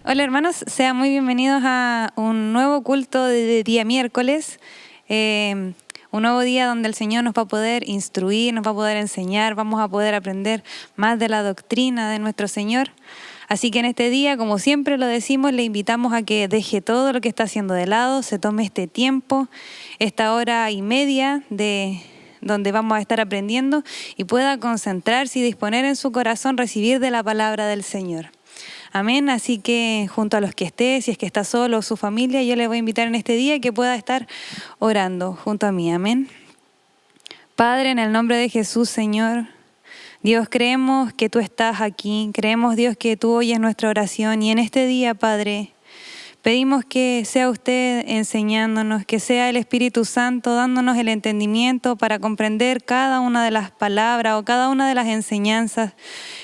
Hola hermanos, sean muy bienvenidos a un nuevo culto de día miércoles, un nuevo día donde el Señor nos va a poder instruir, nos va a poder enseñar, vamos a poder aprender más de la doctrina de nuestro Señor. Así que en este día, como siempre lo decimos, le invitamos a que deje todo lo que está haciendo de lado, se tome este tiempo, esta hora y media de donde vamos a estar aprendiendo y pueda concentrarse y disponer en su corazón recibir de la palabra del Señor. Amén, así que junto a los que esté, si es que está solo o su familia, yo le voy a invitar en este día que pueda estar orando junto a mí, amén. Padre, en el nombre de Jesús, Señor, Dios, creemos que tú estás aquí, creemos, Dios, que tú oyes nuestra oración y en este día, Padre, pedimos que sea usted enseñándonos, que sea el Espíritu Santo dándonos el entendimiento para comprender cada una de las palabras o cada una de las enseñanzas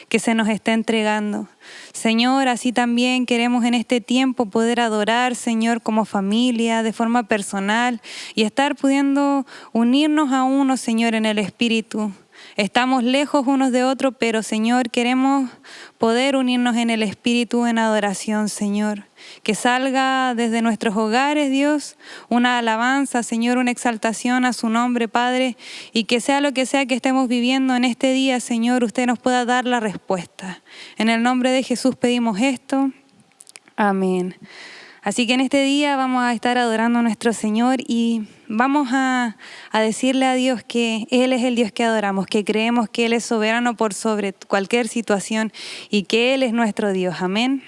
que se nos está entregando. Señor, así también queremos en este tiempo poder adorar, Señor, como familia, de forma personal y estar pudiendo unirnos a uno, Señor, en el Espíritu. Estamos lejos unos de otros, pero, Señor, queremos poder unirnos en el Espíritu en adoración, Señor. Que salga desde nuestros hogares, Dios, una alabanza, Señor, una exaltación a su nombre, Padre, y que sea lo que sea que estemos viviendo en este día, Señor, usted nos pueda dar la respuesta. En el nombre de Jesús pedimos esto. Amén. Así que en este día vamos a estar adorando a nuestro Señor y vamos a decirle a Dios que Él es el Dios que adoramos, que creemos que Él es soberano por sobre cualquier situación y que Él es nuestro Dios. Amén.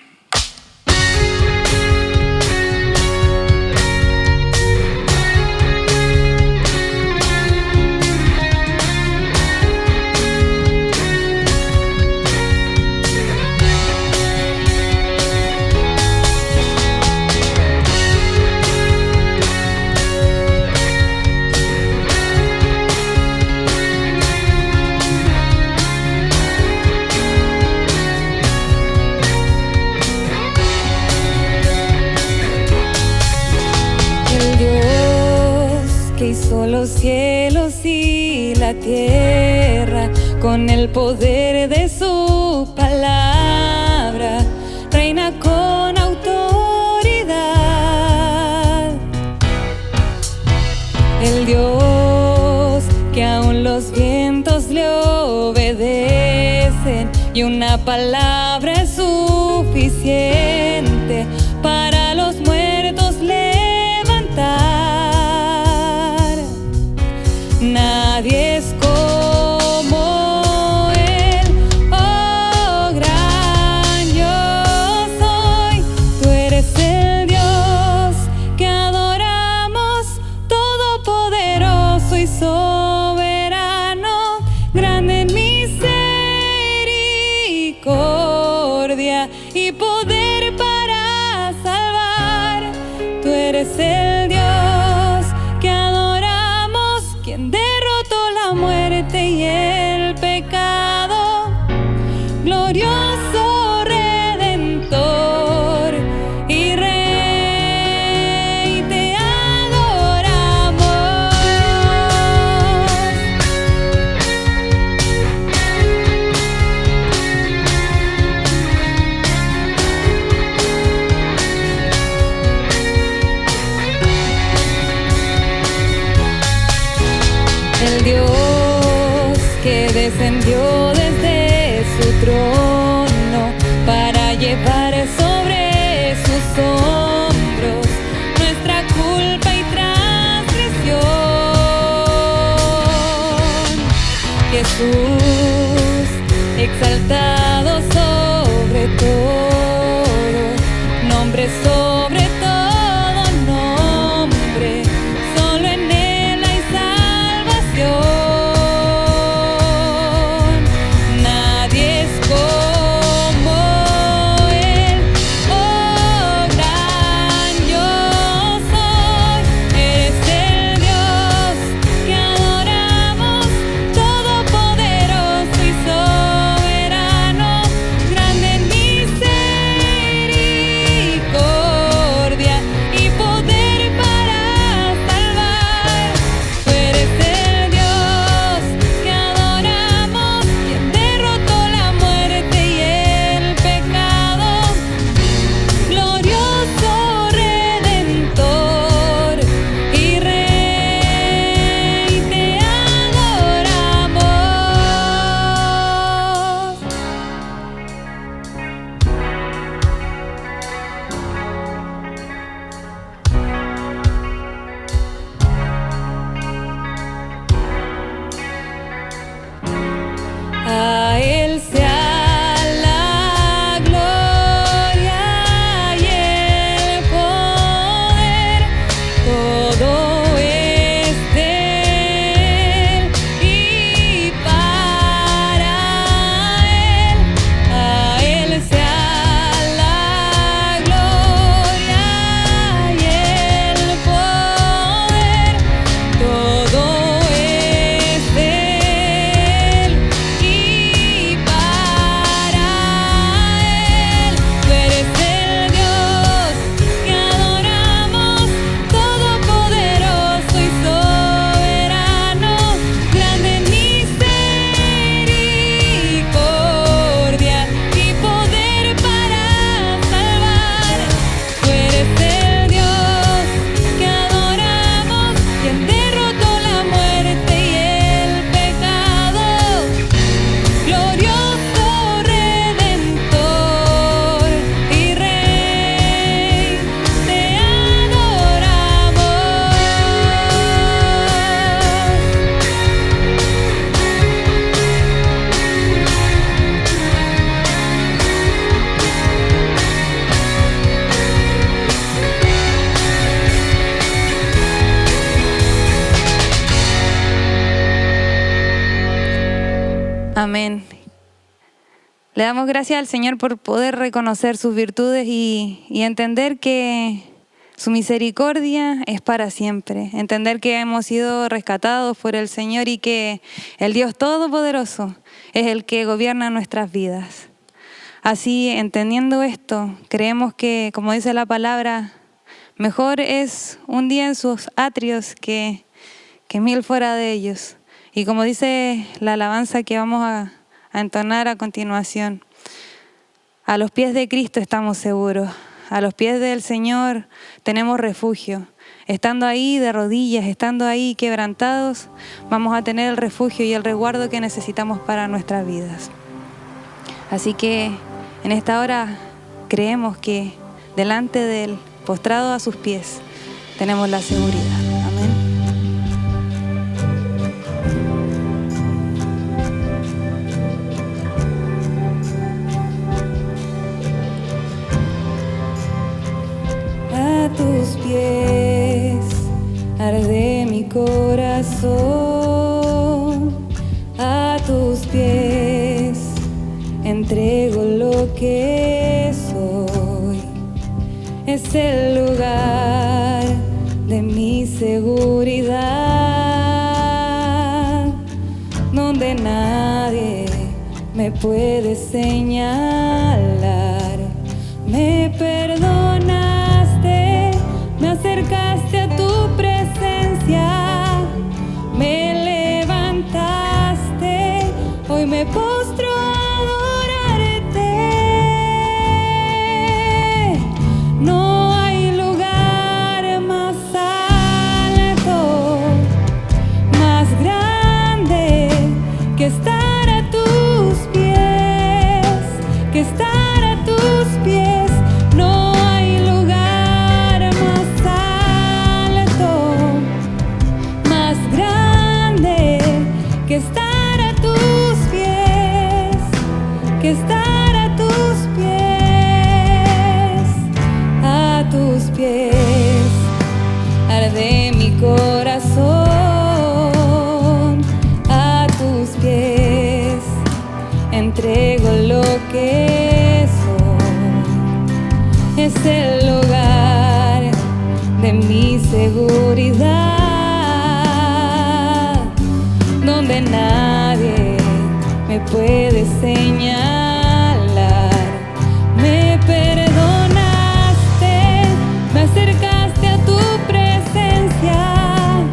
Hizo los cielos y la tierra con el poder de su palabra, reina con autoridad. El Dios que aún los vientos le obedecen y una palabra es suficiente para los muertos levantar. Nadie es como Él, oh gran yo soy. Tú eres el Dios que adoramos, todopoderoso y soberano, grande en misericordia y poder para salvar. Tú eres el Dios que adoramos, quien derrotó la muerte y el pecado, glorioso Redentor y Rey, te adoramos. El Dios que descendió desde su trono para llevar sobre sus hombros nuestra culpa y transgresión. Jesús, exaltado sobre todo, nombre sobre todo nombre, solo en Él hay salvación. Nadie es como Él, oh gran yo soy. Eres el Dios que adoramos, todopoderoso y soberano, grande en misericordia Amén. Le damos gracias al Señor por poder reconocer sus virtudes y entender que su misericordia es para siempre. Entender que hemos sido rescatados por el Señor y que el Dios Todopoderoso es el que gobierna nuestras vidas. Así, entendiendo esto, creemos que, como dice la palabra, mejor es un día en sus atrios que 1000 fuera de ellos. Y como dice la alabanza que vamos a entonar a continuación, a los pies de Cristo estamos seguros, a los pies del Señor tenemos refugio. Estando ahí de rodillas, estando ahí quebrantados, vamos a tener el refugio y el resguardo que necesitamos para nuestras vidas. Así que en esta hora creemos que delante de Él, postrado a sus pies, tenemos la seguridad. Amén. A tus pies arde mi corazón, a tus pies entrego lo que soy. Es el lugar de mi seguridad, donde nadie me puede señalar. Me perdonaste, me acercaste a tu presencia, me levantaste, hoy me postro a adorarte. No hay lugar más alto, más grande que estar a tus pies, que estar a tus pies. No hay lugar más alto, más grande que estar a tus pies, que estar a tus pies, a tus pies. Arde mi corazón, a tus pies entrego lo que soy. Es el lugar de mi seguridad, donde nadie me puede señalar. Me perdonaste, me acercaste a tu presencia,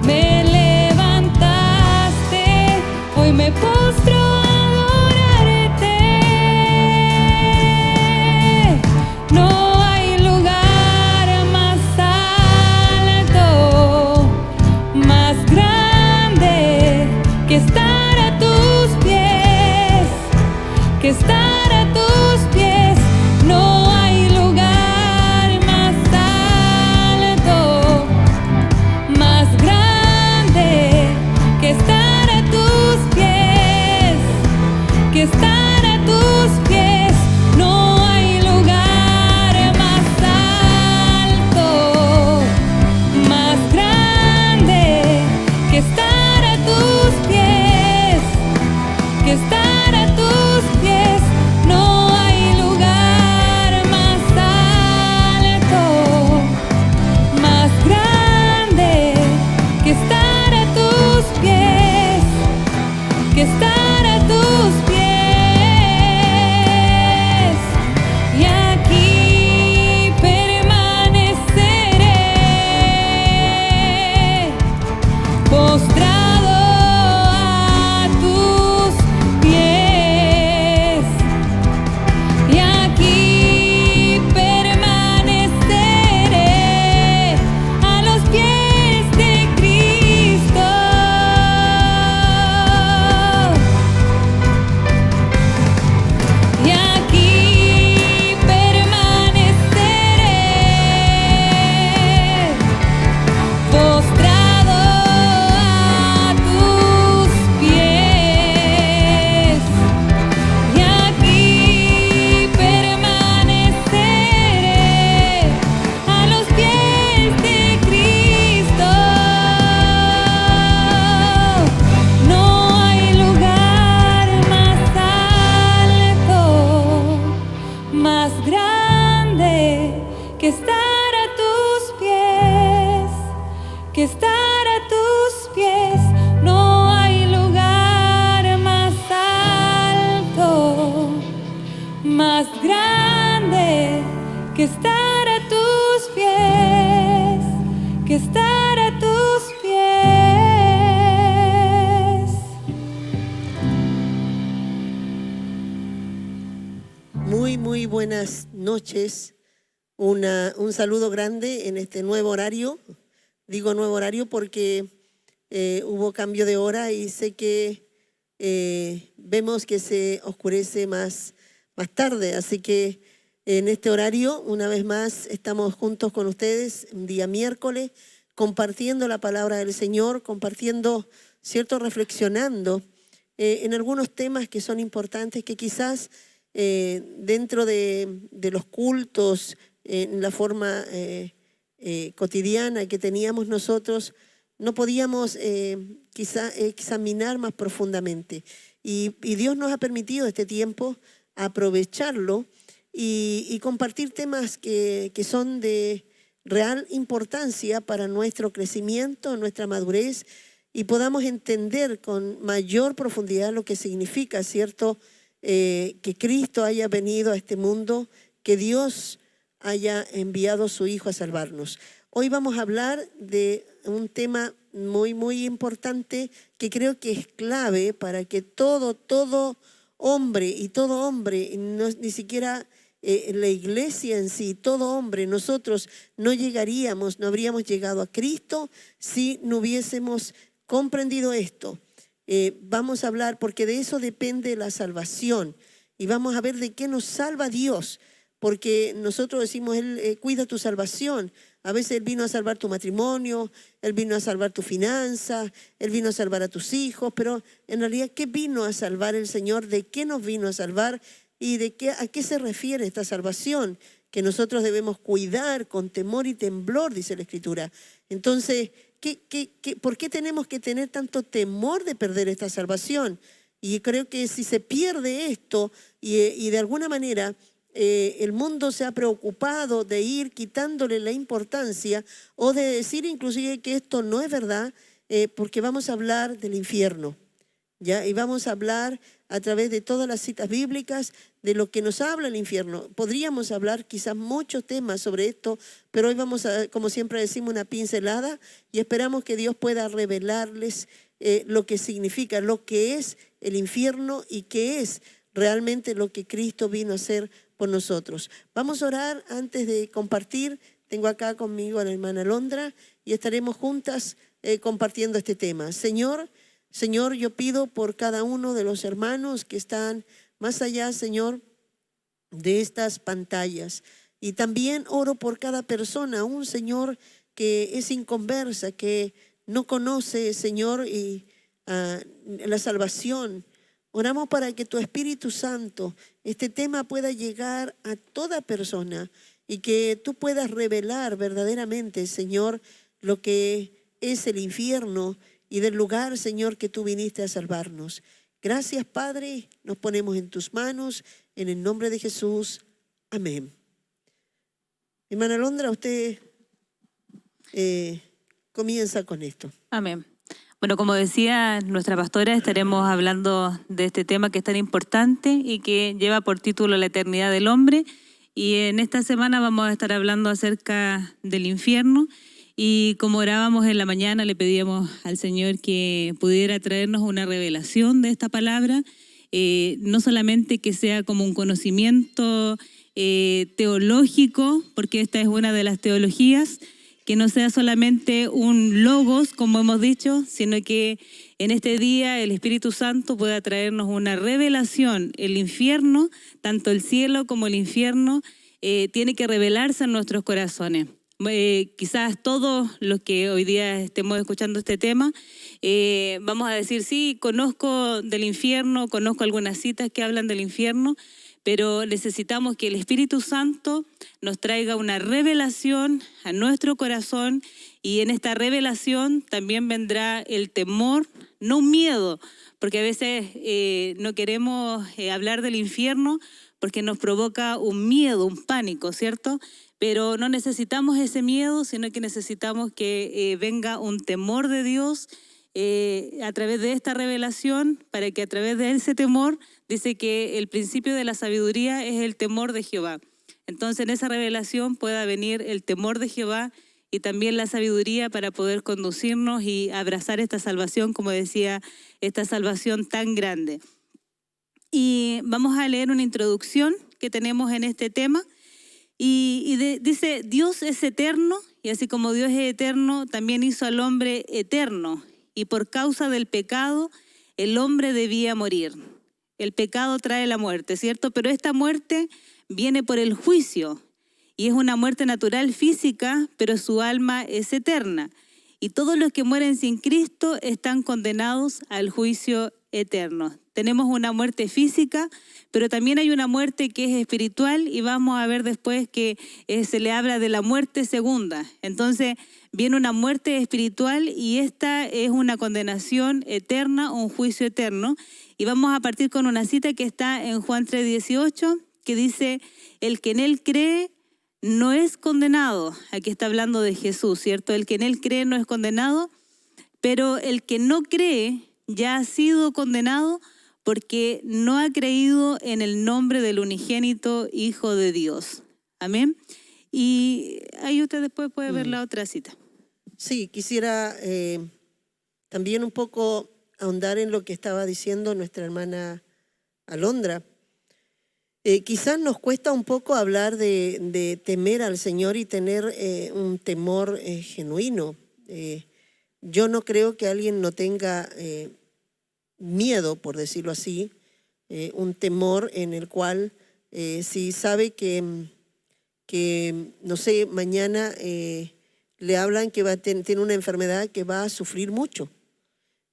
me levantaste, hoy me postro a adorarte. No hay lugar más alto, más grande que estar a tus pies, que estar a tus pies. No hay lugar más alto, más grande que estar a tus pies, que estar a tus pies. No hay lugar más alto, más grande que estar a tus pies, que estar a tus pies. No hay lugar más alto, más grande que estar a tus pies, que estar a tus pies. Y aquí permaneceré, postrado a tus pies. Y aquí permaneceré a los pies de Cristo. Muy buenas noches. Un saludo grande en este nuevo horario. Digo nuevo horario porque hubo cambio de hora y sé que vemos que se oscurece más tarde. Así que en este horario, una vez más, estamos juntos con ustedes, un día miércoles, compartiendo la palabra del Señor, compartiendo, ¿cierto?, reflexionando en algunos temas que son importantes, que quizás dentro de los cultos, en la forma cotidiana que teníamos nosotros, no podíamos quizá examinar más profundamente. Y Dios nos ha permitido este tiempo aprovecharlo y compartir temas que son de real importancia para nuestro crecimiento, nuestra madurez, y podamos entender con mayor profundidad lo que significa, ¿cierto?, que Cristo haya venido a este mundo, que Dios haya enviado a su Hijo a salvarnos. Hoy vamos a hablar de un tema muy importante que creo que es clave para que todo hombre, ni siquiera la iglesia en sí, todo hombre, nosotros no habríamos llegado a Cristo si no hubiésemos comprendido esto. Vamos a hablar, porque de eso depende la salvación, y vamos a ver de qué nos salva Dios, porque nosotros decimos, Él cuida tu salvación. A veces Él vino a salvar tu matrimonio, Él vino a salvar tu finanza, Él vino a salvar a tus hijos, pero en realidad, ¿qué vino a salvar el Señor? ¿De qué nos vino a salvar? ¿Y a qué se refiere esta salvación? Que nosotros debemos cuidar con temor y temblor, dice la Escritura. Entonces, ¿por qué tenemos que tener tanto temor de perder esta salvación? Y creo que si se pierde esto y de alguna manera el mundo se ha preocupado de ir quitándole la importancia o de decir inclusive que esto no es verdad, porque vamos a hablar del infierno, ¿ya? Y vamos a hablar a través de todas las citas bíblicas de lo que nos habla el infierno. Podríamos hablar quizás muchos temas sobre esto, pero hoy vamos a, como siempre decimos, una pincelada, y esperamos que Dios pueda revelarles lo que significa, lo que es el infierno y qué es realmente lo que Cristo vino a hacer por nosotros. Vamos a orar antes de compartir. Tengo acá conmigo a la hermana Londra y estaremos juntas compartiendo este tema. Señor, yo pido por cada uno de los hermanos que están más allá, Señor, de estas pantallas. Y también oro por cada persona, un Señor que es inconversa, que no conoce, Señor, la salvación. Oramos para que tu Espíritu Santo, este tema pueda llegar a toda persona y que tú puedas revelar verdaderamente, Señor, lo que es el infierno y del lugar, Señor, que tú viniste a salvarnos. Gracias, Padre, nos ponemos en tus manos, en el nombre de Jesús. Amén. Hermana Londra, usted comienza con esto. Amén. Bueno, como decía nuestra pastora, estaremos hablando de este tema que es tan importante y que lleva por título La eternidad del hombre. Y en esta semana vamos a estar hablando acerca del infierno. Y como orábamos en la mañana, le pedíamos al Señor que pudiera traernos una revelación de esta palabra, no solamente que sea como un conocimiento teológico, porque esta es una de las teologías, que no sea solamente un logos, como hemos dicho, sino que en este día el Espíritu Santo pueda traernos una revelación. El infierno, tanto el cielo como el infierno, tiene que revelarse en nuestros corazones. Quizás todos los que hoy día estemos escuchando este tema, vamos a decir, sí, conozco del infierno, conozco algunas citas que hablan del infierno, pero necesitamos que el Espíritu Santo nos traiga una revelación a nuestro corazón, y en esta revelación también vendrá el temor, no un miedo, porque a veces no queremos hablar del infierno porque nos provoca un miedo, un pánico, ¿cierto? Pero no necesitamos ese miedo, sino que necesitamos que venga un temor de Dios a través de esta revelación, para que a través de ese temor, dice que el principio de la sabiduría es el temor de Jehová. Entonces en esa revelación pueda venir el temor de Jehová y también la sabiduría para poder conducirnos y abrazar esta salvación, como decía, esta salvación tan grande. Y vamos a leer una introducción que tenemos en este tema. Dice, Dios es eterno, y así como Dios es eterno, también hizo al hombre eterno. Y por causa del pecado, el hombre debía morir. El pecado trae la muerte, ¿cierto? Pero esta muerte viene por el juicio. Y es una muerte natural física, pero su alma es eterna. Y todos los que mueren sin Cristo están condenados al juicio eterno. Tenemos una muerte física, pero también hay una muerte que es espiritual, y vamos a ver después que se le habla de la muerte segunda. Entonces viene una muerte espiritual, y esta es una condenación eterna o un juicio eterno. Y vamos a partir con una cita que está en Juan 3:18, que dice, el que en él cree no es condenado. Aquí está hablando de Jesús, ¿cierto? El que en él cree no es condenado, pero el que no cree ya ha sido condenado porque no ha creído en el nombre del unigénito Hijo de Dios. Amén. Y ahí usted después puede ver la otra cita. Sí, quisiera también un poco ahondar en lo que estaba diciendo nuestra hermana Alondra. Quizás nos cuesta un poco hablar de temer al Señor y tener un temor genuino. Yo no creo que alguien no tenga miedo, por decirlo así, un temor en el cual si sabe que no sé, mañana le hablan que tiene una enfermedad que va a sufrir mucho,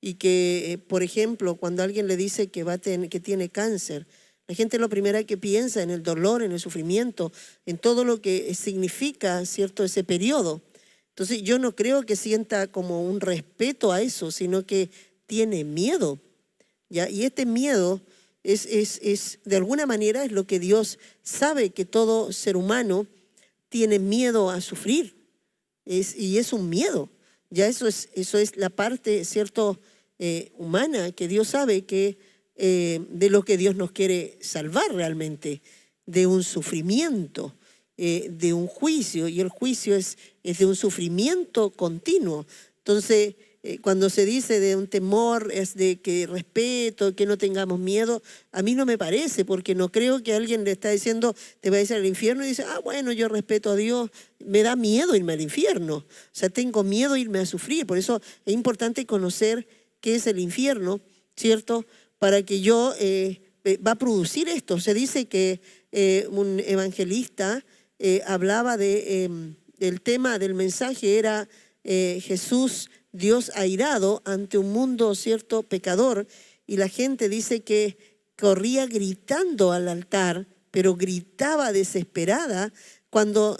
y que, por ejemplo, cuando alguien le dice que tiene cáncer, la gente lo primero que piensa en el dolor, en el sufrimiento, en todo lo que significa, ¿cierto?, ese periodo. Entonces yo no creo que sienta como un respeto a eso, sino que tiene miedo, ¿ya? Y este miedo es de alguna manera es lo que Dios sabe que todo ser humano tiene miedo a sufrir, y es un miedo. Ya eso es la parte, ¿cierto?, humana, que Dios sabe que de lo que Dios nos quiere salvar realmente, de un sufrimiento, de un juicio, y el juicio es de un sufrimiento continuo. Entonces, cuando se dice de un temor, es de que respeto, que no tengamos miedo, a mí no me parece, porque no creo que alguien le está diciendo, te va a ir al infierno, y dice, bueno, yo respeto a Dios, me da miedo irme al infierno, o sea, tengo miedo irme a sufrir. Por eso es importante conocer qué es el infierno, ¿cierto?, para que yo va a producir esto. Se dice que un evangelista hablaba del tema del mensaje, era Jesús, Dios airado ante un mundo, ¿cierto?, pecador, y la gente dice que corría gritando al altar, pero gritaba desesperada cuando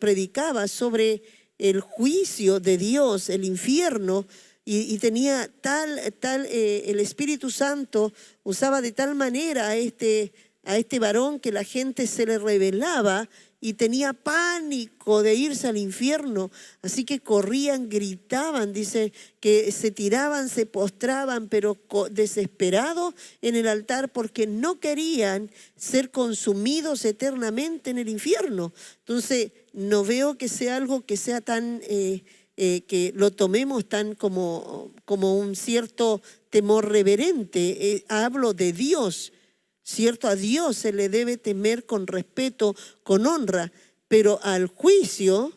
predicaba sobre el juicio de Dios, el infierno. Y tenía el Espíritu Santo usaba de tal manera a este varón que la gente se le rebelaba y tenía pánico de irse al infierno. Así que corrían, gritaban, dice que se tiraban, se postraban, pero desesperados en el altar porque no querían ser consumidos eternamente en el infierno. Entonces, no veo que sea algo que sea tan... que lo tomemos tan como un cierto temor reverente. Hablo de Dios, ¿cierto? A Dios se le debe temer con respeto, con honra, pero al juicio,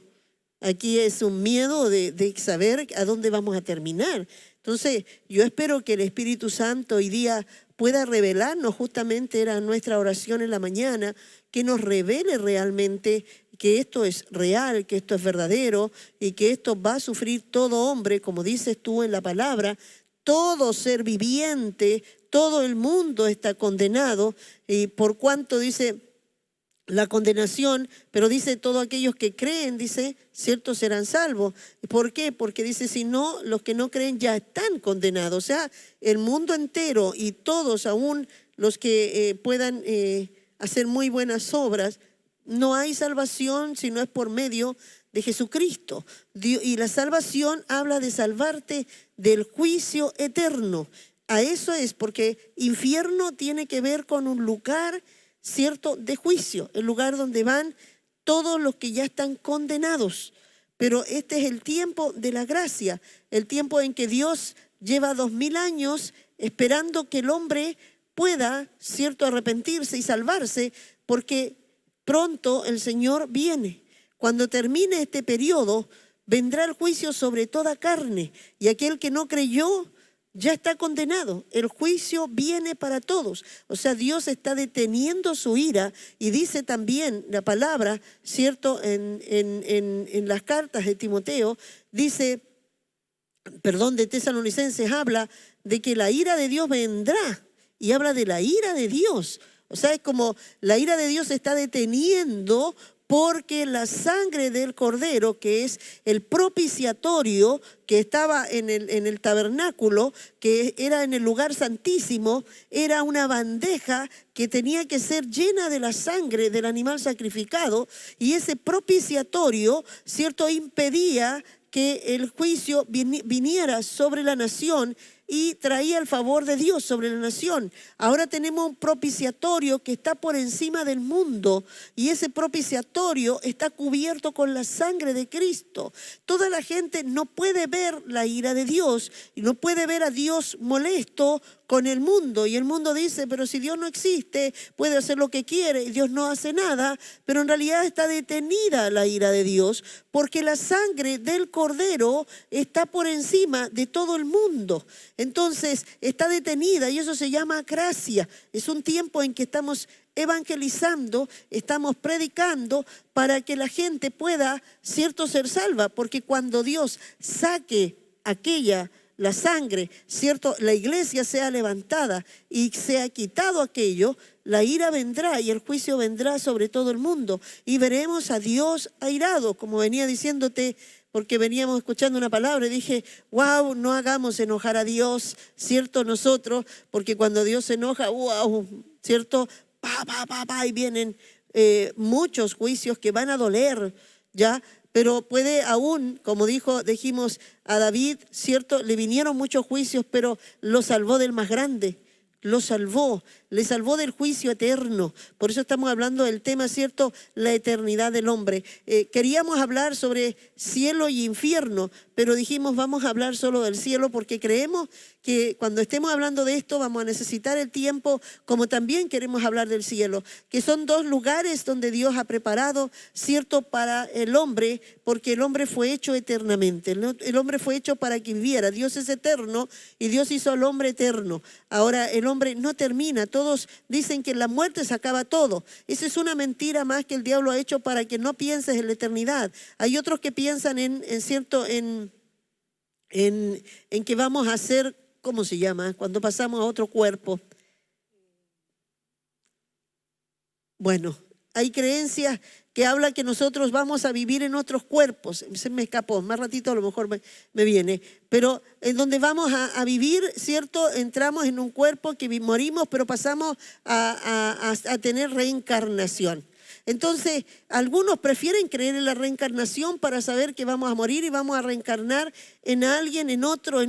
aquí es un miedo de saber a dónde vamos a terminar. Entonces, yo espero que el Espíritu Santo hoy día pueda revelarnos, justamente era nuestra oración en la mañana, que nos revele realmente que esto es real, que esto es verdadero, y que esto va a sufrir todo hombre, como dices tú en la palabra, todo ser viviente, todo el mundo está condenado, y por cuanto dice la condenación, pero dice todos aquellos que creen, dice, ciertos serán salvos. ¿Por qué? Porque dice, si no, los que no creen ya están condenados. O sea, el mundo entero y todos, aún los que puedan hacer muy buenas obras, no hay salvación si no es por medio de Jesucristo. Y la salvación habla de salvarte del juicio eterno. A eso es, porque infierno tiene que ver con un lugar, ¿cierto?, de juicio, el lugar donde van todos los que ya están condenados. Pero este es el tiempo de la gracia, el tiempo en que Dios lleva 2000 años esperando que el hombre pueda, cierto, arrepentirse y salvarse, porque pronto el Señor viene. Cuando termine este periodo, vendrá el juicio sobre toda carne, y aquel que no creyó ya está condenado. El juicio viene para todos. O sea, Dios está deteniendo su ira, y dice también la palabra, ¿cierto? En las cartas de Timoteo, dice, de Tesalonicenses, habla de que la ira de Dios vendrá, y habla de la ira de Dios. O sea, es como la ira de Dios se está deteniendo, porque la sangre del Cordero, que es el propiciatorio que estaba en el tabernáculo, que era en el lugar santísimo, era una bandeja que tenía que ser llena de la sangre del animal sacrificado, y ese propiciatorio, ¿cierto?, impedía que el juicio viniera sobre la nación y traía el favor de Dios sobre la nación. Ahora tenemos un propiciatorio que está por encima del mundo, y ese propiciatorio está cubierto con la sangre de Cristo. Toda la gente no puede ver la ira de Dios y no puede ver a Dios molesto con el mundo, y el mundo dice, pero si Dios no existe, puede hacer lo que quiere y Dios no hace nada, pero en realidad está detenida la ira de Dios, porque la sangre del Cordero está por encima de todo el mundo. Entonces está detenida, y eso se llama gracia. Es un tiempo en que estamos evangelizando, estamos predicando para que la gente pueda, cierto, ser salva, porque cuando Dios saque la sangre, ¿cierto?, la iglesia sea levantada y sea quitado aquello, la ira vendrá y el juicio vendrá sobre todo el mundo, y veremos a Dios airado, como venía diciéndote, porque veníamos escuchando una palabra y dije, wow, no hagamos enojar a Dios, ¿cierto?, nosotros, porque cuando Dios se enoja, wow, ¿cierto?, y vienen muchos juicios que van a doler, ¿ya? Pero puede aún, como dijimos a David, ¿cierto?, le vinieron muchos juicios, pero lo salvó del más grande. Lo salvó, le salvó del juicio eterno. Por eso estamos hablando del tema, ¿cierto?, la eternidad del hombre. Queríamos hablar sobre cielo y infierno, pero dijimos vamos a hablar solo del cielo, porque creemos que cuando estemos hablando de esto vamos a necesitar el tiempo, como también queremos hablar del cielo, que son dos lugares donde Dios ha preparado, ¿cierto?, para el hombre, porque el hombre fue hecho eternamente. El hombre fue hecho para que viviera. Dios es eterno y Dios hizo al hombre eterno. Ahora el hombre no termina. Todos dicen que en la muerte se acaba todo. Esa es una mentira más que el diablo ha hecho para que no pienses en la eternidad. Hay otros que piensan en que vamos a ser, ¿cómo se llama?, cuando pasamos a otro cuerpo. Bueno, hay creencias que hablan que nosotros vamos a vivir en otros cuerpos. Se me escapó, más ratito a lo mejor me viene. Pero en donde vamos a vivir, ¿cierto?, entramos en un cuerpo que morimos, pero pasamos a tener reencarnación. Entonces, algunos prefieren creer en la reencarnación para saber que vamos a morir y vamos a reencarnar en alguien, en otro,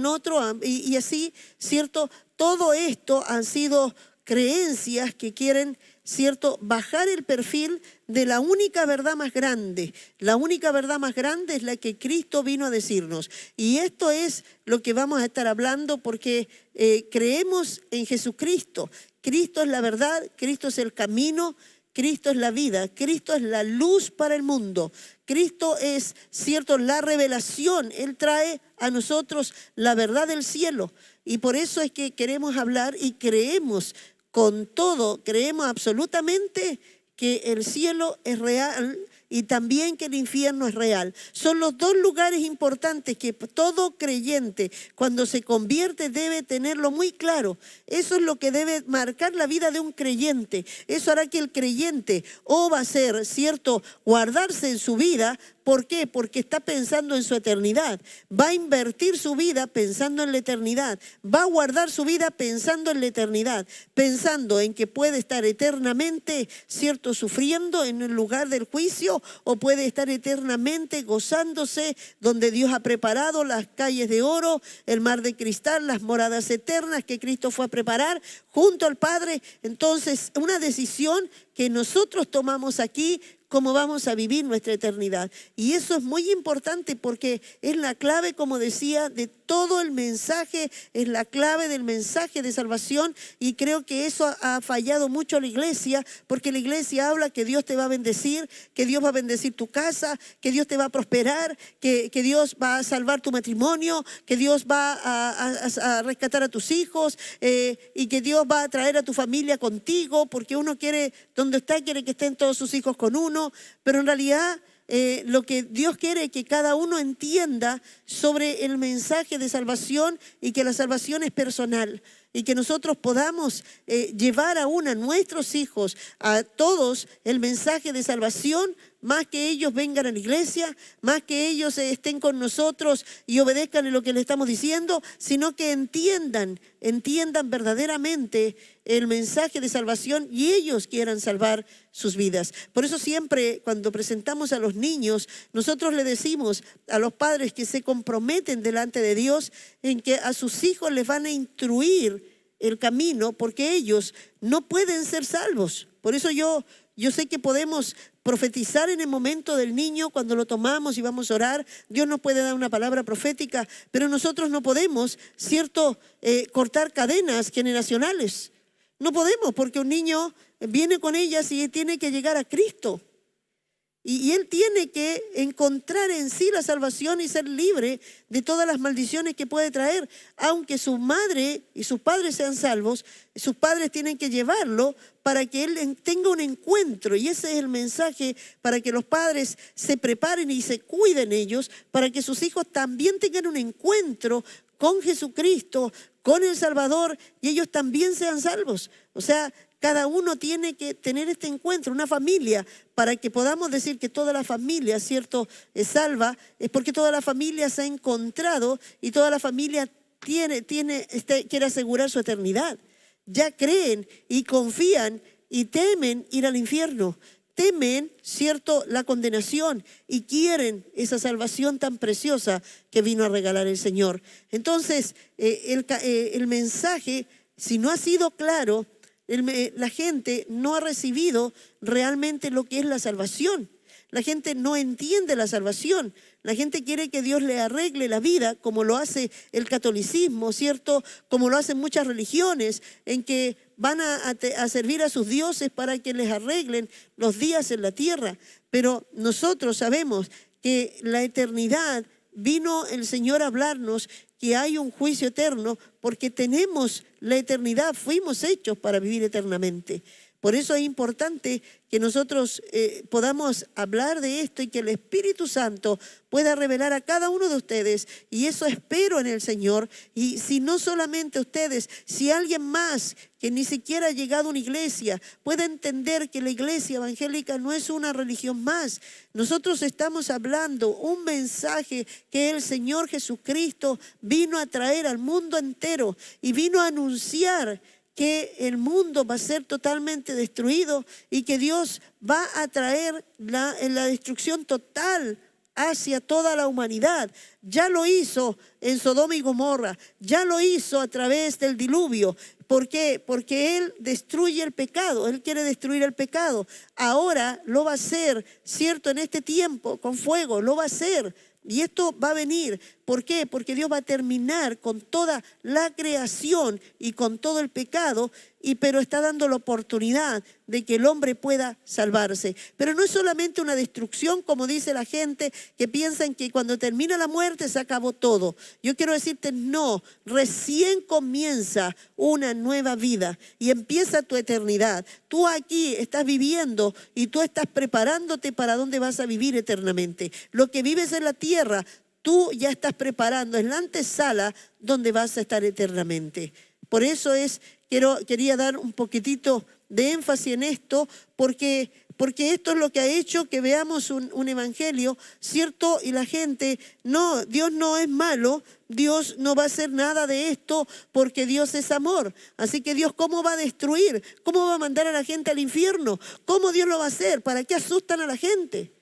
y así, ¿cierto? Todo esto han sido creencias que quieren, ¿cierto?, bajar el perfil de la única verdad más grande. La única verdad más grande es la que Cristo vino a decirnos. Y esto es lo que vamos a estar hablando, porque creemos en Jesucristo. Cristo es la verdad, Cristo es el camino, Cristo es la vida, Cristo es la luz para el mundo. Cristo es, ¿cierto?, la revelación. Él trae a nosotros la verdad del cielo. Y por eso es que queremos hablar y creemos con todo, creemos absolutamente que el cielo es real y también que el infierno es real. Son los dos lugares importantes que todo creyente, cuando se convierte, debe tenerlo muy claro. Eso es lo que debe marcar la vida de un creyente. Eso hará que el creyente va a ser, ¿cierto?, guardarse en su vida. ¿Por qué? Porque está pensando en su eternidad. Va a invertir su vida pensando en la eternidad. Va a guardar su vida pensando en la eternidad. Pensando en que puede estar eternamente, ¿cierto?, sufriendo en el lugar del juicio, o puede estar eternamente gozándose donde Dios ha preparado las calles de oro, el mar de cristal, las moradas eternas que Cristo fue a preparar junto al Padre. Entonces, una decisión que nosotros tomamos aquí cómo vamos a vivir nuestra eternidad. Y eso es muy importante porque es la clave, como decía, de todo el mensaje, es la clave del mensaje de salvación, y creo que eso ha fallado mucho a la iglesia, porque la iglesia habla que Dios te va a bendecir, que Dios va a bendecir tu casa, que Dios te va a prosperar, que Dios va a salvar tu matrimonio, que Dios va a rescatar a tus hijos, y que Dios va a traer a tu familia contigo, porque uno quiere, donde está, quiere que estén todos sus hijos con uno, pero en realidad lo que Dios quiere es que cada uno entienda sobre el mensaje de salvación, y que la salvación es personal, y que nosotros podamos llevar aún a nuestros hijos, a todos, el mensaje de salvación, más que ellos vengan a la iglesia, más que ellos estén con nosotros y obedezcan en lo que les estamos diciendo, sino que entiendan verdaderamente el mensaje de salvación y ellos quieran salvar sus vidas. Por eso siempre cuando presentamos a los niños, nosotros le decimos a los padres que se comprometen delante de Dios en que a sus hijos les van a instruir el camino, porque ellos no pueden ser salvos. Por eso yo sé que podemos profetizar en el momento del niño cuando lo tomamos y vamos a orar. Dios nos puede dar una palabra profética, pero nosotros no podemos, ¿cierto?, cortar cadenas generacionales. No podemos, porque un niño viene con ellas y tiene que llegar a Cristo. Y él tiene que encontrar en sí la salvación y ser libre de todas las maldiciones que puede traer. Aunque su madre y sus padres sean salvos, sus padres tienen que llevarlo para que él tenga un encuentro. Y ese es el mensaje, para que los padres se preparen y se cuiden ellos, para que sus hijos también tengan un encuentro con Jesucristo, con el Salvador, y ellos también sean salvos. O sea, cada uno tiene que tener este encuentro, una familia, para que podamos decir que toda la familia, ¿cierto?, es salva, es porque toda la familia se ha encontrado y toda la familia quiere asegurar su eternidad. Ya creen y confían y temen ir al infierno. Temen, ¿cierto?, la condenación, y quieren esa salvación tan preciosa que vino a regalar el Señor. Entonces, el mensaje, si no ha sido claro, la gente no ha recibido realmente lo que es la salvación. La gente no entiende la salvación. La gente quiere que Dios le arregle la vida, como lo hace el catolicismo, ¿cierto? Como lo hacen muchas religiones, en que van a servir a sus dioses para que les arreglen los días en la tierra. Pero nosotros sabemos que la eternidad, vino el Señor a hablarnos que hay un juicio eterno, porque tenemos la eternidad, fuimos hechos para vivir eternamente. Por eso es importante que nosotros podamos hablar de esto, y que el Espíritu Santo pueda revelar a cada uno de ustedes, y eso espero en el Señor. Y si no solamente ustedes, si alguien más que ni siquiera ha llegado a una iglesia pueda entender que la iglesia evangélica no es una religión más. Nosotros estamos hablando un mensaje que el Señor Jesucristo vino a traer al mundo entero, y vino a anunciar que el mundo va a ser totalmente destruido, y que Dios va a traer la destrucción total hacia toda la humanidad. Ya lo hizo en Sodoma y Gomorra, ya lo hizo a través del diluvio. ¿Por qué? Porque Él destruye el pecado, Él quiere destruir el pecado. Ahora lo va a hacer, ¿cierto?, en este tiempo, con fuego, lo va a hacer. Y esto va a venir. ¿Por qué? Porque Dios va a terminar con toda la creación y con todo el pecado, pero está dando la oportunidad de que el hombre pueda salvarse. Pero no es solamente una destrucción, como dice la gente, que piensan que cuando termina la muerte se acabó todo. Yo quiero decirte, no, recién comienza una nueva vida y empieza tu eternidad. Tú aquí estás viviendo y tú estás preparándote para dónde vas a vivir eternamente. Lo que vives en la tierra, tú ya estás preparando, en la antesala donde vas a estar eternamente. Por eso quería dar un poquitito de énfasis en esto, porque esto es lo que ha hecho que veamos un evangelio, ¿cierto? Y la gente, no, Dios no es malo, Dios no va a hacer nada de esto, porque Dios es amor. Así que Dios, ¿cómo va a destruir? ¿Cómo va a mandar a la gente al infierno? ¿Cómo Dios lo va a hacer? ¿Para qué asustan a la gente?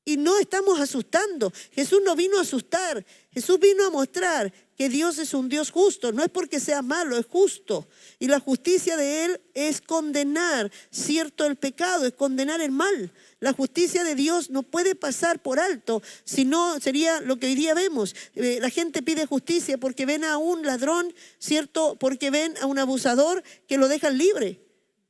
Y no estamos asustando. Jesús no vino a asustar. Jesús vino a mostrar que Dios es un Dios justo. No es porque sea malo, es justo. Y la justicia de Él es condenar, cierto, el pecado, es condenar el mal. La justicia de Dios no puede pasar por alto, sino sería lo que hoy día vemos. La gente pide justicia porque ven a un ladrón, cierto, porque ven a un abusador que lo dejan libre.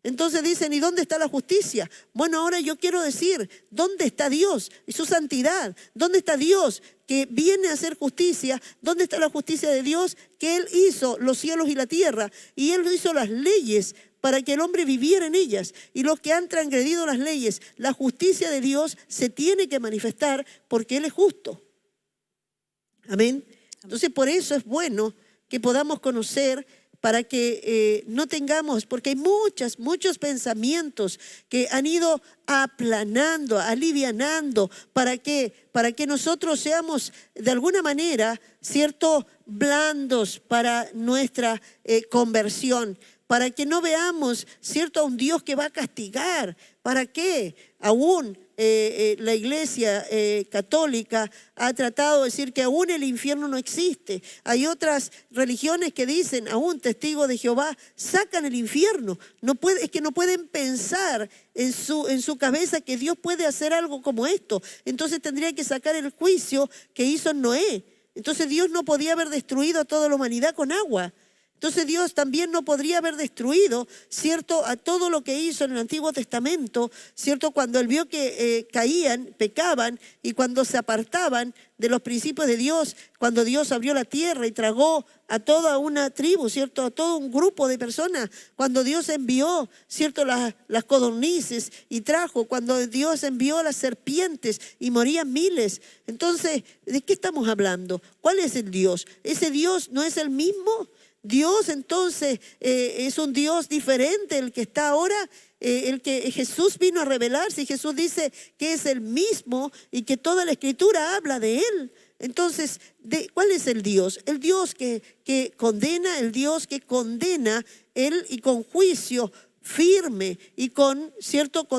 Entonces dicen, ¿y dónde está la justicia? Bueno, ahora yo quiero decir, ¿dónde está Dios y su santidad? ¿Dónde está Dios que viene a hacer justicia? ¿Dónde está la justicia de Dios? Que Él hizo los cielos y la tierra, y Él hizo las leyes para que el hombre viviera en ellas. Y los que han transgredido las leyes, la justicia de Dios se tiene que manifestar porque Él es justo. Amén. Entonces por eso es bueno que podamos conocer, para que no tengamos, porque hay muchos pensamientos que han ido aplanando, alivianando, para que nosotros seamos de alguna manera, cierto, blandos para nuestra conversión, para que no veamos, cierto, a un Dios que va a castigar. ¿Para qué? Aún la Iglesia católica ha tratado de decir que aún el infierno no existe. Hay otras religiones que dicen, aún testigos de Jehová sacan el infierno. Es que no pueden pensar en su cabeza que Dios puede hacer algo como esto. Entonces tendría que sacar el juicio que hizo Noé. Entonces Dios no podía haber destruido a toda la humanidad con agua. Entonces Dios también no podría haber destruido, ¿cierto?, a todo lo que hizo en el Antiguo Testamento, ¿cierto?, cuando Él vio que caían, pecaban, y cuando se apartaban de los principios de Dios, cuando Dios abrió la tierra y tragó a toda una tribu, ¿cierto?, a todo un grupo de personas, cuando Dios envió, ¿cierto?, las codornices y trajo, cuando Dios envió las serpientes y morían miles. Entonces, ¿de qué estamos hablando? ¿Cuál es el Dios? ¿Ese Dios no es el mismo? Dios entonces es un Dios diferente el que está ahora, el que Jesús vino a revelarse, y Jesús dice que es el mismo y que toda la Escritura habla de Él. Entonces, ¿cuál es el Dios? El Dios que condena, el Dios que condena Él, y con juicio firme y con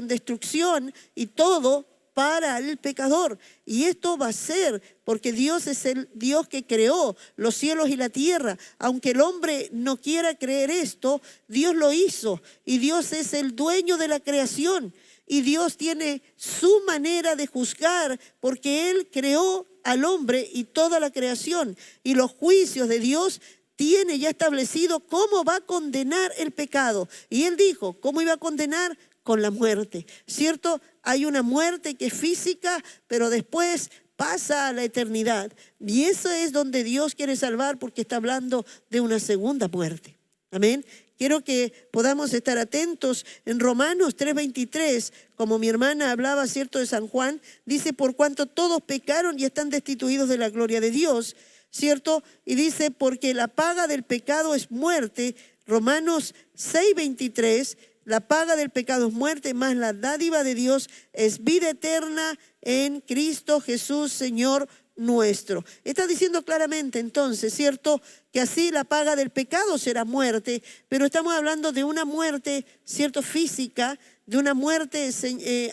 destrucción y todo para el pecador. Y esto va a ser porque Dios es el Dios que creó los cielos y la tierra. Aunque el hombre no quiera creer esto, Dios lo hizo, y Dios es el dueño de la creación, y Dios tiene su manera de juzgar porque Él creó al hombre y toda la creación, y los juicios de Dios tiene ya establecido cómo va a condenar el pecado. Y Él dijo, ¿cómo iba a condenar? Con la muerte, ¿cierto? Hay una muerte que es física, pero después pasa a la eternidad. Y eso es donde Dios quiere salvar, porque está hablando de una segunda muerte. Amén. Quiero que podamos estar atentos en Romanos 3:23, como mi hermana hablaba, ¿cierto?, de San Juan, dice, por cuanto todos pecaron y están destituidos de la gloria de Dios, ¿cierto? Y dice, porque la paga del pecado es muerte. Romanos 6:23, la paga del pecado es muerte, mas la dádiva de Dios es vida eterna en Cristo Jesús, Señor nuestro. Está diciendo claramente entonces, ¿cierto?, que así la paga del pecado será muerte, pero estamos hablando de una muerte, ¿cierto?, física, de una muerte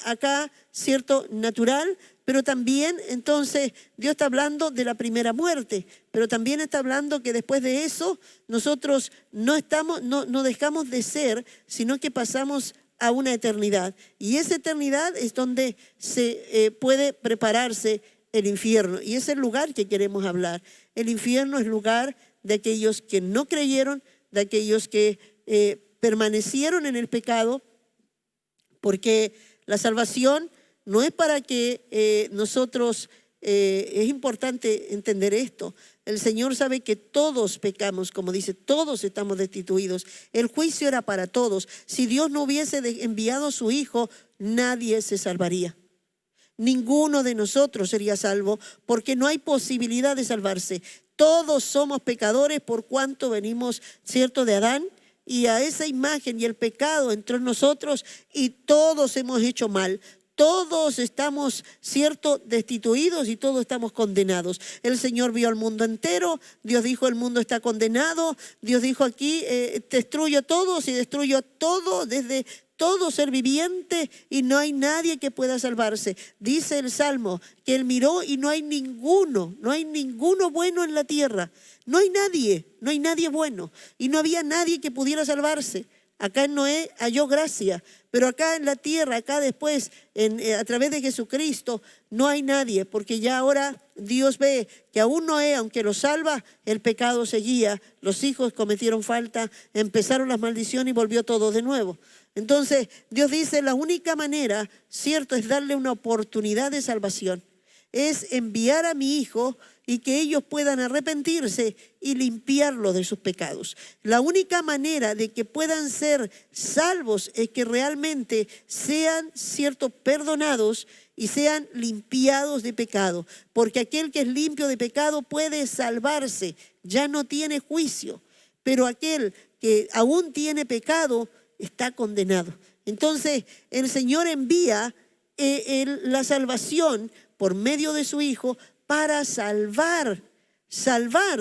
acá, ¿cierto?, natural, pero también entonces Dios está hablando de la primera muerte, pero también está hablando que después de eso nosotros no dejamos de ser, sino que pasamos a una eternidad. Y esa eternidad es donde se puede prepararse el infierno, y es el lugar que queremos hablar. El infierno es lugar de aquellos que no creyeron, de aquellos que permanecieron en el pecado, porque la salvación no es para que nosotros, es importante entender esto. El Señor sabe que todos pecamos, como dice, todos estamos destituidos. El juicio era para todos. Si Dios no hubiese enviado a su Hijo, nadie se salvaría. Ninguno de nosotros sería salvo, porque no hay posibilidad de salvarse. Todos somos pecadores por cuanto venimos, ¿cierto?, de Adán, y a esa imagen y el pecado entró en nosotros, y todos hemos hecho mal. Todos estamos, ¿cierto?, destituidos, y todos estamos condenados. El Señor vio al mundo entero. Dios dijo, el mundo está condenado. Dios dijo aquí, destruyo a todos y destruyo a todo, desde todo ser viviente y no hay nadie que pueda salvarse. Dice el Salmo que él miró y no hay ninguno bueno en la tierra. No hay nadie bueno. Y no había nadie que pudiera salvarse. Acá en Noé halló gracia, pero acá en la tierra, acá después, a través de Jesucristo, no hay nadie, porque ya ahora Dios ve que aún Noé, aunque lo salva, el pecado seguía, los hijos cometieron falta, empezaron las maldiciones y volvió todo de nuevo. Entonces, Dios dice, la única manera, cierto, es darle una oportunidad de salvación, es enviar a mi hijo y que ellos puedan arrepentirse y limpiarlo de sus pecados. La única manera de que puedan ser salvos es que realmente sean, cierto, perdonados y sean limpiados de pecado. Porque aquel que es limpio de pecado puede salvarse, ya no tiene juicio. Pero aquel que aún tiene pecado está condenado. Entonces el Señor envía la salvación por medio de su Hijo para salvar,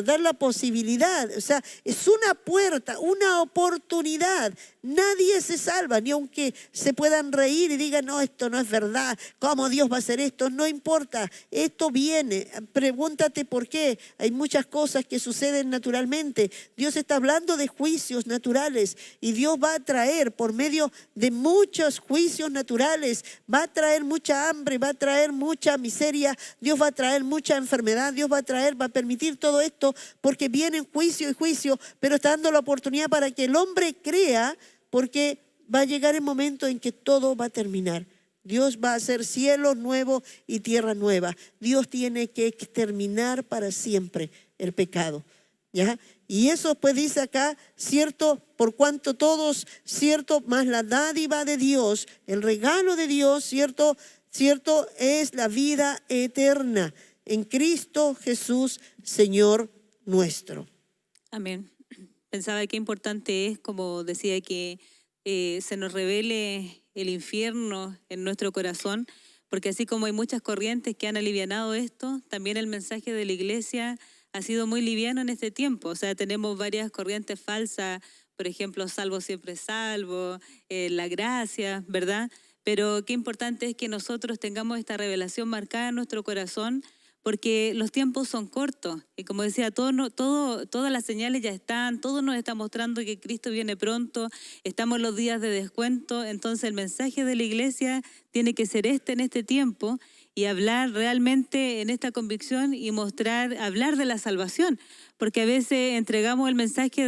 dar la posibilidad. O sea, es una puerta, una oportunidad. Nadie se salva, ni aunque se puedan reír y digan, no, esto no es verdad, ¿cómo Dios va a hacer esto? No importa, esto viene. Pregúntate por qué. Hay muchas cosas que suceden naturalmente. Dios está hablando de juicios naturales y Dios va a traer por medio de muchos juicios naturales, va a traer mucha hambre, va a traer mucha miseria, Dios va a traer mucha enfermedad, Dios va a permitir todo esto porque viene juicio y juicio, pero está dando la oportunidad para que el hombre crea, porque va a llegar el momento en que todo va a terminar. Dios va a hacer cielo nuevo y tierra nueva. Dios tiene que exterminar para siempre el pecado, ¿ya? Y eso pues dice acá, cierto, por cuanto todos, cierto, más la dádiva de Dios, el regalo de Dios, cierto, es la vida eterna en Cristo Jesús, Señor nuestro. Amén. Pensaba que importante es, como decía, que se nos revele el infierno en nuestro corazón, porque así como hay muchas corrientes que han alivianado esto, también el mensaje de la iglesia ha sido muy liviano en este tiempo. O sea, tenemos varias corrientes falsas, por ejemplo, salvo siempre salvo, la gracia, ¿verdad? Pero qué importante es que nosotros tengamos esta revelación marcada en nuestro corazón, porque los tiempos son cortos. Y como decía, todas las señales ya están, todo nos está mostrando que Cristo viene pronto, estamos en los días de descuento. Entonces el mensaje de la iglesia tiene que ser en este tiempo, y hablar realmente en esta convicción y hablar de la salvación. Porque a veces entregamos el mensaje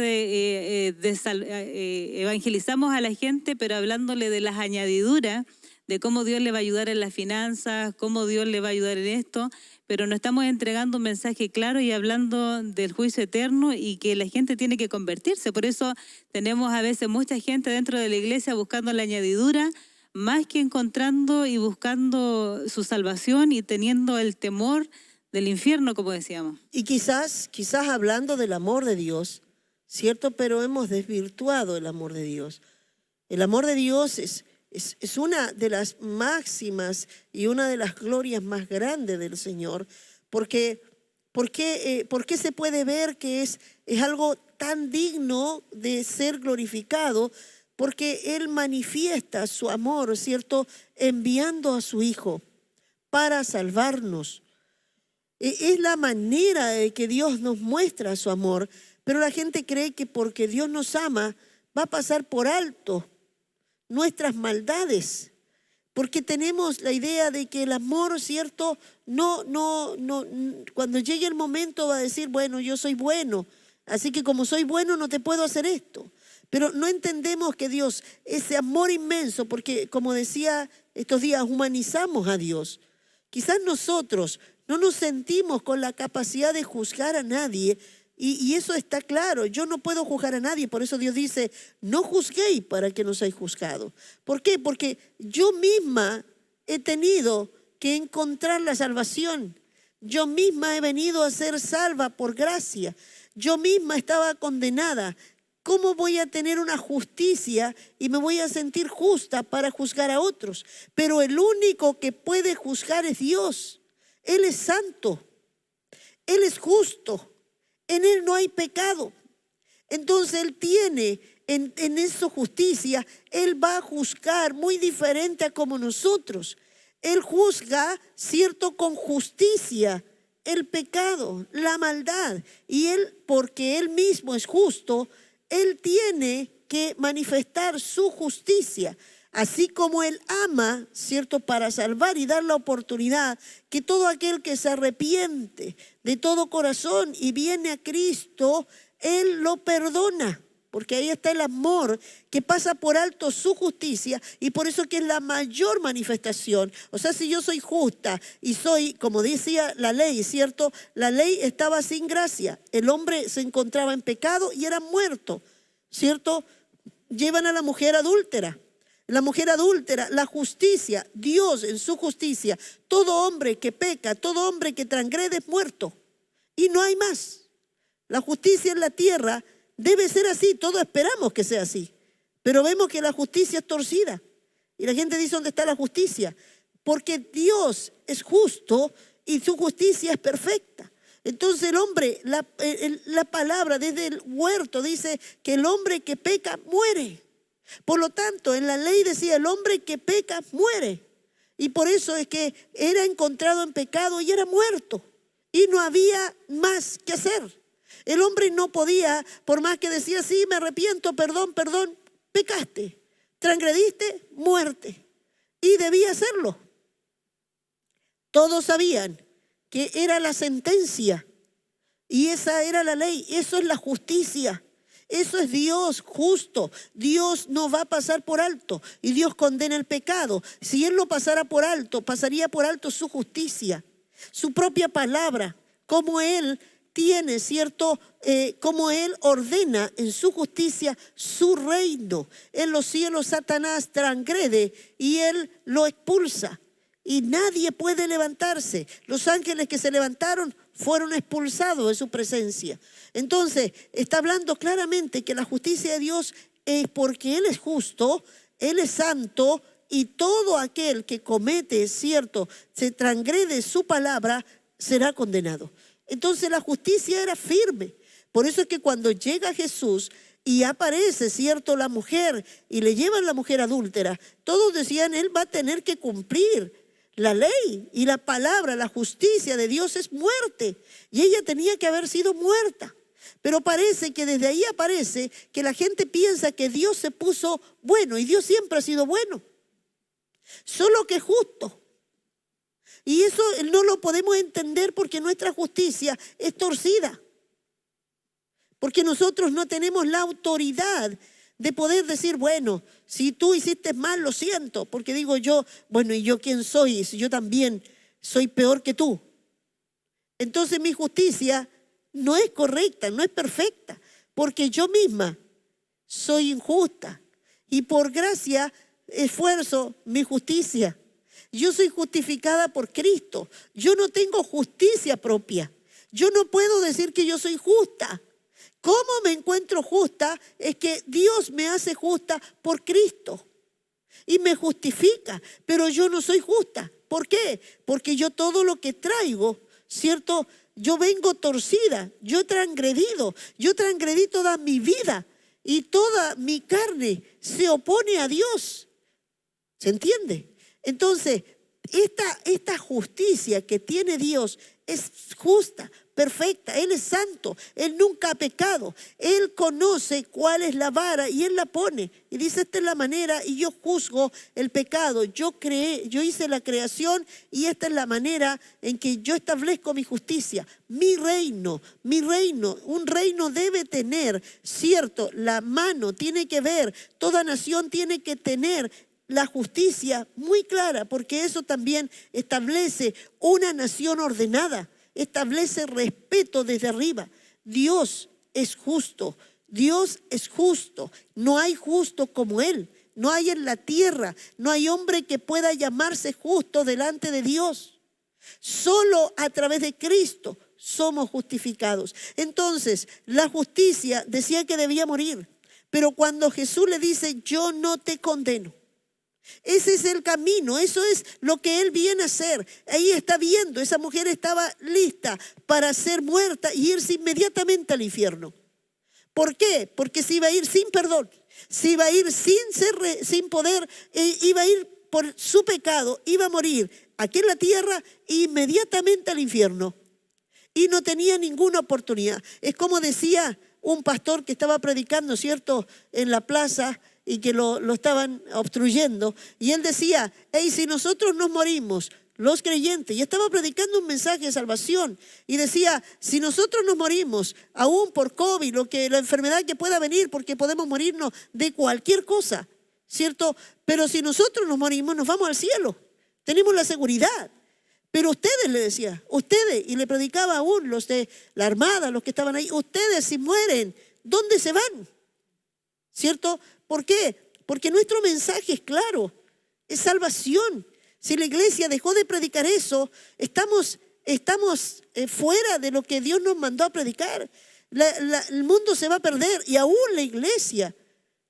evangelizamos a la gente, pero hablándole de las añadiduras, de cómo Dios le va a ayudar en las finanzas, cómo Dios le va a ayudar en esto, pero no estamos entregando un mensaje claro y hablando del juicio eterno y que la gente tiene que convertirse. Por eso tenemos a veces mucha gente dentro de la iglesia buscando la añadidura, más que encontrando y buscando su salvación y teniendo el temor del infierno, como decíamos. Y quizás hablando del amor de Dios, ¿cierto? Pero hemos desvirtuado el amor de Dios. El amor de Dios es una de las máximas y una de las glorias más grandes del Señor, porque se puede ver que es algo tan digno de ser glorificado, porque Él manifiesta su amor, ¿cierto?, enviando a su Hijo para salvarnos. Es la manera de que Dios nos muestra su amor, pero la gente cree que porque Dios nos ama va a pasar por alto nuestras maldades, porque tenemos la idea de que el amor, ¿cierto?, no, cuando llegue el momento va a decir, bueno, yo soy bueno, así que como soy bueno no te puedo hacer esto. Pero no entendemos que Dios, ese amor inmenso, porque como decía estos días, humanizamos a Dios. Quizás nosotros no nos sentimos con la capacidad de juzgar a nadie, y eso está claro. Yo no puedo juzgar a nadie, por eso Dios dice, no juzguéis para que no seáis juzgados. ¿Por qué? Porque yo misma he tenido que encontrar la salvación. Yo misma he venido a ser salva por gracia. Yo misma estaba condenada. ¿Cómo voy a tener una justicia y me voy a sentir justa para juzgar a otros? Pero el único que puede juzgar es Dios. Él es santo, Él es justo, en Él no hay pecado. Entonces Él tiene en su justicia, Él va a juzgar muy diferente a como nosotros. Él juzga, cierto, con justicia el pecado, la maldad. Y Él, porque Él mismo es justo, Él tiene que manifestar su justicia. Así como Él ama, cierto, para salvar y dar la oportunidad que todo aquel que se arrepiente de todo corazón y viene a Cristo, Él lo perdona. Porque ahí está el amor que pasa por alto su justicia, y por eso que es la mayor manifestación. O sea, si yo soy justa y soy, como decía la ley, ¿cierto? La ley estaba sin gracia. El hombre se encontraba en pecado y era muerto, ¿cierto? Llevan a la mujer adúltera. La mujer adúltera, la justicia, Dios en su justicia, todo hombre que peca, todo hombre que transgrede es muerto. Y no hay más. La justicia en la tierra debe ser así, todos esperamos que sea así, pero vemos que la justicia es torcida. Y la gente dice, ¿dónde está la justicia? Porque Dios es justo y su justicia es perfecta. Entonces el hombre, la palabra desde el huerto dice que el hombre que peca muere. Por lo tanto, en la ley decía, el hombre que peca muere. Y por eso es que era encontrado en pecado y era muerto. Y no había más que hacer. El hombre no podía, por más que decía, sí, me arrepiento, perdón, pecaste, transgrediste, muerte. Y debía hacerlo. Todos sabían que era la sentencia y esa era la ley. Eso es la justicia. Eso es Dios justo. Dios no va a pasar por alto y Dios condena el pecado. Si Él lo pasara por alto, pasaría por alto su justicia, su propia palabra, como Él tiene, ¿cierto? Como Él ordena en su justicia su reino. En los cielos Satanás transgrede y Él lo expulsa. Y nadie puede levantarse. Los ángeles que se levantaron fueron expulsados de su presencia. Entonces, está hablando claramente que la justicia de Dios es porque Él es justo, Él es santo, y todo aquel que comete, ¿cierto?, se transgrede su palabra, será condenado. Entonces la justicia era firme. Por eso es que cuando llega Jesús y aparece, ¿cierto?, la mujer y le llevan la mujer adúltera, todos decían, Él va a tener que cumplir la ley y la palabra, la justicia de Dios es muerte. Y ella tenía que haber sido muerta. Pero parece que desde ahí aparece que la gente piensa que Dios se puso bueno y Dios siempre ha sido bueno. Solo que justo. Y eso no lo podemos entender porque nuestra justicia es torcida. Porque nosotros no tenemos la autoridad de poder decir, bueno, si tú hiciste mal, lo siento. Porque digo yo, bueno, ¿y yo quién soy? Si yo también soy peor que tú. Entonces mi justicia no es correcta, no es perfecta. Porque yo misma soy injusta. Y por gracia esfuerzo mi justicia. Yo soy justificada por Cristo. Yo no tengo justicia propia. Yo no puedo decir que yo soy justa. ¿Cómo me encuentro justa? Es que Dios me hace justa por Cristo y me justifica, pero yo no soy justa. ¿Por qué? Porque yo todo lo que traigo, ¿cierto? Yo vengo torcida, yo he transgredido, yo transgredí toda mi vida y toda mi carne se opone a Dios. ¿Se entiende? Entonces, esta justicia que tiene Dios es justa, perfecta. Él es santo, Él nunca ha pecado. Él conoce cuál es la vara y Él la pone. Y dice, esta es la manera y yo juzgo el pecado. Yo hice la creación y esta es la manera en que yo establezco mi justicia. Mi reino, un reino debe tener, cierto, la mano tiene que ver, toda nación tiene que tener la justicia muy clara, porque eso también establece una nación ordenada, establece respeto desde arriba. Dios es justo, Dios es justo, no hay justo como Él, no hay en la tierra, no hay hombre que pueda llamarse justo delante de Dios. Solo a través de Cristo somos justificados. Entonces, la justicia decía que debía morir, pero cuando Jesús le dice, yo no te condeno, ese es el camino, eso es lo que Él viene a hacer. Ahí está viendo, esa mujer estaba lista para ser muerta y irse inmediatamente al infierno. ¿Por qué? Porque se iba a ir sin perdón, se iba a ir sin poder, iba a ir por su pecado, iba a morir aquí en la tierra e inmediatamente al infierno. Y no tenía ninguna oportunidad. Es como decía un pastor que estaba predicando, ¿cierto?, en la plaza y que lo estaban obstruyendo. Y él decía, hey, si nosotros nos morimos, los creyentes, y estaba predicando un mensaje de salvación, y decía, si nosotros nos morimos, aún por COVID, la enfermedad que pueda venir, porque podemos morirnos de cualquier cosa, ¿cierto? Pero si nosotros nos morimos, nos vamos al cielo, tenemos la seguridad. Pero ustedes, le decía, ustedes, y le predicaba aún los de la armada, los que estaban ahí, ustedes si mueren, ¿dónde se van? ¿Cierto? ¿Por qué? Porque nuestro mensaje es claro, es salvación. Si la iglesia dejó de predicar eso, estamos fuera de lo que Dios nos mandó a predicar. El mundo se va a perder y aún la iglesia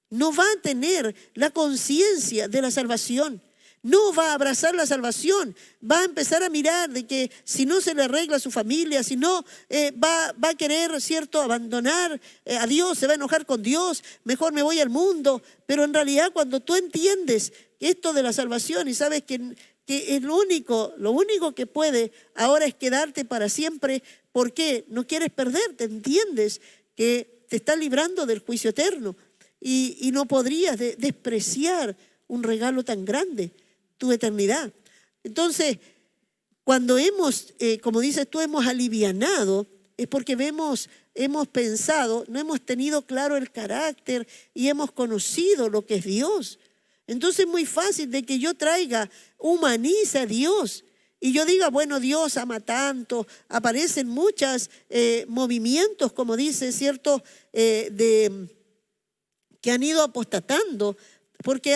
no va a tener la conciencia de la salvación. No va a abrazar la salvación, va a empezar a mirar de que si no se le arregla a su familia, si no va a querer, ¿cierto?, abandonar a Dios, se va a enojar con Dios, mejor me voy al mundo. Pero en realidad cuando tú entiendes esto de la salvación y sabes que lo único que puede ahora es quedarte para siempre, porque no quieres perderte, entiendes que te está librando del juicio eterno y no podrías despreciar un regalo tan grande, tu eternidad. Entonces, cuando como dices tú, hemos alivianado, es porque hemos pensado, no hemos tenido claro el carácter y hemos conocido lo que es Dios. Entonces es muy fácil de que yo humanice a Dios y yo diga, bueno, Dios ama tanto. Aparecen muchos movimientos, como dice, ¿cierto?, que han ido apostatando. Porque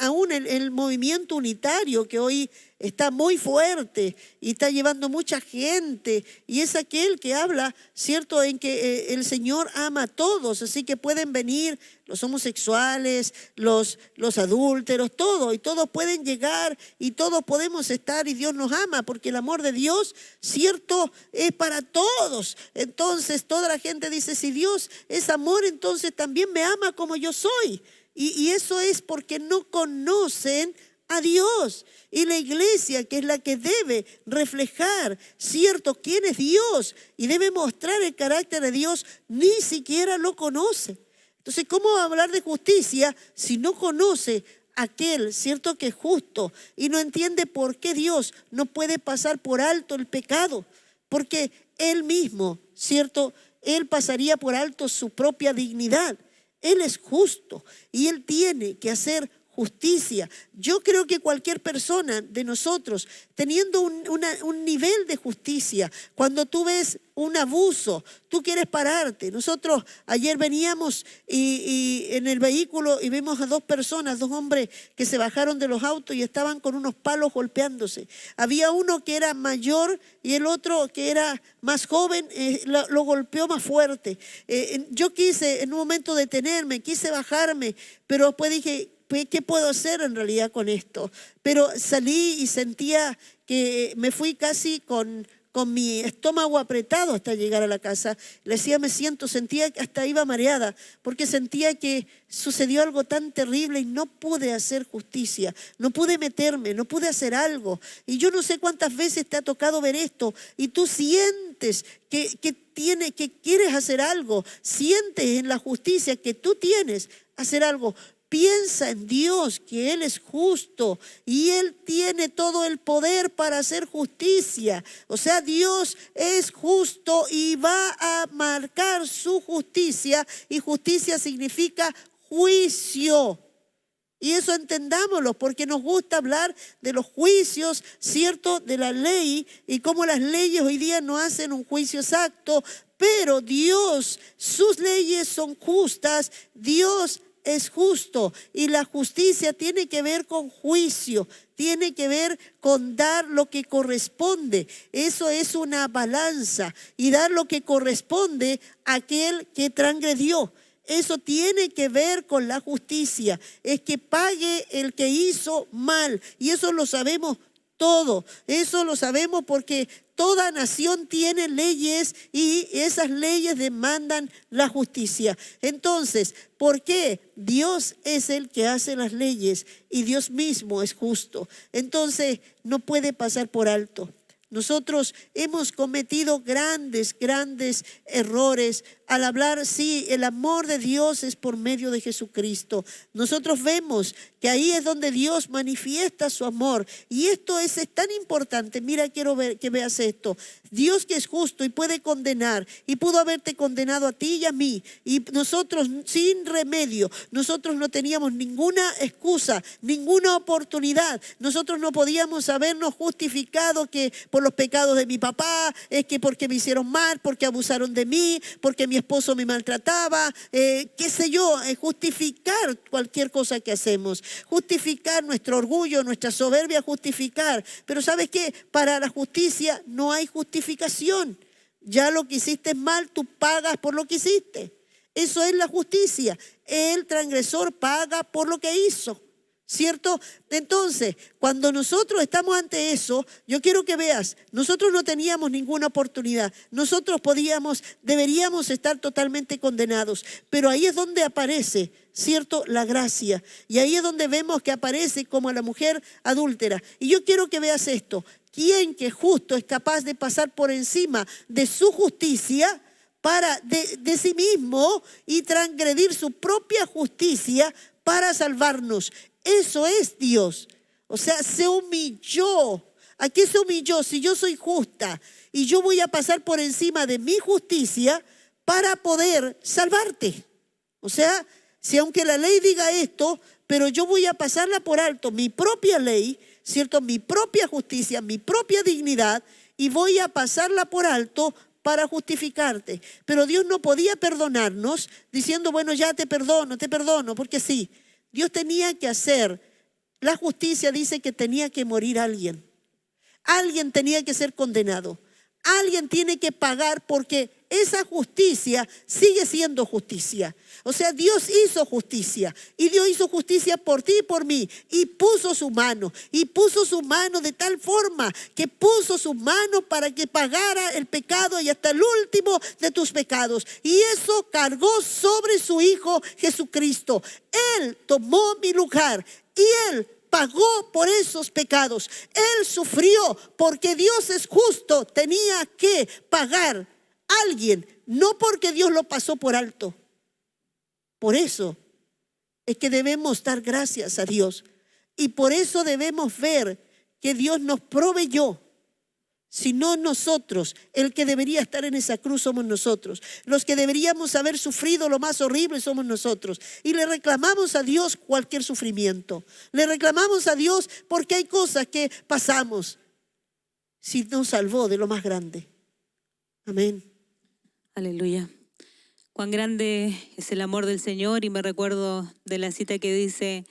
aún el movimiento unitario que hoy está muy fuerte y está llevando mucha gente, y es aquel que habla, ¿cierto?, en que el Señor ama a todos, así que pueden venir los homosexuales, los adúlteros, todo, y todos pueden llegar y todos podemos estar y Dios nos ama, porque el amor de Dios, ¿cierto?, es para todos. Entonces toda la gente dice, si Dios es amor, entonces también me ama como yo soy. Y eso es porque no conocen a Dios. Y la iglesia, que es la que debe reflejar, ¿cierto?, quién es Dios y debe mostrar el carácter de Dios, ni siquiera lo conoce. Entonces, ¿cómo va a hablar de justicia si no conoce aquel, ¿cierto?, que es justo y no entiende por qué Dios no puede pasar por alto el pecado? Porque Él mismo, ¿cierto?, Él pasaría por alto su propia dignidad. Él es justo y Él tiene que hacer justicia. Yo creo que cualquier persona de nosotros, teniendo un nivel de justicia, cuando tú ves un abuso, tú quieres pararte. Nosotros ayer veníamos y en el vehículo y vimos a dos hombres que se bajaron de los autos y estaban con unos palos golpeándose. Había uno que era mayor y el otro que era más joven, lo golpeó más fuerte. Yo quise en un momento detenerme, quise bajarme, pero después dije, ¿qué puedo hacer en realidad con esto? Pero salí y sentía que me fui casi con mi estómago apretado hasta llegar a la casa. Le decía, sentía que hasta iba mareada, porque sentía que sucedió algo tan terrible y no pude hacer justicia, no pude meterme, no pude hacer algo. Y yo no sé cuántas veces te ha tocado ver esto y tú sientes que quieres hacer algo, sientes en la justicia que tú tienes hacer algo. Piensa en Dios, que Él es justo y Él tiene todo el poder para hacer justicia. O sea, Dios es justo y va a marcar su justicia, y justicia significa juicio. Y eso entendámoslo, porque nos gusta hablar de los juicios, ¿cierto?, de la ley y cómo las leyes hoy día no hacen un juicio exacto, pero Dios, sus leyes son justas, Dios es justo, y la justicia tiene que ver con juicio, tiene que ver con dar lo que corresponde. Eso es una balanza, y dar lo que corresponde a aquel que transgredió. Eso tiene que ver con la justicia, es que pague el que hizo mal, y eso lo sabemos Todo. Eso lo sabemos porque toda nación tiene leyes y esas leyes demandan la justicia. Entonces, ¿por qué? Dios es el que hace las leyes y Dios mismo es justo. Entonces, no puede pasar por alto. Nosotros hemos cometido grandes errores al hablar, sí, el amor de Dios es por medio de Jesucristo. Nosotros vemos que ahí es donde Dios manifiesta su amor. Y esto es tan importante. Mira, quiero que veas esto. Dios que es justo y puede condenar, y pudo haberte condenado a ti y a mí. Y nosotros, sin remedio, nosotros no teníamos ninguna excusa, ninguna oportunidad. Nosotros no podíamos habernos justificado que por los pecados de mi papá, es que porque me hicieron mal, porque abusaron de mí, porque mi esposo me maltrataba, qué sé yo, justificar cualquier cosa que hacemos, justificar nuestro orgullo, nuestra soberbia, justificar. Pero ¿sabes qué? Para la justicia no hay justificación. Ya lo que hiciste mal, tú pagas por lo que hiciste. Eso es la justicia. El transgresor paga por lo que hizo. ¿Cierto? Entonces, cuando nosotros estamos ante eso, yo quiero que veas, nosotros no teníamos ninguna oportunidad. Nosotros deberíamos estar totalmente condenados. Pero ahí es donde aparece, ¿cierto? La gracia. Y ahí es donde vemos que aparece como la mujer adúltera. Y yo quiero que veas esto. ¿Quién que justo es capaz de pasar por encima de su justicia de sí mismo y transgredir su propia justicia para salvarnos? Eso es Dios. O sea, se humilló. ¿A qué se humilló? Si yo soy justa y yo voy a pasar por encima de mi justicia para poder salvarte. O sea, si aunque la ley diga esto, pero yo voy a pasarla por alto, mi propia ley, ¿cierto? Mi propia justicia, mi propia dignidad, y voy a pasarla por alto para justificarte. Pero Dios no podía perdonarnos diciendo, bueno, ya te perdono, porque sí. Dios tenía que hacer, la justicia dice que tenía que morir alguien. Alguien tenía que ser condenado. Alguien tiene que pagar porque esa justicia sigue siendo justicia. O sea, Dios hizo justicia y Dios hizo justicia por ti y por mí y puso su mano de tal forma que puso su mano para que pagara el pecado y hasta el último de tus pecados. Y eso cargó sobre su Hijo Jesucristo. Él tomó mi lugar y Él pagó por esos pecados. Él sufrió porque Dios es justo. Tenía que pagar alguien, no porque Dios lo pasó por alto. Por eso es que debemos dar gracias a Dios. Y por eso debemos ver que Dios nos proveyó. Si no nosotros, el que debería estar en esa cruz somos nosotros. Los que deberíamos haber sufrido lo más horrible somos nosotros. Y le reclamamos a Dios cualquier sufrimiento. Le reclamamos a Dios porque hay cosas que pasamos. Si nos salvó de lo más grande. Amén. Aleluya. Cuán grande es el amor del Señor, y me recuerdo de la cita que dice,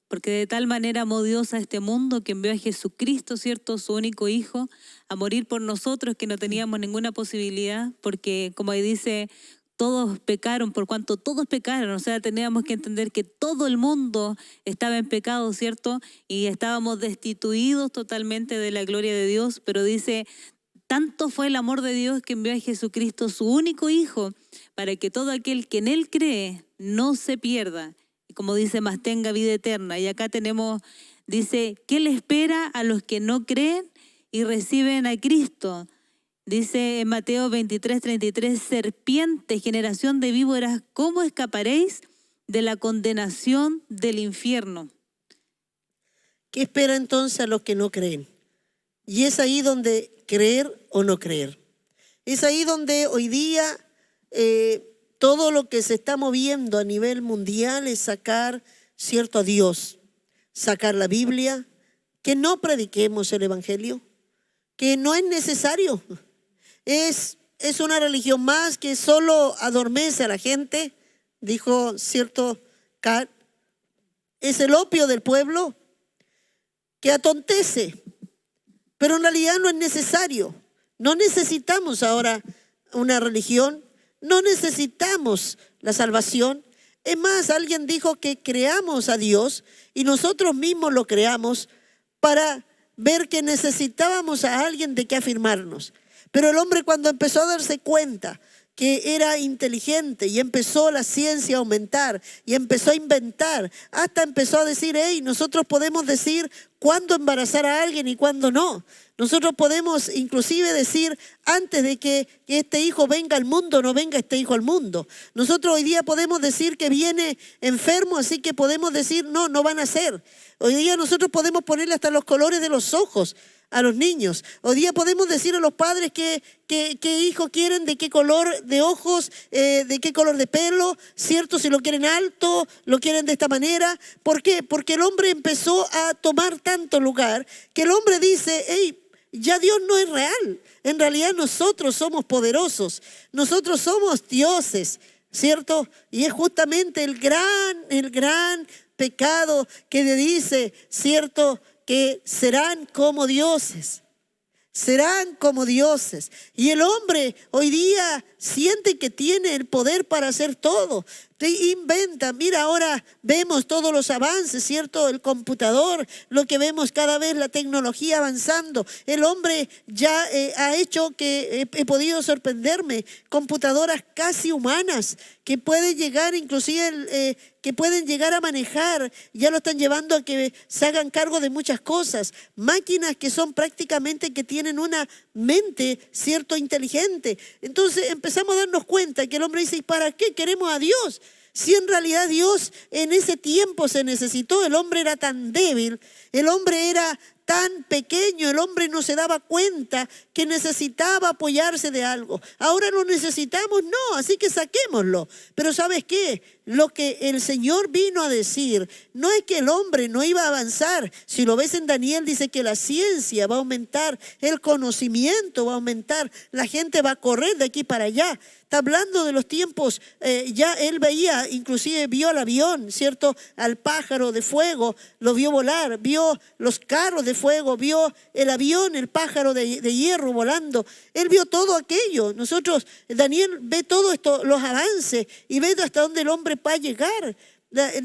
porque de tal manera amó Dios a este mundo que envió a Jesucristo, ¿cierto? Su único Hijo, a morir por nosotros que no teníamos ninguna posibilidad, porque como ahí dice, todos pecaron, por cuanto todos pecaron. O sea, teníamos que entender que todo el mundo estaba en pecado, ¿cierto? Y estábamos destituidos totalmente de la gloria de Dios, pero dice, tanto fue el amor de Dios que envió a Jesucristo, su único Hijo, para que todo aquel que en Él cree no se pierda, y como dice, mas tenga vida eterna. Y acá tenemos, dice, ¿qué le espera a los que no creen y reciben a Cristo? Dice en Mateo 23:33, serpiente, generación de víboras, ¿cómo escaparéis de la condenación del infierno? ¿Qué espera entonces a los que no creen? Y es ahí donde creer o no creer. Es ahí donde hoy día todo lo que se está moviendo a nivel mundial es sacar, ¿cierto?, a Dios, sacar la Biblia, que no prediquemos el Evangelio, que no es necesario. Es una religión más que solo adormece a la gente, dijo cierto Kat. Es el opio del pueblo que atontece, pero en realidad no es necesario. No necesitamos ahora una religión, no necesitamos la salvación. Es más, alguien dijo que creamos a Dios y nosotros mismos lo creamos para ver que necesitábamos a alguien de que afirmarnos. Pero el hombre, cuando empezó a darse cuenta que era inteligente y empezó la ciencia a aumentar y empezó a inventar, hasta empezó a decir, hey, nosotros podemos decir cuándo embarazar a alguien y cuándo no. Nosotros podemos inclusive decir antes de que este hijo venga al mundo, no venga este hijo al mundo. Nosotros hoy día podemos decir que viene enfermo, así que podemos decir no van a ser. Hoy día nosotros podemos ponerle hasta los colores de los ojos a los niños. Hoy día podemos decir a los padres qué hijo quieren, de qué color de ojos, de qué color de pelo, ¿cierto? Si lo quieren alto, lo quieren de esta manera. ¿Por qué? Porque el hombre empezó a tomar tanto lugar que el hombre dice, hey, ya Dios no es real. En realidad nosotros somos poderosos, nosotros somos dioses, ¿cierto? Y es justamente el gran pecado que le dice, ¿cierto?, que serán como dioses. Serán como dioses. Y el hombre hoy día siente que tiene el poder para hacer todo. Te inventa. Mira, ahora vemos todos los avances, ¿cierto? El computador, lo que vemos cada vez, la tecnología avanzando. El hombre ya ha hecho que he podido sorprenderme. Computadoras casi humanas que pueden llegar inclusive que pueden llegar a manejar, ya lo están llevando a que se hagan cargo de muchas cosas. Máquinas que son prácticamente que tienen una mente, ¿cierto?, inteligente. Entonces empezamos a darnos cuenta que el hombre dice, ¿y para qué queremos a Dios? Si en realidad Dios en ese tiempo se necesitó, el hombre era tan débil, el hombre era tan pequeño, el hombre no se daba cuenta que necesitaba apoyarse de algo. Ahora lo necesitamos, no, así que saquémoslo. Pero ¿sabes qué? Lo que el Señor vino a decir no es que el hombre no iba a avanzar. Si lo ves en Daniel, dice que la ciencia va a aumentar, el conocimiento va a aumentar, la gente va a correr de aquí para allá. Está hablando de los tiempos, ya él veía, inclusive vio el avión, ¿cierto? Al pájaro de fuego, lo vio volar, vio los carros de fuego, vio el avión, el pájaro de hierro volando. Él vio todo aquello. Daniel ve todo esto, los avances, y ve hasta dónde el hombre va a llegar.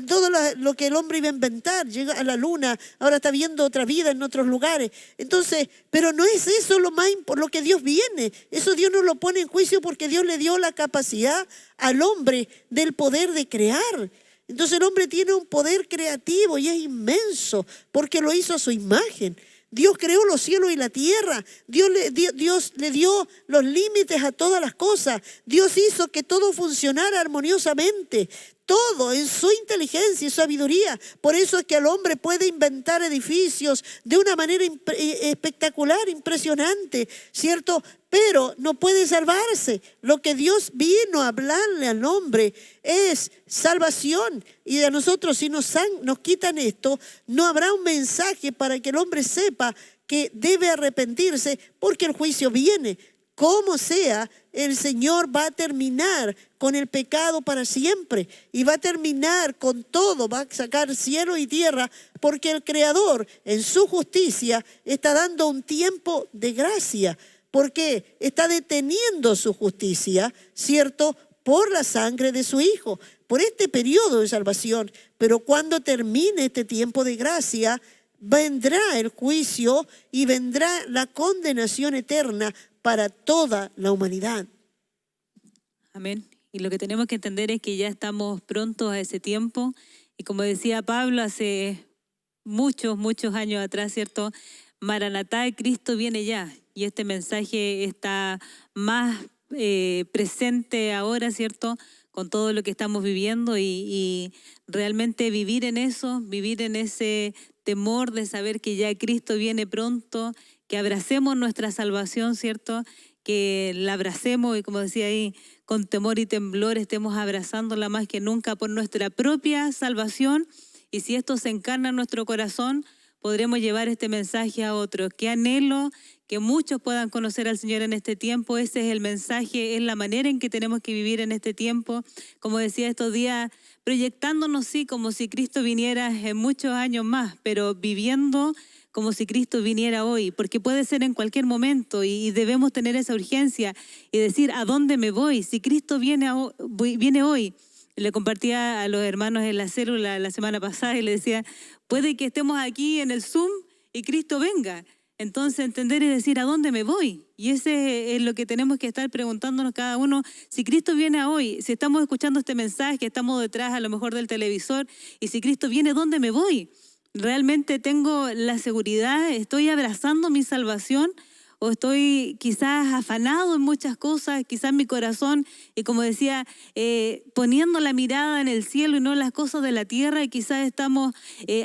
Todo lo que el hombre iba a inventar, llega a la luna, ahora está viendo otra vida en otros lugares. Entonces, pero no es eso por lo que Dios viene. Eso Dios no lo pone en juicio porque Dios le dio la capacidad al hombre del poder de crear. Entonces el hombre tiene un poder creativo y es inmenso porque lo hizo a su imagen. Dios creó los cielos y la tierra. Dios le dio los límites a todas las cosas. Dios hizo que todo funcionara armoniosamente. Todo en su inteligencia y sabiduría. Por eso es que el hombre puede inventar edificios de una manera espectacular, impresionante, ¿cierto? Pero no puede salvarse. Lo que Dios vino a hablarle al hombre es salvación. Y a nosotros, si nos quitan esto, no habrá un mensaje para que el hombre sepa que debe arrepentirse porque el juicio viene. Como sea, el Señor va a terminar con el pecado para siempre y va a terminar con todo, va a sacar cielo y tierra porque el Creador en su justicia está dando un tiempo de gracia porque está deteniendo su justicia, ¿cierto?, por la sangre de su Hijo, por este periodo de salvación. Pero cuando termine este tiempo de gracia, vendrá el juicio y vendrá la condenación eterna para toda la humanidad. Amén. Y lo que tenemos que entender es que ya estamos prontos a ese tiempo. Y como decía Pablo hace muchos años atrás, ¿cierto? Maranatá, Cristo viene ya. Y este mensaje está más presente ahora, ¿cierto?, con todo lo que estamos viviendo y realmente vivir en eso, vivir en ese temor de saber que ya Cristo viene pronto, que abracemos nuestra salvación, ¿cierto?, que la abracemos y como decía ahí, con temor y temblor estemos abrazándola más que nunca por nuestra propia salvación. Y si esto se encarna en nuestro corazón, podremos llevar este mensaje a otros. Qué anhelo que muchos puedan conocer al Señor en este tiempo. Ese es el mensaje, es la manera en que tenemos que vivir en este tiempo. Como decía estos días, proyectándonos sí como si Cristo viniera en muchos años más, pero viviendo como si Cristo viniera hoy, porque puede ser en cualquier momento y debemos tener esa urgencia y decir, ¿a dónde me voy? Si Cristo viene hoy. Le compartía a los hermanos en la célula la semana pasada y le decía, puede que estemos aquí en el Zoom y Cristo venga. Entonces entender y decir, ¿a dónde me voy? Y ese es lo que tenemos que estar preguntándonos cada uno. Si Cristo viene hoy, si estamos escuchando este mensaje, estamos detrás a lo mejor del televisor, y si Cristo viene, ¿dónde me voy? ¿Realmente tengo la seguridad? ¿Estoy abrazando mi salvación? ¿O estoy quizás afanado en muchas cosas, quizás mi corazón, y como decía, poniendo la mirada en el cielo y no en las cosas de la tierra, y quizás estamos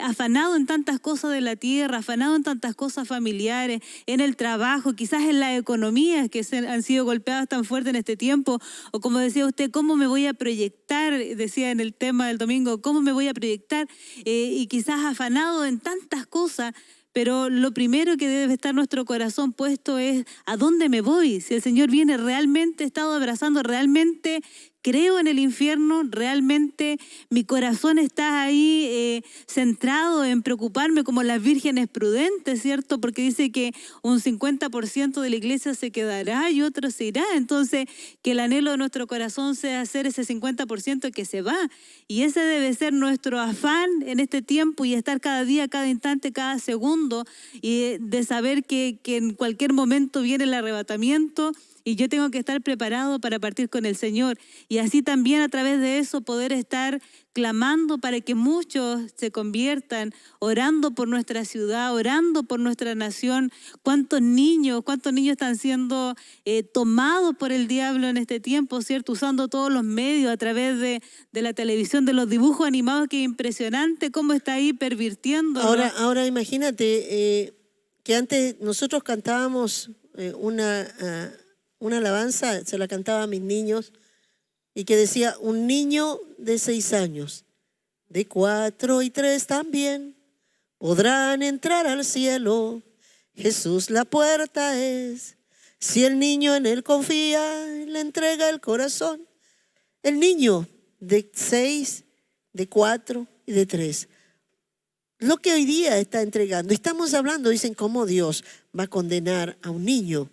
afanados en tantas cosas de la tierra, afanados en tantas cosas familiares, en el trabajo, quizás en las economías que han sido golpeadas tan fuerte en este tiempo, o como decía usted, ¿cómo me voy a proyectar? Decía en el tema del domingo, ¿cómo me voy a proyectar? Y quizás afanado en tantas cosas. Pero lo primero que debe estar nuestro corazón puesto es ¿a dónde me voy? Si el Señor viene, ¿realmente he estado abrazando? ¿Realmente creo en el infierno? ¿Realmente mi corazón está ahí centrado en preocuparme como las vírgenes prudentes, ¿cierto? Porque dice que un 50% de la iglesia se quedará y otro se irá. Entonces, que el anhelo de nuestro corazón sea hacer ese 50% que se va. Y ese debe ser nuestro afán en este tiempo, y estar cada día, cada instante, cada segundo, y de saber que en cualquier momento viene el arrebatamiento, y yo tengo que estar preparado para partir con el Señor. Y así también a través de eso poder estar clamando para que muchos se conviertan, orando por nuestra ciudad, orando por nuestra nación. ¿Cuántos niños están siendo tomados por el diablo en este tiempo, ¿cierto? Usando todos los medios a través de la televisión, de los dibujos animados, que es impresionante cómo está ahí pervirtiendo. Ahora imagínate que antes nosotros cantábamos una alabanza, se la cantaba a mis niños, y que decía, un niño de 6 años, de 4 y 3 también, podrán entrar al cielo, Jesús la puerta es, si el niño en él confía, le entrega el corazón. El niño de 6, de 4 y de 3, lo que hoy día está entregando, estamos hablando, dicen, cómo Dios va a condenar a un niño.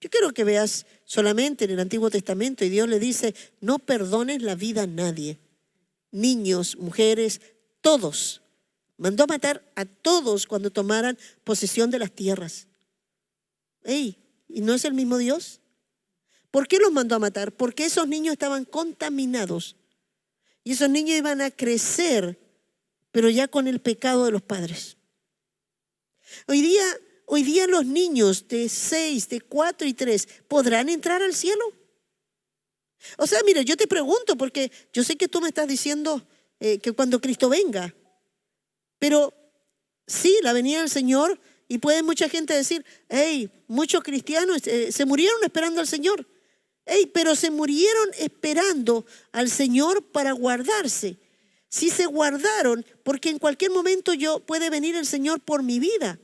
Yo quiero que veas solamente en el Antiguo Testamento, y Dios le dice, no perdones la vida a nadie, niños, mujeres, todos. Mandó a matar a todos cuando tomaran posesión de las tierras. ¿Y no es el mismo Dios? ¿Por qué los mandó a matar? Porque esos niños estaban contaminados, y esos niños iban a crecer, pero ya con el pecado de los padres. Hoy día los niños de 6, de 4 y 3, ¿podrán entrar al cielo? O sea, mira, yo te pregunto, porque yo sé que tú me estás diciendo que cuando Cristo venga, pero sí, la venida del Señor, y puede mucha gente decir, muchos cristianos se murieron esperando al Señor. Pero se murieron esperando al Señor para guardarse. Si se guardaron, porque en cualquier momento puede venir el Señor por mi vida.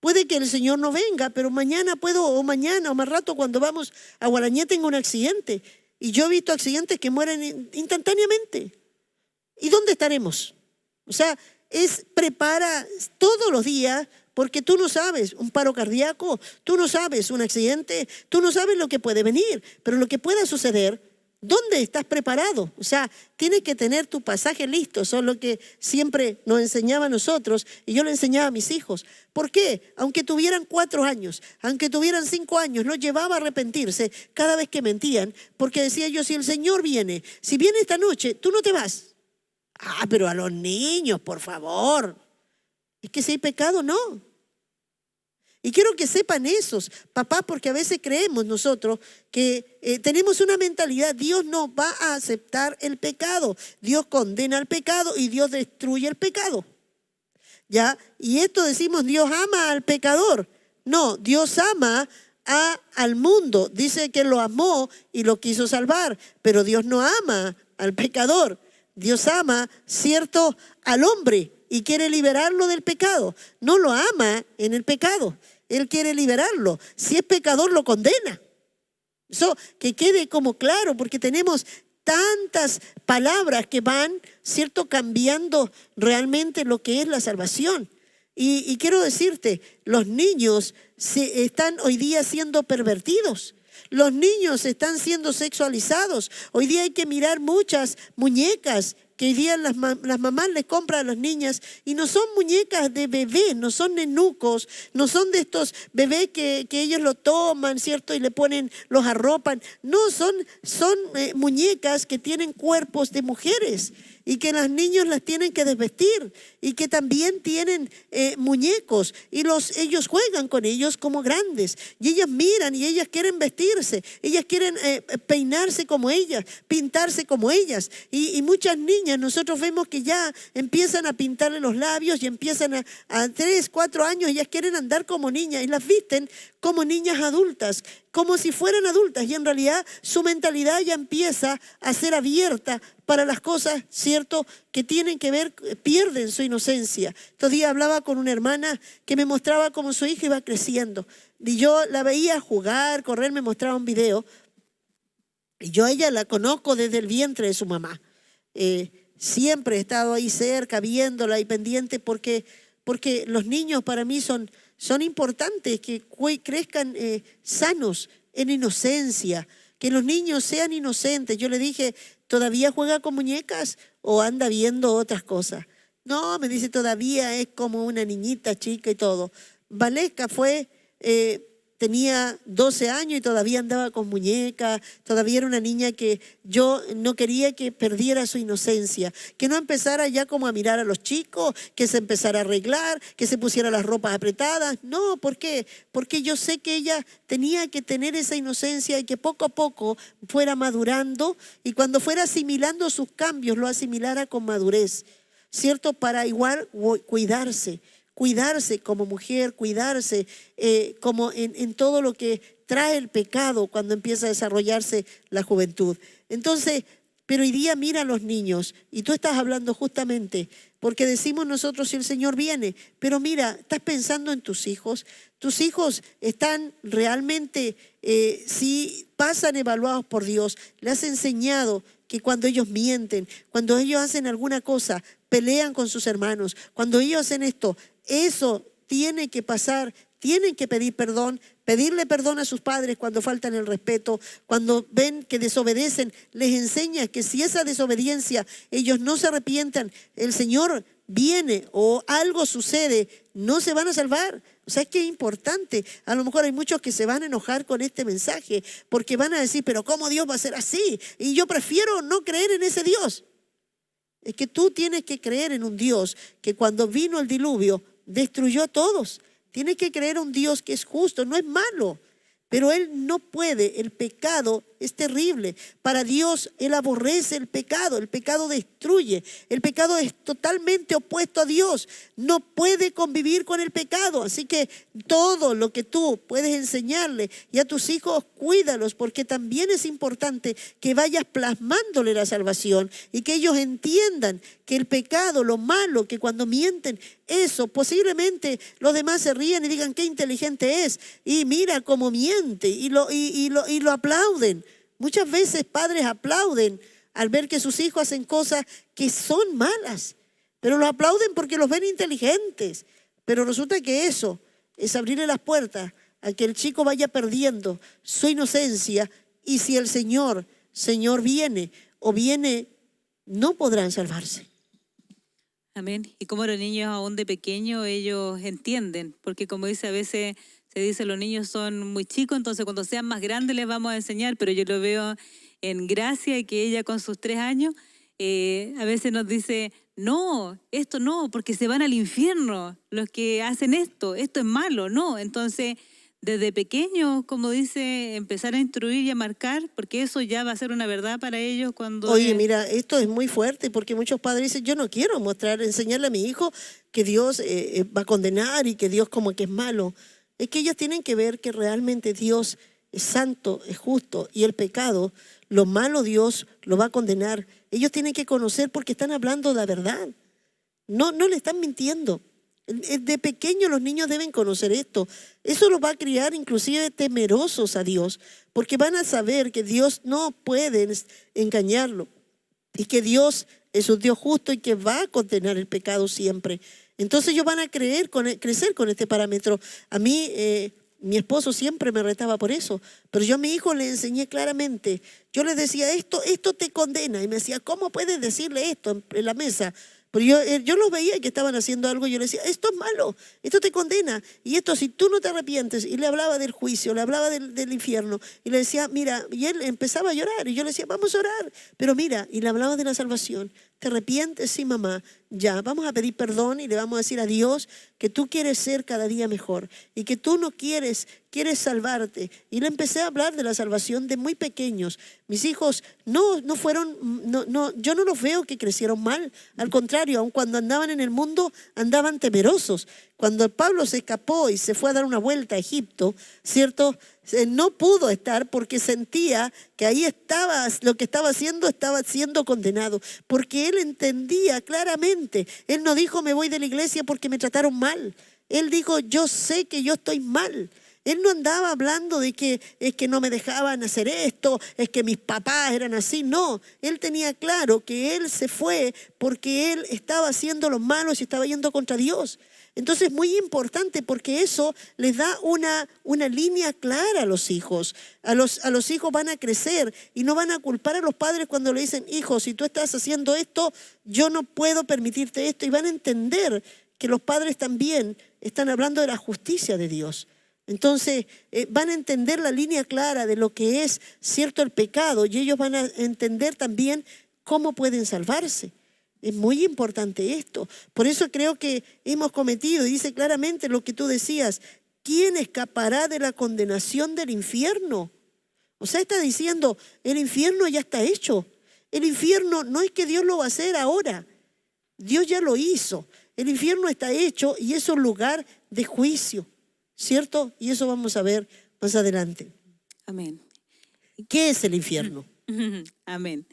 Puede que el Señor no venga, pero mañana o más rato, cuando vamos a Guarañé, tengo un accidente. Y yo he visto accidentes que mueren instantáneamente. ¿Y dónde estaremos? O sea, prepara todos los días, porque tú no sabes un paro cardíaco, tú no sabes un accidente, tú no sabes lo que puede venir, pero lo que pueda suceder, ¿dónde estás preparado? O sea, tienes que tener tu pasaje listo. Eso es lo que siempre nos enseñaba a nosotros, y yo le enseñaba a mis hijos. ¿Por qué? Aunque tuvieran 4 años, aunque tuvieran 5 años, los llevaba a arrepentirse cada vez que mentían, porque decía yo, si el Señor viene, si viene esta noche, tú no te vas. Pero a los niños, por favor. Es que si hay pecado, no. Y quiero que sepan esos, papá, porque a veces creemos nosotros que tenemos una mentalidad, Dios no va a aceptar el pecado, Dios condena el pecado y Dios destruye el pecado. ¿Ya? Y esto decimos, Dios ama al pecador. No, Dios ama al mundo. Dice que lo amó y lo quiso salvar, pero Dios no ama al pecador. Dios ama, ¿cierto?, al hombre, y quiere liberarlo del pecado. No lo ama en el pecado, Él quiere liberarlo. Si es pecador, lo condena. Eso que quede como claro, porque tenemos tantas palabras que van, ¿cierto?, cambiando realmente lo que es la salvación. Y quiero decirte, los niños están hoy día siendo pervertidos. Los niños están siendo sexualizados. Hoy día hay que mirar muchas muñecas que hoy día las mamás les compran a las niñas y no son muñecas de bebé, no son nenucos, no son de estos bebés que ellos lo toman, ¿cierto? Y le ponen, los arropan. No, son muñecas que tienen cuerpos de mujeres y que los niños las tienen que desvestir y que también tienen muñecos y ellos juegan con ellos como grandes y ellas miran y ellas quieren vestirse, ellas quieren peinarse como ellas, pintarse como ellas y muchas niñas nosotros vemos que ya empiezan a pintarle los labios y empiezan a 3, 4 años, ellas quieren andar como niñas y las visten como niñas adultas, como si fueran adultas y en realidad su mentalidad ya empieza a ser abierta para las cosas, ¿cierto?, que tienen que ver, pierden su inocencia. Estos días hablaba con una hermana que me mostraba cómo su hija iba creciendo y yo la veía jugar, correr, me mostraba un video y yo a ella la conozco desde el vientre de su mamá. Siempre he estado ahí cerca, viéndola y pendiente porque los niños para mí son importantes, que crezcan sanos, en inocencia, que los niños sean inocentes. Yo le dije, ¿todavía juega con muñecas o anda viendo otras cosas? No, me dice, todavía es como una niñita chica y todo. Valesca tenía 12 años y todavía andaba con muñecas, todavía era una niña que yo no quería que perdiera su inocencia, que no empezara ya como a mirar a los chicos, que se empezara a arreglar, que se pusiera las ropas apretadas. No, ¿por qué? Porque yo sé que ella tenía que tener esa inocencia y que poco a poco fuera madurando y cuando fuera asimilando sus cambios, lo asimilara con madurez, ¿cierto? Para igual cuidarse como mujer, cuidarse como en todo lo que trae el pecado cuando empieza a desarrollarse la juventud. Entonces, pero hoy día mira a los niños y tú estás hablando justamente porque decimos nosotros si el Señor viene, pero mira, estás pensando en tus hijos están realmente, si pasan evaluados por Dios, le has enseñado que cuando ellos mienten, cuando ellos hacen alguna cosa, pelean con sus hermanos, cuando ellos hacen esto, eso tiene que pasar, tienen que pedir perdón, pedirle perdón a sus padres cuando faltan el respeto, cuando ven que desobedecen, les enseña que si esa desobediencia ellos no se arrepientan, el Señor viene o algo sucede, no se van a salvar. O sea, es que es importante. A lo mejor hay muchos que se van a enojar con este mensaje porque van a decir, pero ¿cómo Dios va a ser así? Y yo prefiero no creer en ese Dios. Es que tú tienes que creer en un Dios que cuando vino el diluvio destruyó a todos. Tienes que creer en un Dios que es justo, no es malo. Pero Él no puede, el pecado es terrible. Para Dios, Él aborrece el pecado destruye. El pecado es totalmente opuesto a Dios. No puede convivir con el pecado. Así que todo lo que tú puedes enseñarle y a tus hijos, cuídalos, porque también es importante que vayas plasmándole la salvación y que ellos entiendan que el pecado, lo malo, que cuando mienten, eso, posiblemente los demás se ríen y digan qué inteligente es y mira cómo miente y lo aplauden. Muchas veces padres aplauden al ver que sus hijos hacen cosas que son malas, pero lo aplauden porque los ven inteligentes. Pero resulta que eso es abrirle las puertas a que el chico vaya perdiendo su inocencia y si el Señor viene o viene, no podrán salvarse. Amén. Y como los niños aún de pequeño, ellos entienden, porque como dice a veces, se dice los niños son muy chicos, entonces cuando sean más grandes les vamos a enseñar, pero yo lo veo en Gracia, que ella con sus 3 años, a veces nos dice, no, esto no, porque se van al infierno, los que hacen esto es malo, no. Entonces, desde pequeños, como dice, empezar a instruir y a marcar, porque eso ya va a ser una verdad para ellos cuando... Oye, mira, esto es muy fuerte porque muchos padres dicen, yo no quiero enseñarle a mi hijo que Dios va a condenar y que Dios como que es malo. Es que ellos tienen que ver que realmente Dios es santo, es justo y el pecado, lo malo Dios lo va a condenar. Ellos tienen que conocer porque están hablando la verdad. No le están mintiendo. De pequeño los niños deben conocer esto. Eso los va a criar inclusive temerosos a Dios, porque van a saber que Dios no puede engañarlo y que Dios es un Dios justo y que va a condenar el pecado siempre. Entonces ellos van a crecer con este parámetro. A mí Mi esposo siempre me retaba por eso, pero yo a mi hijo le enseñé claramente. Yo le decía, esto te condena. Y me decía, ¿cómo puedes decirle esto en la mesa? Pero yo los veía que estaban haciendo algo y yo le decía, esto es malo, esto te condena. Y esto, si tú no te arrepientes, y le hablaba del juicio, le hablaba del infierno, y le decía, mira, y él empezaba a llorar, y yo le decía, vamos a orar, pero mira, y le hablaba de la salvación. ¿Te arrepientes? Sí, mamá. Ya, vamos a pedir perdón y le vamos a decir a Dios que tú quieres ser cada día mejor y que tú no quieres salvarte. Y le empecé a hablar de la salvación de muy pequeños. Mis hijos no fueron, yo no los veo que crecieron mal. Al contrario, aun cuando andaban en el mundo, andaban temerosos. Cuando Pablo se escapó y se fue a dar una vuelta a Egipto, ¿cierto? No pudo estar porque sentía que ahí estaba, lo que estaba siendo condenado, porque él entendía claramente. Él no dijo, me voy de la iglesia porque me trataron mal. Él dijo, yo sé que yo estoy mal. Él no andaba hablando de que es que no me dejaban hacer esto, es que mis papás eran así. No, él tenía claro que él se fue porque él estaba haciendo lo malo y estaba yendo contra Dios. Entonces es muy importante porque eso les da una línea clara a los hijos. A los hijos van a crecer y no van a culpar a los padres cuando le dicen, hijo, si tú estás haciendo esto, yo no puedo permitirte esto. Y van a entender que los padres también están hablando de la justicia de Dios. Entonces van a entender la línea clara de lo que es cierto el pecado y ellos van a entender también cómo pueden salvarse. Es muy importante esto. Por eso creo que hemos cometido, y dice claramente lo que tú decías, ¿quién escapará de la condenación del infierno? O sea, está diciendo, el infierno ya está hecho. El infierno no es que Dios lo va a hacer ahora. Dios ya lo hizo. El infierno está hecho y es un lugar de juicio, ¿cierto? Y eso vamos a ver más adelante. Amén. ¿Qué es el infierno? Amén.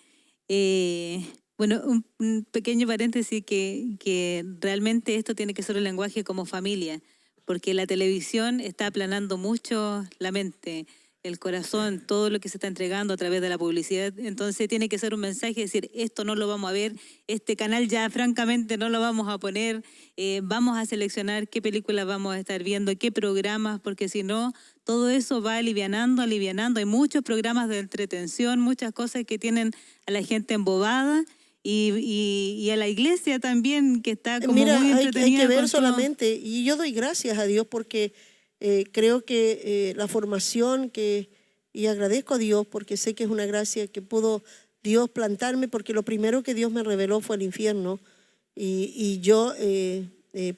Bueno, un pequeño paréntesis que realmente esto tiene que ser un lenguaje como familia, porque la televisión está aplanando mucho la mente, el corazón, todo lo que se está entregando a través de la publicidad. Entonces tiene que ser un mensaje, decir, esto no lo vamos a ver, este canal ya francamente no lo vamos a poner, vamos a seleccionar qué películas vamos a estar viendo, qué programas, porque si no, todo eso va alivianando. Hay muchos programas de entretención, muchas cosas que tienen a la gente embobada. Y a la iglesia también, que está como Mira, muy hay entretenida. que ver solamente, y yo doy gracias a Dios porque creo que la formación y agradezco a Dios porque sé que es una gracia que pudo Dios plantarme, porque lo primero que Dios me reveló fue el infierno y yo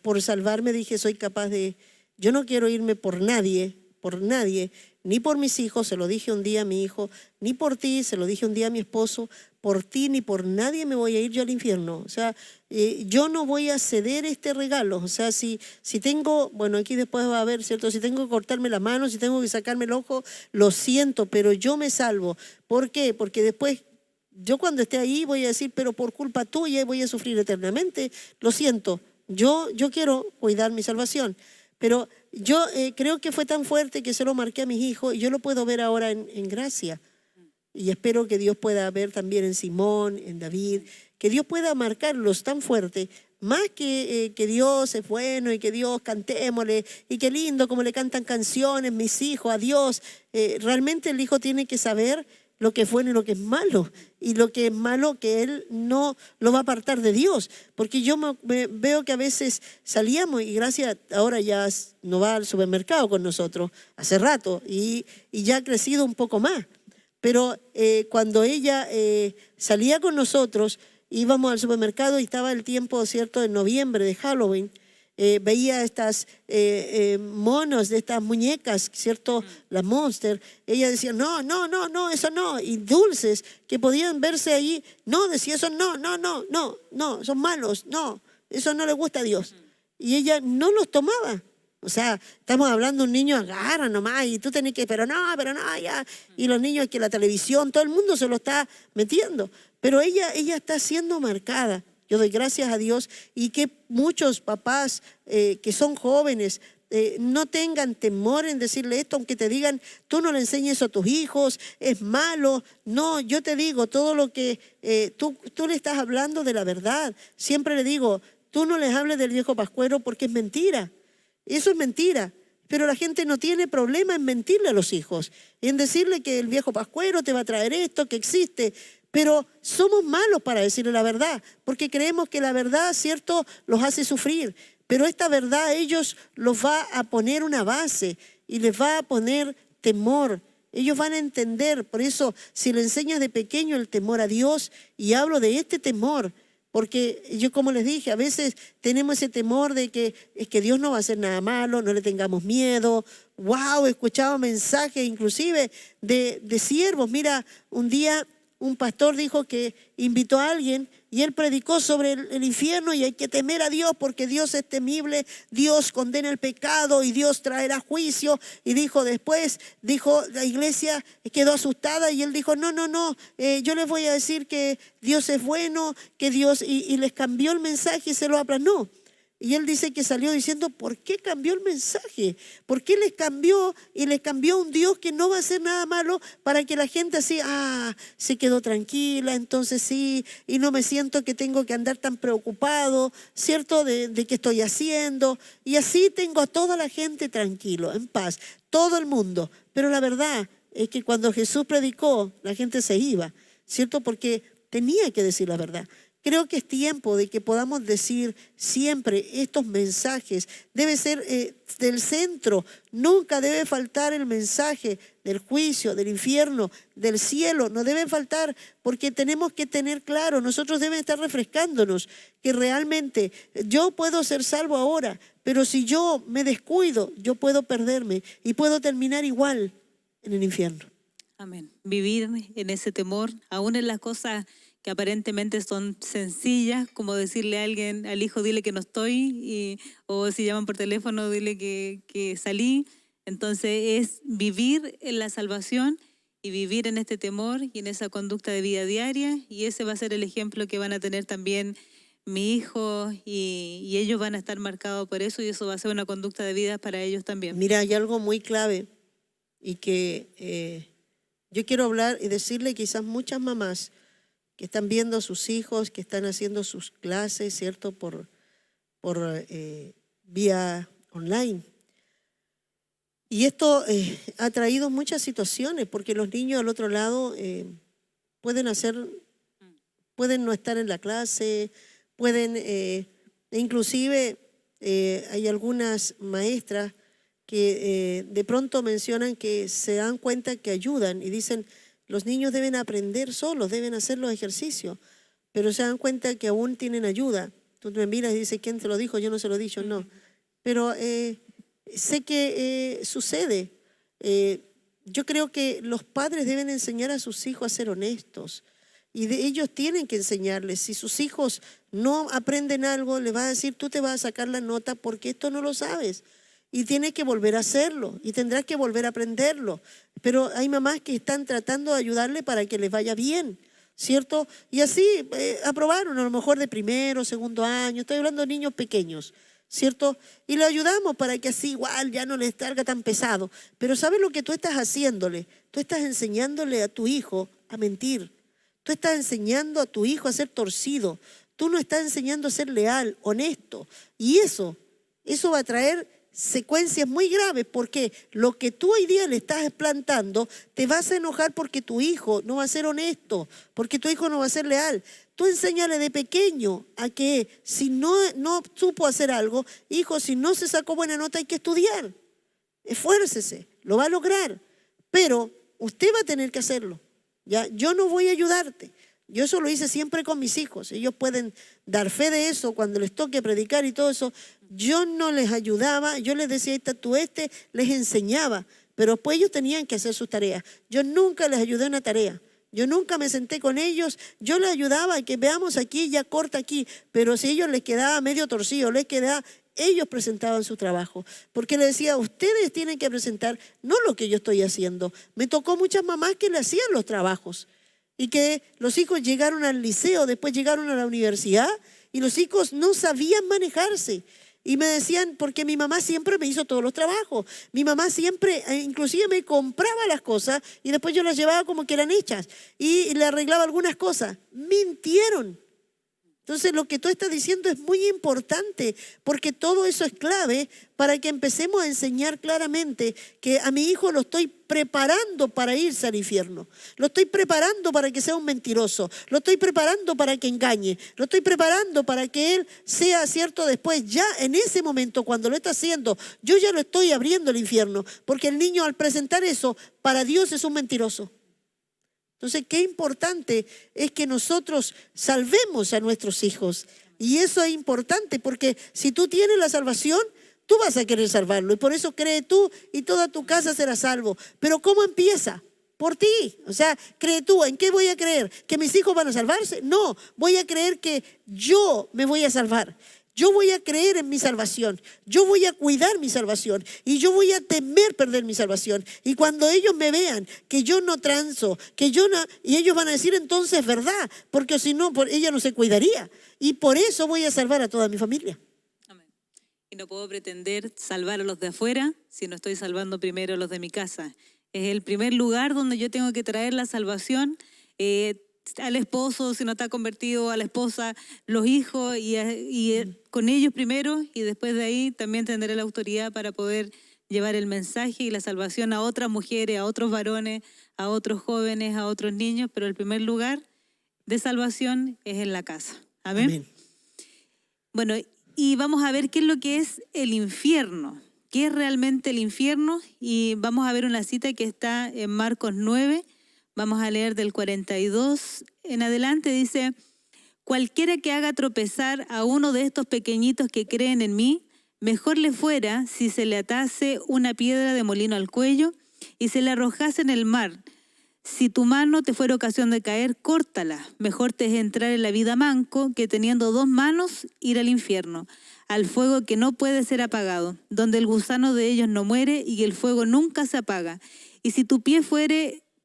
por salvarme dije, soy capaz de, yo no quiero irme por nadie, ni por mis hijos, se lo dije un día a mi hijo, ni por ti, se lo dije un día a mi esposo, por ti ni por nadie me voy a ir yo al infierno. O sea, yo no voy a ceder este regalo. O sea, si tengo, bueno, aquí después va a ver, ¿cierto? Si tengo que cortarme la mano, si tengo que sacarme el ojo, lo siento, pero yo me salvo. ¿Por qué? Porque después yo cuando esté ahí voy a decir, pero por culpa tuya voy a sufrir eternamente. Lo siento, yo quiero cuidar mi salvación. Pero yo creo que fue tan fuerte que se lo marqué a mis hijos y yo lo puedo ver ahora en gracia. Y espero que Dios pueda ver también en Simón, en David, que Dios pueda marcarlos tan fuerte, más que Dios es bueno y que Dios cantémosle, y qué lindo como le cantan canciones mis hijos a Dios. Realmente el hijo tiene que saber lo que es bueno y lo que es malo, y lo que es malo que él no lo va a apartar de Dios, porque yo me veo que a veces salíamos y gracias, ahora ya no va al supermercado con nosotros, hace rato, y ya ha crecido un poco más. Pero cuando ella salía con nosotros, íbamos al supermercado y estaba el tiempo, ¿cierto?, de noviembre, de Halloween, veía estas monos de estas muñecas, ¿cierto?, las Monster. Ella decía, no, eso no. Y dulces que podían verse ahí, no, decía eso, no, son malos, no, eso no le gusta a Dios. Y ella no los tomaba. O sea, estamos hablando de un niño, agarra nomás y tú tenés que, pero no, ya. Y los niños que la televisión, todo el mundo se lo está metiendo. Pero ella está siendo marcada. Yo doy gracias a Dios y que muchos papás que son jóvenes no tengan temor en decirle esto, aunque te digan, tú no le enseñes eso a tus hijos, es malo. No, yo te digo, todo lo que tú le estás hablando de la verdad. Siempre le digo, tú no les hables del viejo pascuero porque es mentira. Eso es mentira. pero la gente no tiene problema en mentirle a los hijos, en decirle que el viejo pascuero te va a traer esto, que existe. Pero somos malos para decirle la verdad, porque creemos que la verdad, cierto, los hace sufrir. Pero esta verdad a ellos los va a poner una base y les va a poner temor. Ellos van a entender. Por eso, si le enseñas de pequeño el temor a Dios, y hablo de este temor, porque yo, como les dije, a veces tenemos ese temor de que es que Dios no va a hacer nada malo, no le tengamos miedo. Wow, he escuchado mensajes inclusive de siervos. Mira, un día un pastor dijo que invitó a alguien y él predicó sobre el infierno y hay que temer a Dios porque Dios es temible, Dios condena el pecado y Dios traerá juicio. Y después la iglesia quedó asustada y él dijo, no, yo les voy a decir que Dios es bueno, que Dios, y les cambió el mensaje y se lo aplanó. Y él dice que salió diciendo, ¿por qué cambió el mensaje? ¿Por qué les cambió? Y les cambió un Dios que no va a hacer nada malo para que la gente así, se quedó tranquila, entonces sí, y no me siento que tengo que andar tan preocupado, ¿cierto? De qué estoy haciendo. Y así tengo a toda la gente tranquilo, en paz, todo el mundo. Pero la verdad es que cuando Jesús predicó, la gente se iba, ¿cierto? Porque tenía que decir la verdad. Creo que es tiempo de que podamos decir siempre estos mensajes. Debe ser del centro. Nunca debe faltar el mensaje del juicio, del infierno, del cielo. No debe faltar porque tenemos que tener claro, nosotros debemos estar refrescándonos que realmente yo puedo ser salvo ahora, pero si yo me descuido, yo puedo perderme y puedo terminar igual en el infierno. Amén. Vivir en ese temor, aún en las cosas que aparentemente son sencillas, como decirle a alguien, al hijo, dile que no estoy, o si llaman por teléfono, dile que salí. Entonces es vivir en la salvación y vivir en este temor y en esa conducta de vida diaria, y ese va a ser el ejemplo que van a tener también mi hijo, y ellos van a estar marcados por eso, y eso va a ser una conducta de vida para ellos también. Mira, hay algo muy clave y que yo quiero hablar y decirle quizás muchas mamás que están viendo a sus hijos, que están haciendo sus clases, ¿cierto? Por vía online. Y esto ha traído muchas situaciones, porque los niños al otro lado pueden no estar en la clase, inclusive hay algunas maestras que de pronto mencionan que se dan cuenta que ayudan y dicen, los niños deben aprender solos, deben hacer los ejercicios, pero se dan cuenta que aún tienen ayuda. Tú me miras y dices, ¿quién te lo dijo? Yo no se lo he dicho, no. Pero sé que sucede. Yo creo que los padres deben enseñar a sus hijos a ser honestos. Y ellos tienen que enseñarles. Si sus hijos no aprenden algo, les va a decir, tú te vas a sacar la nota porque esto no lo sabes. Y tienes que volver a hacerlo y tendrás que volver a aprenderlo. Pero hay mamás que están tratando de ayudarle para que les vaya bien, ¿cierto? Y así aprobaron a lo mejor de primero, segundo año, estoy hablando de niños pequeños, ¿cierto? Y le ayudamos para que así igual ya no les salga tan pesado. Pero ¿sabes lo que tú estás haciéndole? Tú estás enseñándole a tu hijo a mentir. Tú estás enseñando a tu hijo a ser torcido. Tú no estás enseñando a ser leal, honesto. Y eso va a traer secuencias muy graves, porque lo que tú hoy día le estás plantando, te vas a enojar porque tu hijo no va a ser honesto, porque tu hijo no va a ser leal. Tú enséñale de pequeño a que si no supo hacer algo, hijo, si no se sacó buena nota hay que estudiar. Esfuércese, lo va a lograr, pero usted va a tener que hacerlo. ¿Ya? Yo no voy a ayudarte. Yo eso lo hice siempre con mis hijos. Ellos pueden dar fe de eso cuando les toque predicar y todo eso. Yo no les ayudaba, yo les decía, esta tú les enseñaba, pero después ellos tenían que hacer sus tareas. Yo nunca les ayudé en una tarea. Yo nunca me senté con ellos, yo les ayudaba a que veamos aquí, ya corta aquí, pero si ellos les quedaba medio torcido, ellos presentaban su trabajo, porque les decía, ustedes tienen que presentar, no lo que yo estoy haciendo. Me tocó muchas mamás que le hacían los trabajos. Y que los hijos llegaron al liceo, después llegaron a la universidad y los hijos no sabían manejarse. Y me decían, porque mi mamá siempre me hizo todos los trabajos. Mi mamá siempre, inclusive me compraba las cosas y después yo las llevaba como que eran hechas. Y le arreglaba algunas cosas. Mintieron. Entonces lo que tú estás diciendo es muy importante, porque todo eso es clave para que empecemos a enseñar claramente que a mi hijo lo estoy preparando para irse al infierno. Lo estoy preparando para que sea un mentiroso. Lo estoy preparando para que engañe. Lo estoy preparando para que él sea cierto después. Ya en ese momento, cuando lo está haciendo, yo ya lo estoy abriendo el infierno, porque el niño al presentar eso, para Dios es un mentiroso. Entonces, qué importante es que nosotros salvemos a nuestros hijos. Y eso es importante porque si tú tienes la salvación, tú vas a querer salvarlo. Y por eso cree tú y toda tu casa será salvo. Pero ¿cómo empieza? Por ti. O sea, cree tú. ¿En qué voy a creer? ¿Que mis hijos van a salvarse? No, voy a creer que yo me voy a salvar. Yo voy a creer en mi salvación, yo voy a cuidar mi salvación y yo voy a temer perder mi salvación. Y cuando ellos me vean que yo no transo, que yo no, y ellos van a decir entonces verdad, porque si no, ella no se cuidaría. Y por eso voy a salvar a toda mi familia. Amén. Y no puedo pretender salvar a los de afuera si no estoy salvando primero a los de mi casa. Es el primer lugar donde yo tengo que traer la salvación. Al esposo, si no está convertido, a la esposa, los hijos y con ellos primero, y después de ahí también tendré la autoridad para poder llevar el mensaje y la salvación a otras mujeres, a otros varones, a otros jóvenes, a otros niños, pero el primer lugar de salvación es en la casa. Amén. Amén. Bueno, y vamos a ver qué es lo que es el infierno, qué es realmente el infierno, y vamos a ver una cita que está en Marcos 9. Vamos a leer del 42 en adelante. Dice: cualquiera que haga tropezar a uno de estos pequeñitos que creen en mí, mejor le fuera si se le atase una piedra de molino al cuello y se le arrojase en el mar. Si tu mano te fuera ocasión de caer, córtala. Mejor te es entrar en la vida manco que teniendo 2 manos ir al infierno, al fuego que no puede ser apagado, donde el gusano de ellos no muere y el fuego nunca se apaga. Y si tu pie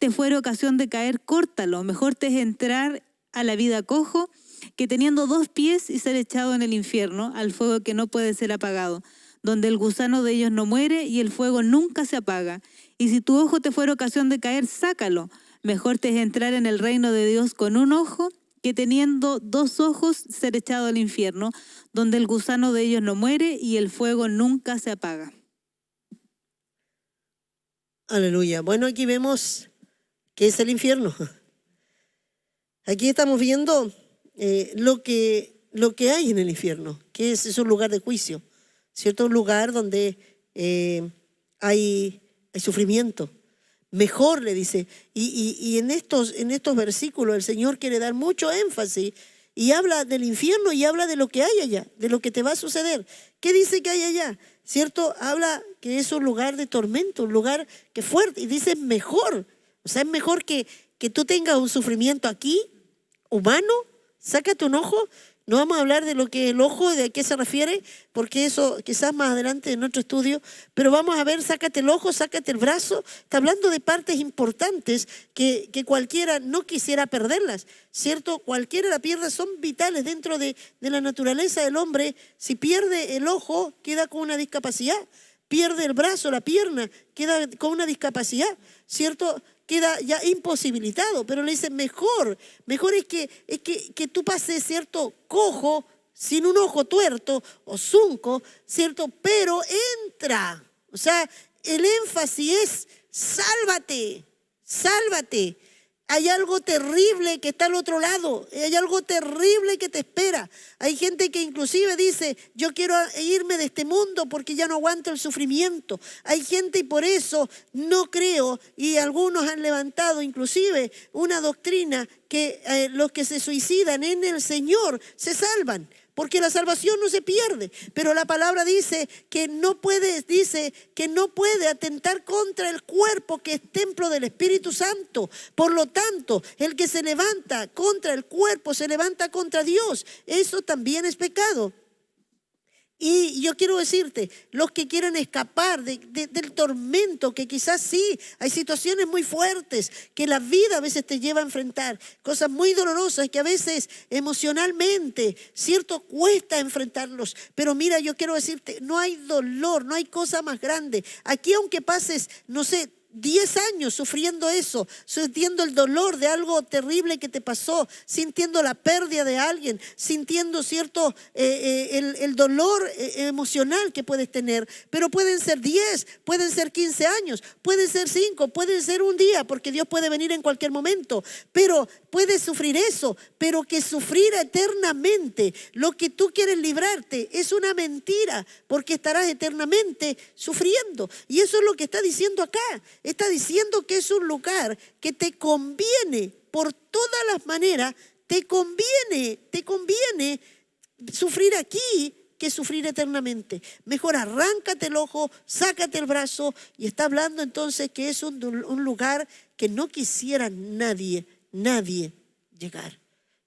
te fuera ocasión de caer, córtalo. Mejor te es entrar a la vida cojo que teniendo 2 pies y ser echado en el infierno, al fuego que no puede ser apagado, donde el gusano de ellos no muere y el fuego nunca se apaga. Y si tu ojo te fuera ocasión de caer, sácalo. Mejor te es entrar en el reino de Dios con un ojo que teniendo 2 ojos ser echado al infierno, donde el gusano de ellos no muere y el fuego nunca se apaga. Aleluya. Bueno, aquí vemos qué es el infierno. Aquí estamos viendo lo que hay en el infierno, que es un lugar de juicio, ¿cierto? Un lugar donde hay sufrimiento. Mejor, le dice. Y en estos versículos el Señor quiere dar mucho énfasis y habla del infierno y habla de lo que hay allá, de lo que te va a suceder. ¿Qué dice que hay allá? ¿Cierto? Habla que es un lugar de tormento, un lugar que es fuerte. Y dice mejor. O sea, es mejor que tú tengas un sufrimiento aquí, humano. Sácate un ojo. No vamos a hablar de lo que es el ojo, de a qué se refiere, porque eso quizás más adelante en otro estudio, pero vamos a ver, sácate el ojo, sácate el brazo. Está hablando de partes importantes que cualquiera no quisiera perderlas, ¿cierto? Cualquiera la pierda, son vitales dentro de la naturaleza del hombre. Si pierde el ojo, queda con una discapacidad. Pierde el brazo, la pierna, queda con una discapacidad, ¿cierto? Queda ya imposibilitado, pero le dice mejor es que tú pases, ¿cierto? Cojo, sin un ojo tuerto o zunco, ¿cierto? Pero entra. O sea, el énfasis es sálvate, sálvate. Hay algo terrible que está al otro lado, hay algo terrible que te espera. Hay gente que inclusive dice, yo quiero irme de este mundo porque ya no aguanto el sufrimiento. Hay gente y por eso no creo, y algunos han levantado inclusive una doctrina que los que se suicidan en el Señor se salvan. Porque la salvación no se pierde, pero la palabra dice que no puede atentar contra el cuerpo que es templo del Espíritu Santo. Por lo tanto, el que se levanta contra el cuerpo se levanta contra Dios. Eso también es pecado. Y yo quiero decirte, los que quieren escapar del tormento, que quizás sí, hay situaciones muy fuertes que la vida a veces te lleva a enfrentar, cosas muy dolorosas que a veces emocionalmente, cierto, cuesta enfrentarlos. Pero mira, yo quiero decirte, no hay dolor, no hay cosa más grande. Aquí aunque pases, no sé, 10 años sufriendo eso, sintiendo el dolor de algo terrible que te pasó, sintiendo la pérdida de alguien, sintiendo cierto el dolor emocional que puedes tener. Pero pueden ser 10, pueden ser 15 años, pueden ser 5, pueden ser un día, porque Dios puede venir en cualquier momento. Pero puedes sufrir eso, pero que sufrir eternamente lo que tú quieres librarte es una mentira, porque estarás eternamente sufriendo. Y eso es lo que está diciendo acá. Está diciendo que es un lugar que te conviene, por todas las maneras, te conviene sufrir aquí que sufrir eternamente. Mejor arráncate el ojo, sácate el brazo. Y está hablando entonces que es un lugar que no quisiera nadie llegar.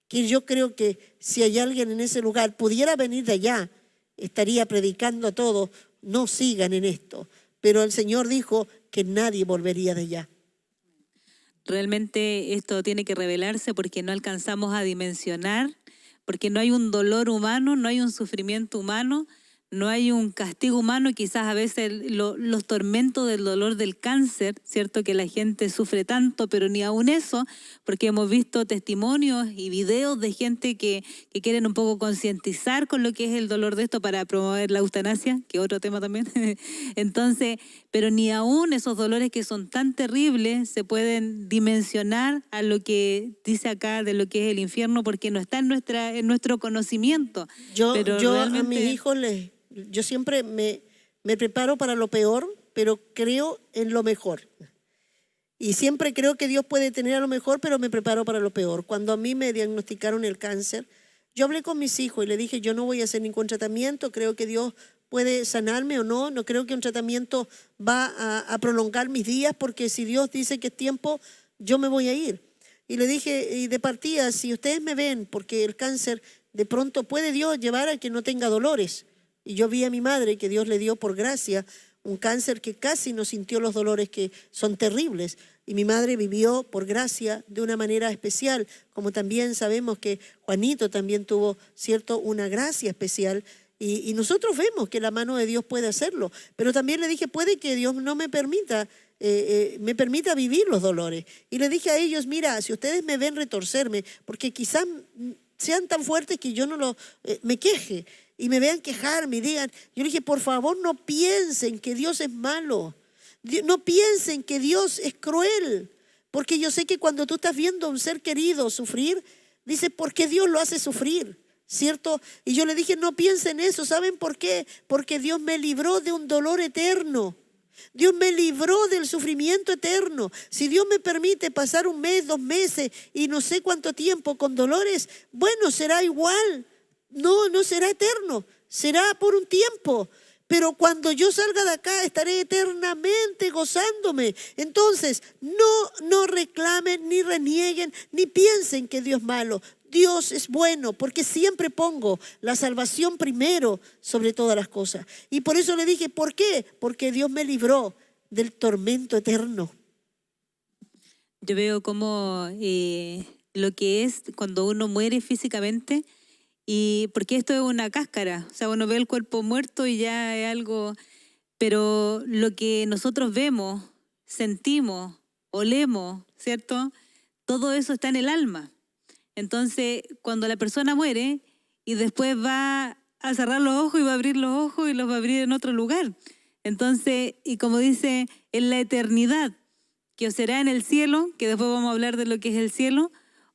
Que yo creo que si hay alguien en ese lugar, pudiera venir de allá, estaría predicando a todos, no sigan en esto. Pero el Señor dijo que nadie volvería de allá. Realmente esto tiene que revelarse porque no alcanzamos a dimensionar, porque no hay un dolor humano, no hay un sufrimiento humano, no hay un castigo humano, y quizás a veces los tormentos del dolor del cáncer, ¿cierto? Que la gente sufre tanto, pero ni aún eso, porque hemos visto testimonios y videos de gente que quieren un poco concientizar con lo que es el dolor de esto para promover la eutanasia, que es otro tema también. Entonces, pero ni aún esos dolores que son tan terribles se pueden dimensionar a lo que dice acá de lo que es el infierno, porque no está en nuestro conocimiento. Yo realmente... a mis hijos yo siempre me preparo para lo peor, pero creo en lo mejor. Y siempre creo que Dios puede tener a lo mejor, pero me preparo para lo peor. Cuando a mí me diagnosticaron el cáncer, yo hablé con mis hijos y le dije, yo no voy a hacer ningún tratamiento, creo que Dios puede sanarme o no creo que un tratamiento va a prolongar mis días, porque si Dios dice que es tiempo, yo me voy a ir. Y le dije, y de partida, si ustedes me ven, porque el cáncer de pronto puede Dios llevar a que no tenga dolores. Y yo vi a mi madre que Dios le dio por gracia un cáncer que casi no sintió los dolores que son terribles. Y mi madre vivió por gracia de una manera especial, como también sabemos que Juanito también tuvo, ¿cierto?, una gracia especial. Y nosotros vemos que la mano de Dios puede hacerlo. Pero también le dije, puede que Dios no me permita vivir los dolores. Y le dije a ellos, mira, si ustedes me ven retorcerme, porque quizás sean tan fuertes que yo no me queje, y me vean quejarme y digan, yo le dije, por favor no piensen que Dios es malo, no piensen que Dios es cruel, porque yo sé que cuando tú estás viendo a un ser querido sufrir, dices, ¿por qué Dios lo hace sufrir? ¿Cierto? Y yo le dije, no piensen eso. ¿Saben por qué? Porque Dios me libró de un dolor eterno. Dios me libró del sufrimiento eterno. Si Dios me permite pasar 1 mes, 2 meses y no sé cuánto tiempo con dolores, bueno, será igual. No será eterno, será por un tiempo. Pero cuando yo salga de acá estaré eternamente gozándome. Entonces, no reclamen, ni renieguen, ni piensen que Dios es malo. Dios es bueno, porque siempre pongo la salvación primero sobre todas las cosas. Y por eso le dije, ¿por qué? Porque Dios me libró del tormento eterno. Yo veo como lo que es cuando uno muere físicamente, y porque esto es una cáscara, o sea, uno ve el cuerpo muerto y ya es algo, pero lo que nosotros vemos, sentimos, olemos, ¿cierto? Todo eso está en el alma. Entonces, cuando la persona muere y después va a cerrar los ojos y va a abrir los ojos y los va a abrir en otro lugar. Entonces, y como dice, en la eternidad, que o será en el cielo, que después vamos a hablar de lo que es el cielo,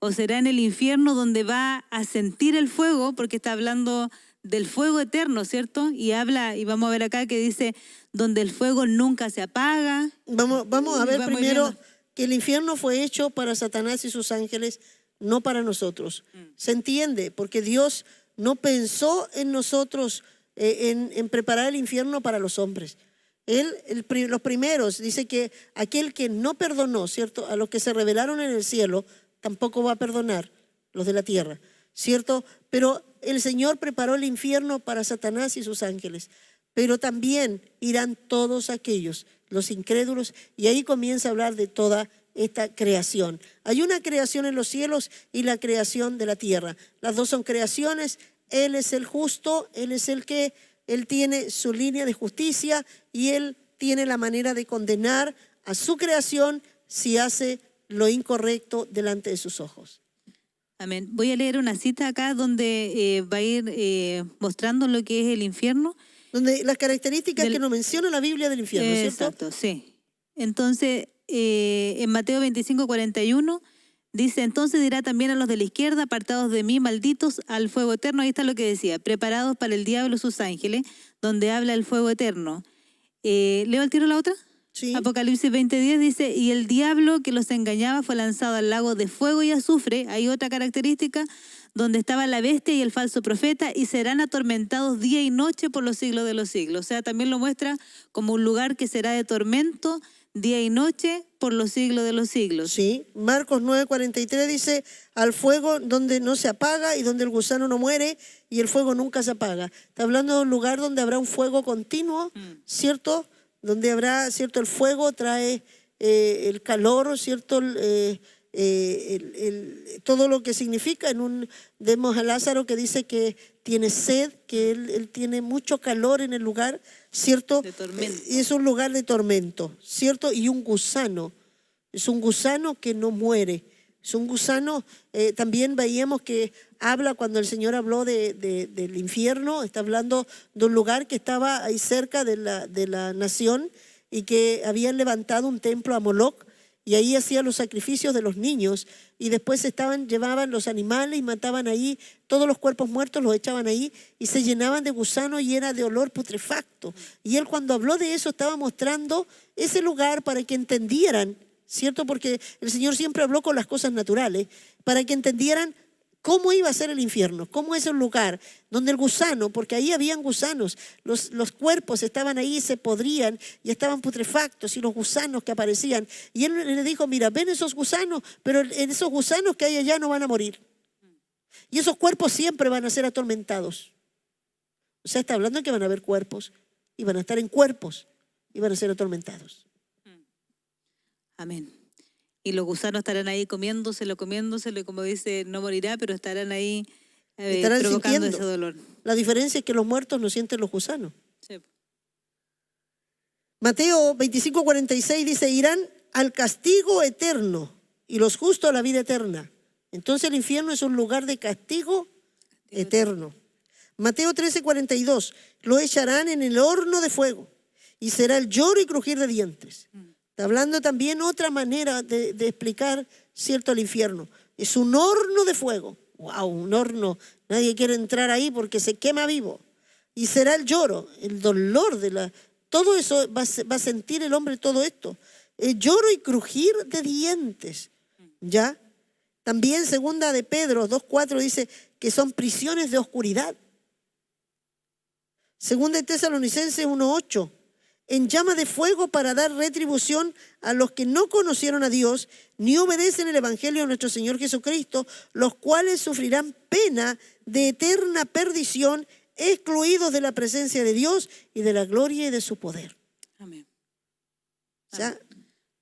o será en el infierno donde va a sentir el fuego, porque está hablando del fuego eterno, ¿cierto? Y habla, y vamos a ver acá que dice, donde el fuego nunca se apaga. Vamos a ver primero que el infierno fue hecho para Satanás y sus ángeles, no para nosotros. ¿Se entiende? Porque Dios no pensó en nosotros, en preparar el infierno para los hombres. Los primeros, dice que aquel que no perdonó, ¿cierto?, a los que se rebelaron en el cielo, tampoco va a perdonar los de la tierra, ¿cierto? Pero el Señor preparó el infierno para Satanás y sus ángeles. Pero también irán todos aquellos, los incrédulos, y ahí comienza a hablar de toda esta creación. Hay una creación en los cielos y la creación de la tierra. Las dos son creaciones. Él es el justo, Él tiene su línea de justicia y Él tiene la manera de condenar a su creación si hace lo incorrecto delante de sus ojos. Amén. Voy a leer una cita acá donde va a ir mostrando lo que es el infierno. Donde las características que nos menciona la Biblia del infierno, ¿cierto? Exacto, sí. Entonces, en Mateo 25:41 dice, entonces dirá también a los de la izquierda, apartados de mí, malditos, al fuego eterno. Ahí está lo que decía, preparados para el diablo y sus ángeles, donde habla el fuego eterno. ¿Leo al tiro la otra? Sí. Apocalipsis 20:10 dice, y el diablo que los engañaba fue lanzado al lago de fuego y azufre. Hay otra característica, donde estaba la bestia y el falso profeta, y serán atormentados día y noche por los siglos de los siglos. O sea, también lo muestra como un lugar que será de tormento día y noche por los siglos de los siglos. Sí, Marcos 9:43 dice, al fuego donde no se apaga y donde el gusano no muere y el fuego nunca se apaga. Está hablando de un lugar donde habrá un fuego continuo, ¿cierto? Donde habrá, ¿cierto? El fuego trae el calor, ¿cierto? Todo lo que significa. Vemos a Lázaro que dice que tiene sed, que él tiene mucho calor en el lugar, ¿cierto? De tormento. Es un lugar de tormento, ¿cierto? Y un gusano. Es un gusano que no muere. Es un gusano, también veíamos que habla cuando el Señor habló del infierno, está hablando de un lugar que estaba ahí cerca de la nación y que habían levantado un templo a Moloc y ahí hacían los sacrificios de los niños y después llevaban los animales y mataban ahí, todos los cuerpos muertos los echaban ahí y se llenaban de gusanos y era de olor putrefacto. Y él cuando habló de eso estaba mostrando ese lugar para que entendieran, ¿cierto? Porque el Señor siempre habló con las cosas naturales, para que entendieran cómo iba a ser el infierno, cómo es el lugar donde el gusano, porque ahí habían gusanos, los cuerpos estaban ahí, se podrían y estaban putrefactos y los gusanos que aparecían. Y él le dijo, mira, ven esos gusanos, pero esos gusanos que hay allá no van a morir. Y esos cuerpos siempre van a ser atormentados. O sea, está hablando de que van a haber cuerpos y van a estar en cuerpos y van a ser atormentados. Amén. Y los gusanos estarán ahí comiéndoselo, y como dice, no morirá, pero estarán ahí Estarán provocando sintiendo. ese dolor. La diferencia es que los muertos no sienten los gusanos. Sí. Mateo 25:46 dice, irán al castigo eterno y los justos a la vida eterna. Entonces el infierno es un lugar de castigo eterno. Mateo 13:42, lo echarán en el horno de fuego y será el lloro y crujir de dientes. Está hablando también otra manera de explicar, ¿cierto?, el infierno. Es un horno de fuego. ¡Wow! Un horno. Nadie quiere entrar ahí porque se quema vivo. Y será el lloro, el dolor todo eso va a sentir el hombre, todo esto. El lloro y crujir de dientes. ¿Ya? También segunda de Pedro 2:4 dice que son prisiones de oscuridad. Segunda de Tesalonicenses 1:8. En llama de fuego para dar retribución a los que no conocieron a Dios ni obedecen el Evangelio de nuestro Señor Jesucristo, los cuales sufrirán pena de eterna perdición, excluidos de la presencia de Dios y de la gloria y de su poder. Amén. O sea,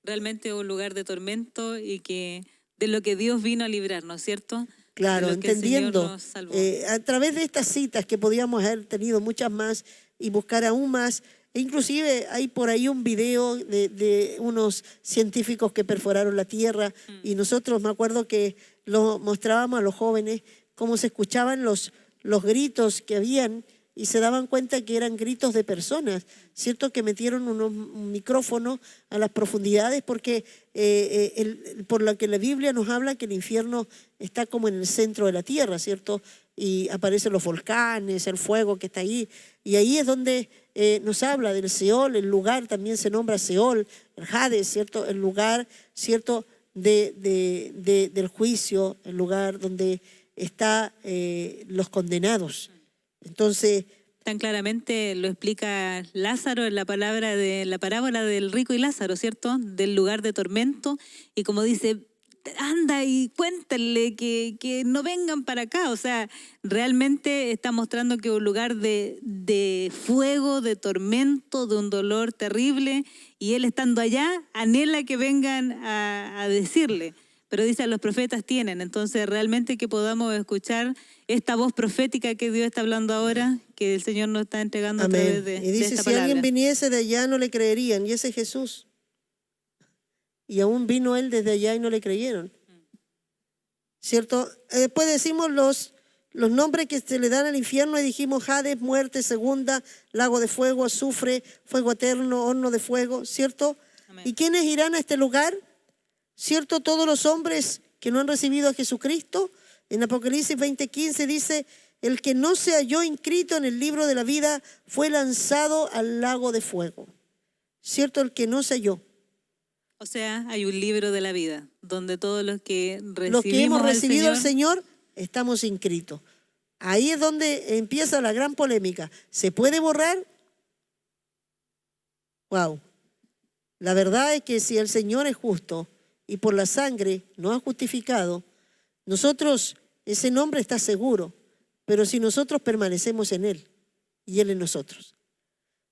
realmente un lugar de tormento y que de lo que Dios vino a librarnos, ¿cierto? claro, De lo que el Señor entendiendo nos salvó. a través de estas citas que podíamos haber tenido muchas más y buscar aún más. E inclusive hay por ahí un video de unos científicos que perforaron la tierra y nosotros me acuerdo que lo mostrábamos a los jóvenes cómo se escuchaban los gritos que habían y se daban cuenta que eran gritos de personas, ¿cierto? Que metieron un micrófono a las profundidades porque por lo que la Biblia nos habla que el infierno está como en el centro de la tierra, ¿cierto? Y aparecen los volcanes, el fuego que está ahí. Y ahí es donde nos habla del Seol, el lugar también se nombra Seol, el Hades, ¿cierto? El lugar, ¿cierto? Del juicio, el lugar donde están los condenados. Entonces, tan claramente lo explica Lázaro en la parábola del rico y Lázaro, ¿cierto? Del lugar de tormento. Y como dice, anda y cuéntenle que no vengan para acá. O sea, realmente está mostrando que un lugar de fuego, de tormento, de un dolor terrible. Y él estando allá, anhela que vengan a decirle. Pero dice, los profetas tienen. Entonces, realmente que podamos escuchar esta voz profética que Dios está hablando ahora, que el Señor nos está entregando amén. a través de Y dice, esta si palabra. alguien viniese de allá no le creerían. Y ese es Jesús. y aún vino él desde allá y no le creyeron. ¿Cierto? Después decimos los nombres que se le dan al infierno y dijimos Hades, muerte segunda, lago de fuego, azufre, fuego eterno, horno de fuego, ¿cierto? Amén. ¿Y quiénes irán a este lugar? ¿Cierto? Todos los hombres que no han recibido a Jesucristo. En Apocalipsis 20:15 dice, el que no se halló inscrito en el libro de la vida fue lanzado al lago de fuego. ¿Cierto? El que no se halló. O sea, hay un libro de la vida donde todos los que Los que hemos recibido al al Señor estamos inscritos. Ahí es donde empieza la gran polémica. ¿Se puede borrar? Wow. La verdad es que si el Señor es justo y por la sangre nos ha justificado, nosotros, ese nombre está seguro, pero si nosotros permanecemos en Él y Él en nosotros.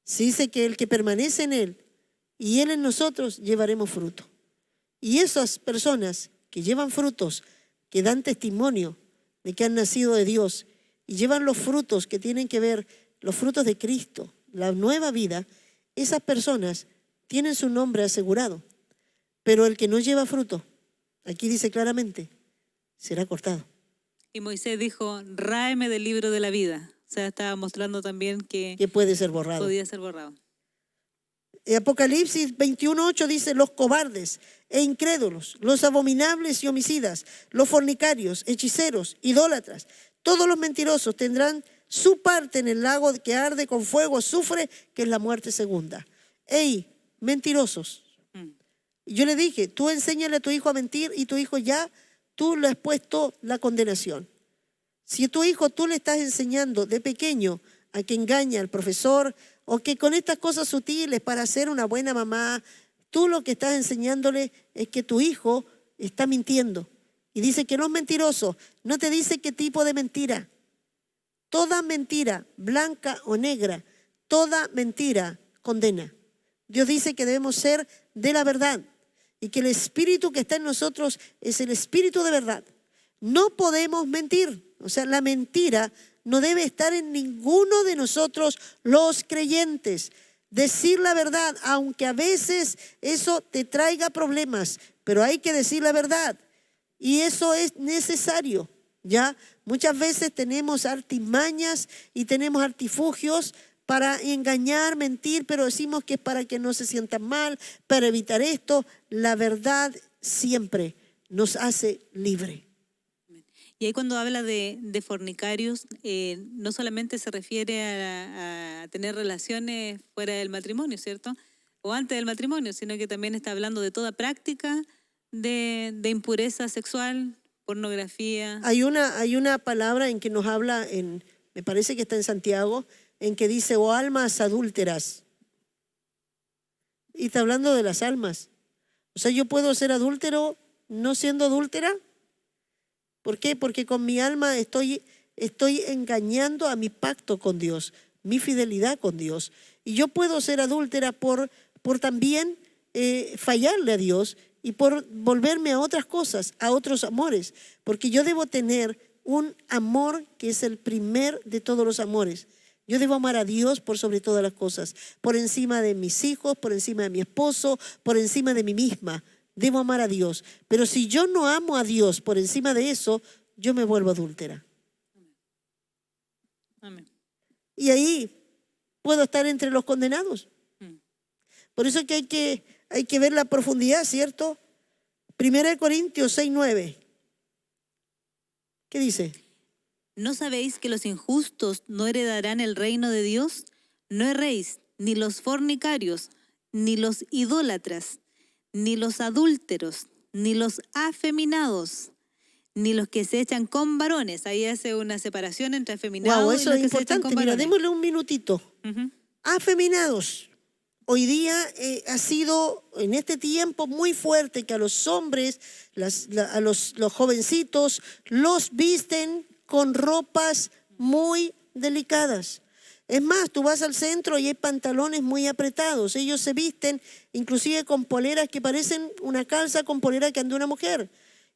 Se dice que el que permanece en Él y Él en nosotros llevaremos fruto. Y esas personas que llevan frutos, que dan testimonio de que han nacido de Dios y llevan los frutos que tienen que ver, los frutos de Cristo, la nueva vida, esas personas tienen su nombre asegurado. Pero el que no lleva fruto, aquí dice claramente, será cortado. Y Moisés dijo, ráeme del libro de la vida. O sea, estaba mostrando también que puede ser borrado. podía ser borrado. Apocalipsis 21:8 dice, los cobardes e incrédulos, los abominables y homicidas, los fornicarios, hechiceros, idólatras, todos los mentirosos tendrán su parte en el lago que arde con fuego, azufre, que es la muerte segunda. ¡Ey, mentirosos! Yo le dije, tú enséñale a tu hijo a mentir y tu hijo ya, tú le has puesto la condenación. Si a tu hijo tú le estás enseñando de pequeño a que engaña al profesor o que con estas cosas sutiles para ser una buena mamá, tú lo que estás enseñándole es que tu hijo está mintiendo. Y dice que no es mentiroso, no te dice qué tipo de mentira. Toda mentira, blanca o negra, toda mentira condena. Dios dice que debemos ser de la verdad y que el espíritu que está en nosotros es el espíritu de verdad. No podemos mentir, o sea, la mentira no debe estar en ninguno de nosotros los creyentes. Decir la verdad, aunque a veces eso te traiga problemas, pero hay que decir la verdad y eso es necesario. ¿Ya? Muchas veces tenemos artimañas y tenemos artifugios para engañar, mentir, pero decimos que es para que no se sientan mal, para evitar esto. La verdad siempre nos hace libre. Y ahí cuando habla de fornicarios, no solamente se refiere a tener relaciones fuera del matrimonio, ¿cierto? O antes del matrimonio, sino que también está hablando de toda práctica de impureza sexual, pornografía. Hay una palabra en que nos habla, me parece que está en Santiago, en que dice, oh almas adúlteras. Y está hablando de las almas. O sea, yo puedo ser adúltero no siendo adúltera. ¿Por qué? Porque con mi alma estoy engañando a mi pacto con Dios, mi fidelidad con Dios. Y yo puedo ser adúltera por también fallarle a Dios y por volverme a otras cosas, a otros amores. Porque yo debo tener un amor que es el primer de todos los amores. Yo debo amar a Dios por sobre todas las cosas, por encima de mis hijos, por encima de mi esposo, por encima de mí misma. Debo amar a Dios. Pero si yo no amo a Dios por encima de eso, yo me vuelvo adúltera. Amén. Y ahí puedo estar entre los condenados. Por eso es que hay que ver la profundidad, ¿cierto? 1 Corintios 6:9. ¿Qué dice? ¿No sabéis que los injustos no heredarán el reino de Dios? No erréis, ni los fornicarios, ni los idólatras, ni los adúlteros, ni los afeminados, ni los que se echan con varones. Ahí hace una separación entre afeminados Wow, y eso los es que se echan importante. con Mira, varones. démosle un minutito. Afeminados. Hoy día ha sido en este tiempo muy fuerte que a los hombres, a los jovencitos, los visten con ropas muy delicadas. Es más, tú vas al centro y hay pantalones muy apretados. Ellos se visten inclusive con poleras que parecen una calza con polera que anda una mujer.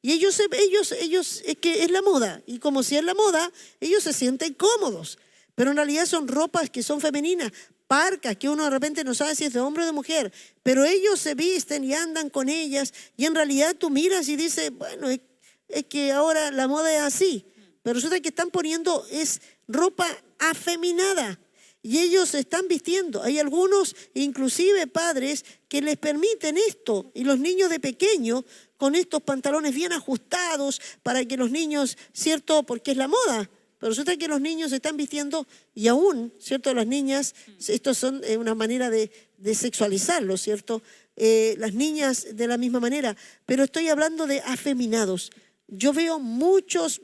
Y ellos es que es la moda. Y como si es la moda, ellos se sienten cómodos. pero en realidad son ropas que son femeninas, parcas que uno de repente no sabe si es de hombre o de mujer, pero ellos se visten y andan con ellas y en realidad tú miras y dices, bueno, es que ahora la moda es así, pero resulta que están poniendo es ropa afeminada y ellos se están vistiendo. Hay algunos, inclusive padres, que les permiten esto y los niños de pequeño con estos pantalones bien ajustados para que los niños, ¿cierto? Porque es la moda. Pero resulta que los niños se están vistiendo y aún, ¿cierto? Las niñas, esto son una manera de sexualizarlo, ¿cierto? Las niñas de la misma manera, pero estoy hablando de afeminados. Yo veo muchos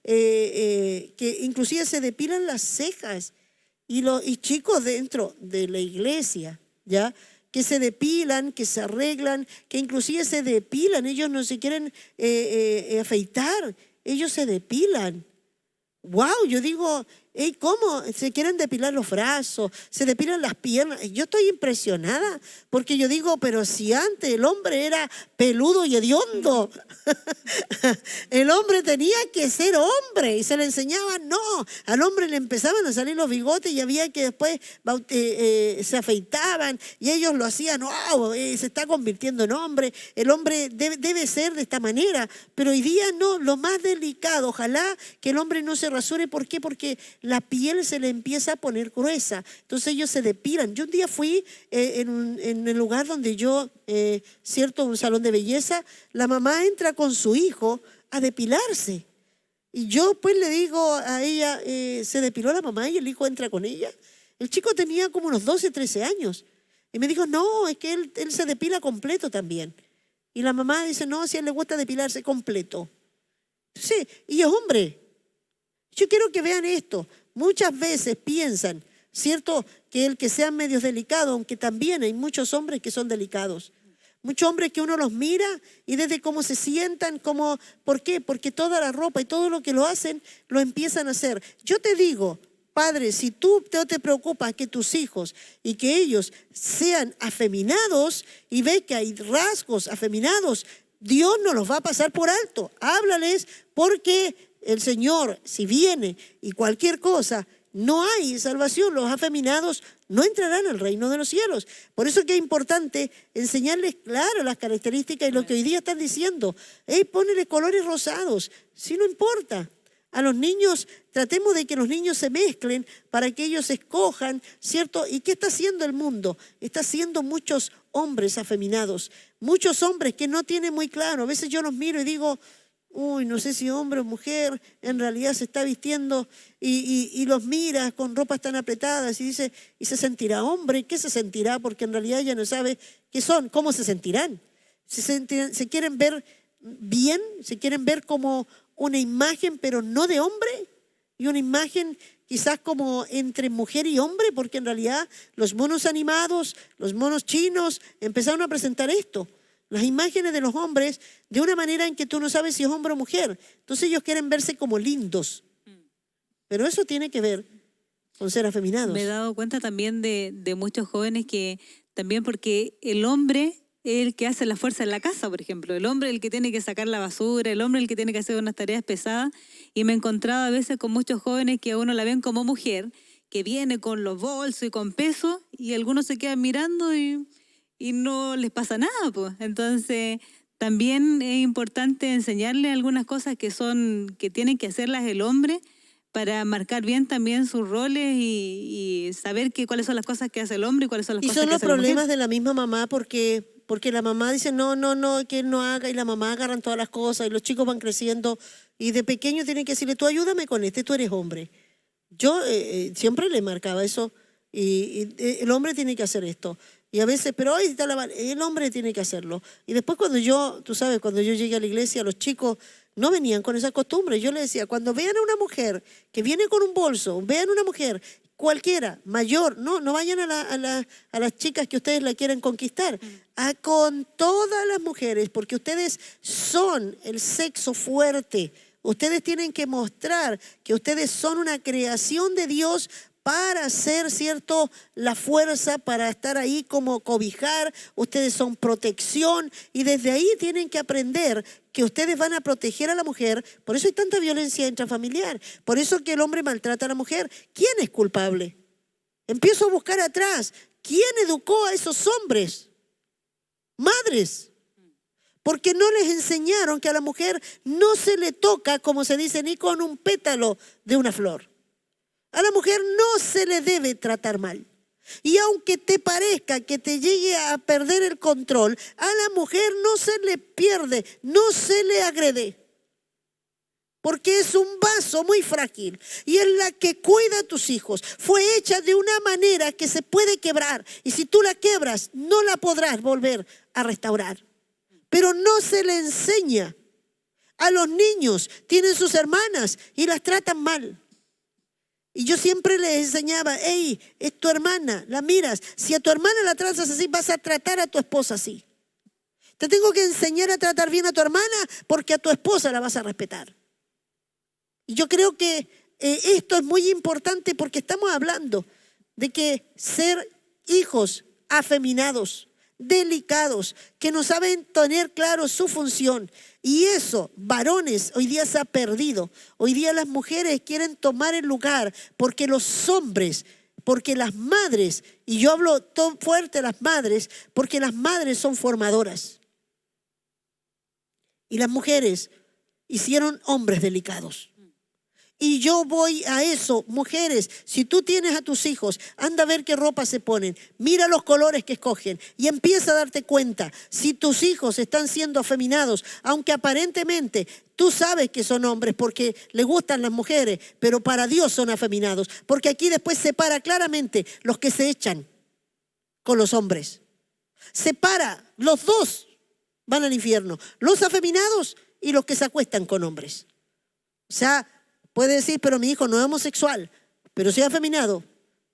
que inclusive se depilan las cejas y chicos dentro de la iglesia, ¿ya? Que se depilan, que se arreglan, que inclusive se depilan, ellos no se quieren afeitar, ellos se depilan. Wow, yo digo, hey, ¿cómo? Se quieren depilar los brazos, se depilan las piernas. Yo estoy impresionada porque yo digo, pero si antes el hombre era peludo y hediondo, el hombre tenía que ser hombre y se le enseñaba, no, al hombre le empezaban a salir los bigotes y había que después se afeitaban y ellos lo hacían, wow, se está convirtiendo en hombre, el hombre debe ser de esta manera, pero hoy día no, lo más delicado, ojalá que el hombre no se rasure. ¿Por qué? Porque la piel se le empieza a poner gruesa, entonces ellos se depilan. Yo un día fui en el lugar donde yo, cierto, un salón de belleza, la mamá entra con su hijo a depilarse y yo pues le digo a ella, se depiló la mamá y el hijo entra con ella. El chico tenía como unos 12, 13 años y me dijo, no, es que él se depila completo también. Y la mamá dice, no, si a él le gusta depilarse completo. Sí, y es hombre. Yo quiero que vean esto. Muchas veces piensan, ¿cierto?, que el que sean medios delicados, aunque también hay muchos hombres que son delicados. Muchos hombres que uno los mira y desde cómo se sientan, ¿por qué? Porque toda la ropa y todo lo que lo hacen, lo empiezan a hacer. Yo te digo, padre, si tú te preocupas que tus hijos y que ellos sean afeminados y ves que hay rasgos afeminados, Dios no los va a pasar por alto. Háblales porque el Señor, si viene y cualquier cosa, no hay salvación. Los afeminados no entrarán al reino de los cielos. Por eso que es importante enseñarles claro las características y lo que hoy día están diciendo. Ponele colores rosados, si no importa. A los niños, tratemos de que los niños se mezclen para que ellos escojan, ¿cierto? ¿Y qué está haciendo el mundo? Está haciendo muchos hombres afeminados, muchos hombres que no tienen muy claro. A veces yo los miro y digo, uy, no sé si hombre o mujer, en realidad se está vistiendo y los mira con ropas tan apretadas y dice, ¿y se sentirá hombre? ¿Qué se sentirá? Porque en realidad ella no sabe qué son, cómo se sentirán. Se quieren ver bien, se quieren ver como una imagen, pero no de hombre, y una imagen quizás como entre mujer y hombre, porque en realidad los monos animados, los monos chinos empezaron a presentar esto. Las imágenes de los hombres de una manera en que tú no sabes si es hombre o mujer. Entonces ellos quieren verse como lindos. Pero eso tiene que ver con ser afeminados. Me he dado cuenta también de muchos jóvenes que también porque el hombre es el que hace la fuerza en la casa, por ejemplo. El hombre es el que tiene que sacar la basura, el hombre es el que tiene que hacer unas tareas pesadas. Y me he encontrado a veces con muchos jóvenes que a uno la ven como mujer, que viene con los bolsos y con peso, y algunos se quedan mirando y no les pasa nada, pues. Entonces, también es importante enseñarle algunas cosas que tienen que hacerlas el hombre para marcar bien también sus roles y saber cuáles son las cosas que hace el hombre y cuáles son las cosas que hace la mujer. Y son los problemas de la misma mamá porque la mamá dice no, que él no haga y la mamá agarran todas las cosas y los chicos van creciendo y de pequeño tienen que decirle, tú ayúdame con tú eres hombre. Yo siempre le marcaba eso y el hombre tiene que hacer esto. Y a veces, pero hoy está el hombre tiene que hacerlo. Y después cuando yo llegué a la iglesia, los chicos no venían con esa costumbre. Yo les decía, cuando vean a una mujer que viene con un bolso, vean a una mujer cualquiera, mayor, no vayan a las chicas que ustedes la quieren conquistar, con todas las mujeres, porque ustedes son el sexo fuerte. Ustedes tienen que mostrar que ustedes son una creación de Dios para ser, ¿cierto?, la fuerza para estar ahí como cobijar. Ustedes son protección y desde ahí tienen que aprender que ustedes van a proteger a la mujer. Por eso hay tanta violencia intrafamiliar. Por eso que el hombre maltrata a la mujer. ¿Quién es culpable? Empiezo a buscar atrás. ¿Quién educó a esos hombres? Madres. Porque no les enseñaron que a la mujer no se le toca, como se dice, ni con un pétalo de una flor. A la mujer no se le debe tratar mal. Y aunque te parezca que te llegue a perder el control, a la mujer no se le pierde, no se le agrede. Porque es un vaso muy frágil y es la que cuida a tus hijos. Fue hecha de una manera que se puede quebrar. Y si tú la quebras, no la podrás volver a restaurar. Pero no se le enseña. A los niños tienen sus hermanas y las tratan mal. Y yo siempre les enseñaba, hey, es tu hermana, la miras. Si a tu hermana la tratas así, vas a tratar a tu esposa así. Te tengo que enseñar a tratar bien a tu hermana porque a tu esposa la vas a respetar. Y yo creo que esto es muy importante porque estamos hablando de que ser hijos afeminados, delicados, que no saben tener claro su función. Y eso, varones, hoy día se ha perdido. Hoy día las mujeres quieren tomar el lugar porque los hombres, porque las madres, y yo hablo todo fuerte de las madres, porque las madres son formadoras. Y las mujeres hicieron hombres delicados. Y yo voy a eso, mujeres, si tú tienes a tus hijos, anda a ver qué ropa se ponen, mira los colores que escogen y empieza a darte cuenta. Si tus hijos están siendo afeminados, aunque aparentemente tú sabes que son hombres porque les gustan las mujeres, pero para Dios son afeminados, porque aquí después separa claramente los que se echan con los hombres. Separa, los dos van al infierno, los afeminados y los que se acuestan con hombres. O sea, puede decir, pero mi hijo no es homosexual, pero si es afeminado.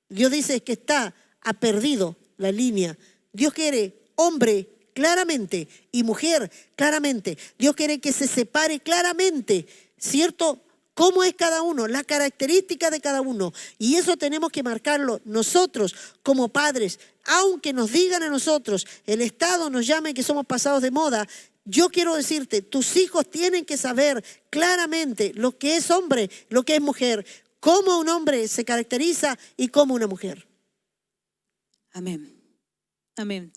Dios dice que ha perdido la línea. Dios quiere hombre claramente y mujer claramente. Dios quiere que se separe claramente, ¿cierto? Cómo es cada uno, la característica de cada uno. Y eso tenemos que marcarlo nosotros como padres. Aunque nos digan a nosotros, el Estado nos llame que somos pasados de moda, yo quiero decirte, tus hijos tienen que saber claramente lo que es hombre, lo que es mujer, cómo un hombre se caracteriza y cómo una mujer. Amén. Amén.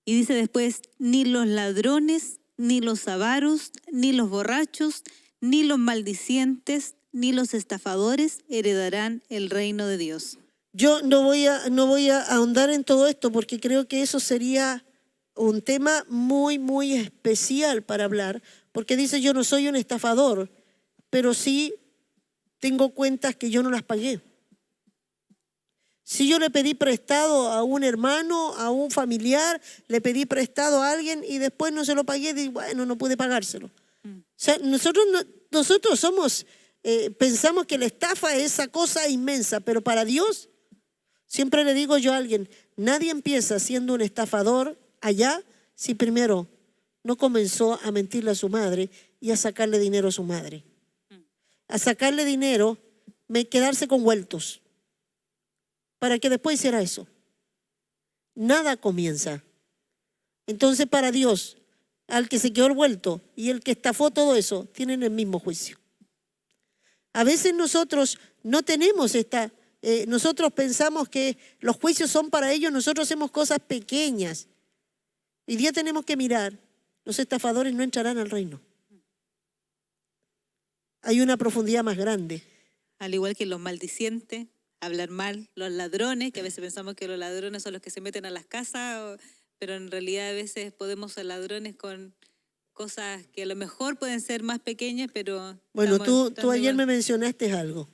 Y dice después, ni los ladrones, ni los avaros, ni los borrachos, ni los maldicientes, ni los estafadores heredarán el reino de Dios. Yo no voy a ahondar en todo esto porque creo que eso sería un tema muy, muy especial para hablar, porque dice, yo no soy un estafador, pero sí tengo cuentas que yo no las pagué. Si yo le pedí prestado a un hermano, a un familiar, le pedí prestado a alguien y después no se lo pagué, digo, bueno, no pude pagárselo. O sea, nosotros somos, pensamos que la estafa es esa cosa inmensa, pero para Dios, siempre le digo yo a alguien, nadie empieza siendo un estafador allá si primero no comenzó a mentirle a su madre y a sacarle dinero a su madre. A sacarle dinero, quedarse con vueltos, para que después hiciera eso. Nada comienza. Entonces para Dios, al que se quedó el vuelto y el que estafó todo eso, tienen el mismo juicio. A veces nosotros no tenemos nosotros pensamos que los juicios son para ellos, nosotros hacemos cosas pequeñas. Hoy día tenemos que mirar, los estafadores no entrarán al reino. Hay una profundidad más grande. Al igual que los maldicientes, hablar mal, los ladrones, que a veces pensamos que los ladrones son los que se meten a las casas, pero en realidad a veces podemos ser ladrones con cosas que a lo mejor pueden ser más pequeñas, pero... Bueno, tú ayer me mencionaste algo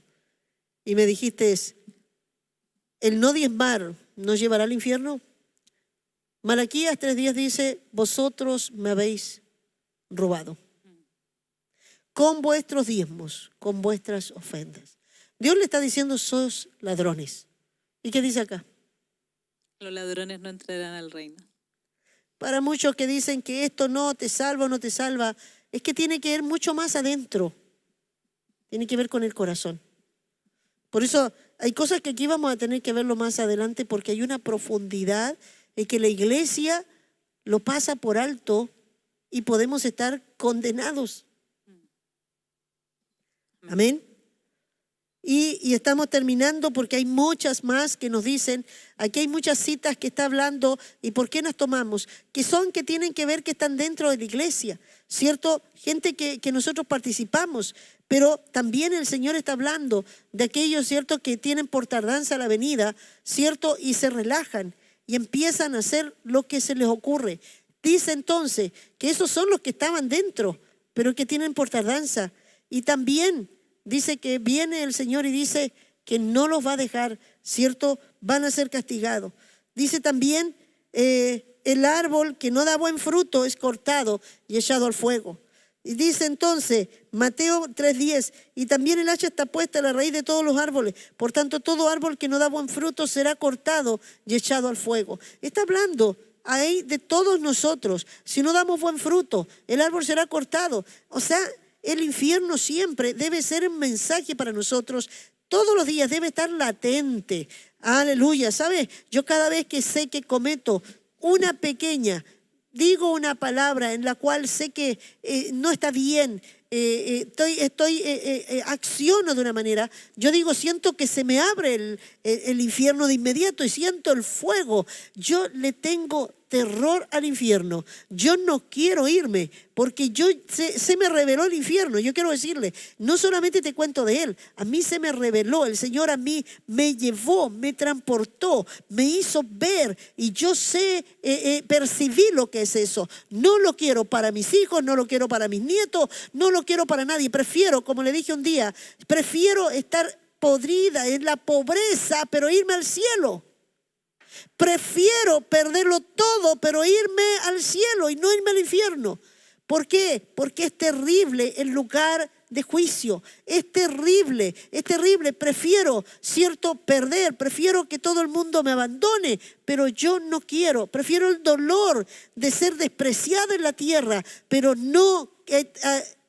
y me dijiste, ¿el no diezmar nos llevará al infierno? Malaquías 3:10 dice, vosotros me habéis robado con vuestros diezmos, con vuestras ofrendas. Dios le está diciendo, sos ladrones. ¿Y qué dice acá? Los ladrones no entrarán al reino. Para muchos que dicen que esto no te salva o no te salva, es que tiene que ver mucho más adentro. Tiene que ver con el corazón. Por eso hay cosas que aquí vamos a tener que verlo más adelante porque hay una profundidad en que la iglesia lo pasa por alto y podemos estar condenados. Amén. Y estamos terminando porque hay muchas más que nos dicen, aquí hay muchas citas que está hablando, ¿y por qué nos tomamos? Que tienen que ver que están dentro de la iglesia, ¿cierto? Gente que nosotros participamos, pero también el Señor está hablando de aquellos, ¿cierto? Que tienen por tardanza la venida, ¿cierto? Y se relajan y empiezan a hacer lo que se les ocurre. Dice entonces que esos son los que estaban dentro, pero que tienen por tardanza. Y también dice que viene el Señor y dice que no los va a dejar, ¿cierto? Van a ser castigados. Dice también, el árbol que no da buen fruto es cortado y echado al fuego. Y dice entonces, Mateo 3:10, y también el hacha está puesta a la raíz de todos los árboles. Por tanto, todo árbol que no da buen fruto será cortado y echado al fuego. Está hablando ahí de todos nosotros. Si no damos buen fruto, el árbol será cortado. O sea, el infierno siempre debe ser un mensaje para nosotros. Todos los días debe estar latente. Aleluya. ¿Sabes? Yo cada vez que sé que cometo una pequeña, digo una palabra en la cual sé que no está bien, acciono de una manera, yo digo, siento que se me abre el infierno de inmediato y siento el fuego. Yo le tengo terror al infierno. Yo no quiero irme porque se me reveló el infierno. Yo quiero decirle, no solamente te cuento de él, a mí se me reveló, el Señor a mí me llevó, me transportó, me hizo ver y yo percibí lo que es eso. No lo quiero para mis hijos, no lo quiero para mis nietos, no lo quiero para nadie. Prefiero, como le dije un día, prefiero estar podrida en la pobreza, pero irme al cielo. Prefiero perderlo todo, pero irme al cielo y no irme al infierno. ¿Por qué? Porque es terrible el lugar de juicio. Es terrible, es terrible. Prefiero, ¿cierto?, perder. Prefiero que todo el mundo me abandone, pero yo no quiero. Prefiero el dolor de ser despreciada en la tierra, pero no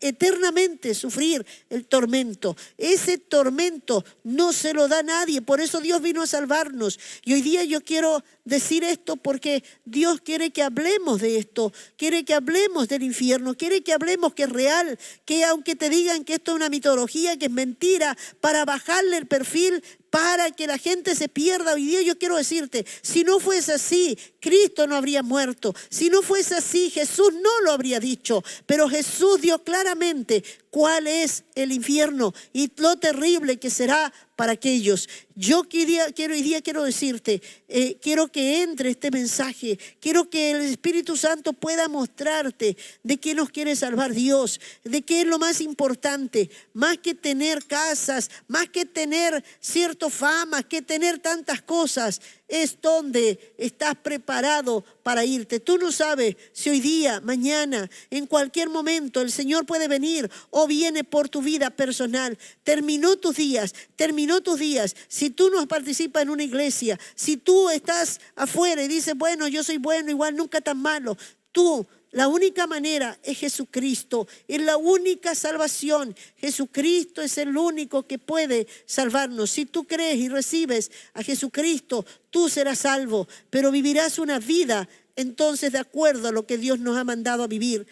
eternamente sufrir el tormento. Ese tormento no se lo da a nadie. Por eso Dios vino a salvarnos. Y hoy día yo quiero decir esto porque Dios quiere que hablemos de esto. Quiere que hablemos del infierno. Quiere que hablemos que es real. Que aunque te digan que esto es una mitología, que es mentira, para bajarle el perfil, para que la gente se pierda. Hoy día yo quiero decirte, si no fuese así, Cristo no habría muerto. Si no fuese así, Jesús no lo habría dicho. Pero Jesús dio claramente cuál es el infierno y lo terrible que será para aquellos. Yo hoy día quiero decirte, quiero que entre este mensaje, quiero que el Espíritu Santo pueda mostrarte de qué nos quiere salvar Dios, de qué es lo más importante, más que tener casas, más que tener cierta fama, que tener tantas cosas, es donde estás preparado para irte. Tú no sabes si hoy día, mañana, en cualquier momento el Señor puede venir o viene por tu vida personal. Terminó tus días. Si tú no participas en una iglesia, si tú estás afuera y dices, bueno, yo soy bueno, igual nunca tan malo, la única manera es Jesucristo, es la única salvación. Jesucristo es el único que puede salvarnos. Si tú crees y recibes a Jesucristo, tú serás salvo, pero vivirás una vida entonces de acuerdo a lo que Dios nos ha mandado a vivir.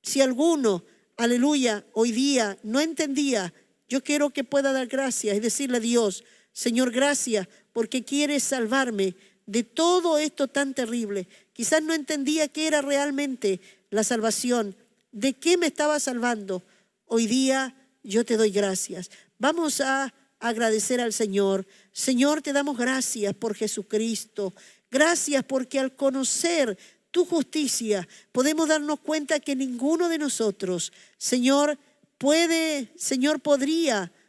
Si alguno, aleluya, hoy día no entendía, yo quiero que pueda dar gracias y decirle a Dios, Señor, gracias porque quieres salvarme de todo esto tan terrible. Quizás no entendía qué era realmente la salvación, de qué me estaba salvando. Hoy día yo te doy gracias. Vamos a agradecer al Señor. Señor, te damos gracias por Jesucristo. Gracias porque al conocer tu justicia podemos darnos cuenta que ninguno de nosotros, Señor, podría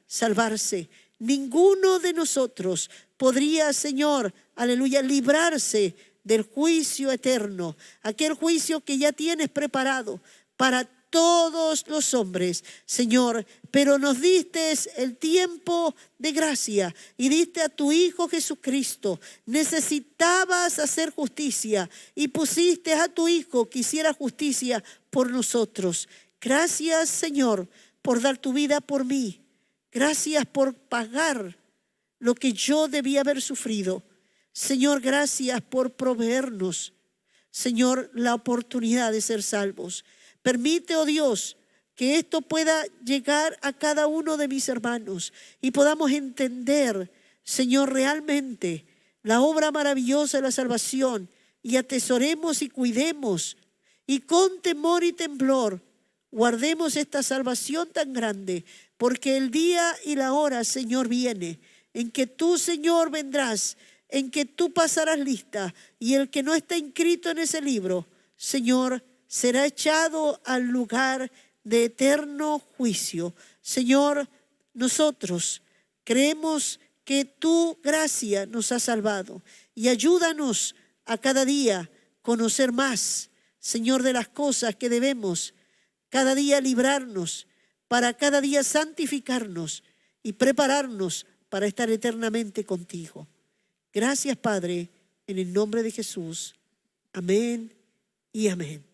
salvarse. Ninguno de nosotros podría, Señor, aleluya, librarse del juicio eterno, aquel juicio que ya tienes preparado para todos los hombres, Señor. Pero nos diste el tiempo de gracia y diste a tu Hijo Jesucristo. Necesitabas hacer justicia y pusiste a tu Hijo que hiciera justicia por nosotros. Gracias, Señor, por dar tu vida por mí. Gracias por pagar lo que yo debía haber sufrido. Señor, gracias por proveernos, Señor, la oportunidad de ser salvos. Permite, oh Dios, que esto pueda llegar a cada uno de mis hermanos y podamos entender, Señor, realmente la obra maravillosa de la salvación, y atesoremos y cuidemos y con temor y temblor guardemos esta salvación tan grande, porque el día y la hora, Señor, viene en que tú, Señor, vendrás, en que tú pasarás lista, y el que no está inscrito en ese libro, Señor, será echado al lugar de eterno juicio. Señor, nosotros creemos que tu gracia nos ha salvado, y ayúdanos a cada día conocer más, Señor, de las cosas que debemos cada día librarnos, para cada día santificarnos y prepararnos para estar eternamente contigo. Gracias, Padre, en el nombre de Jesús. Amén y amén.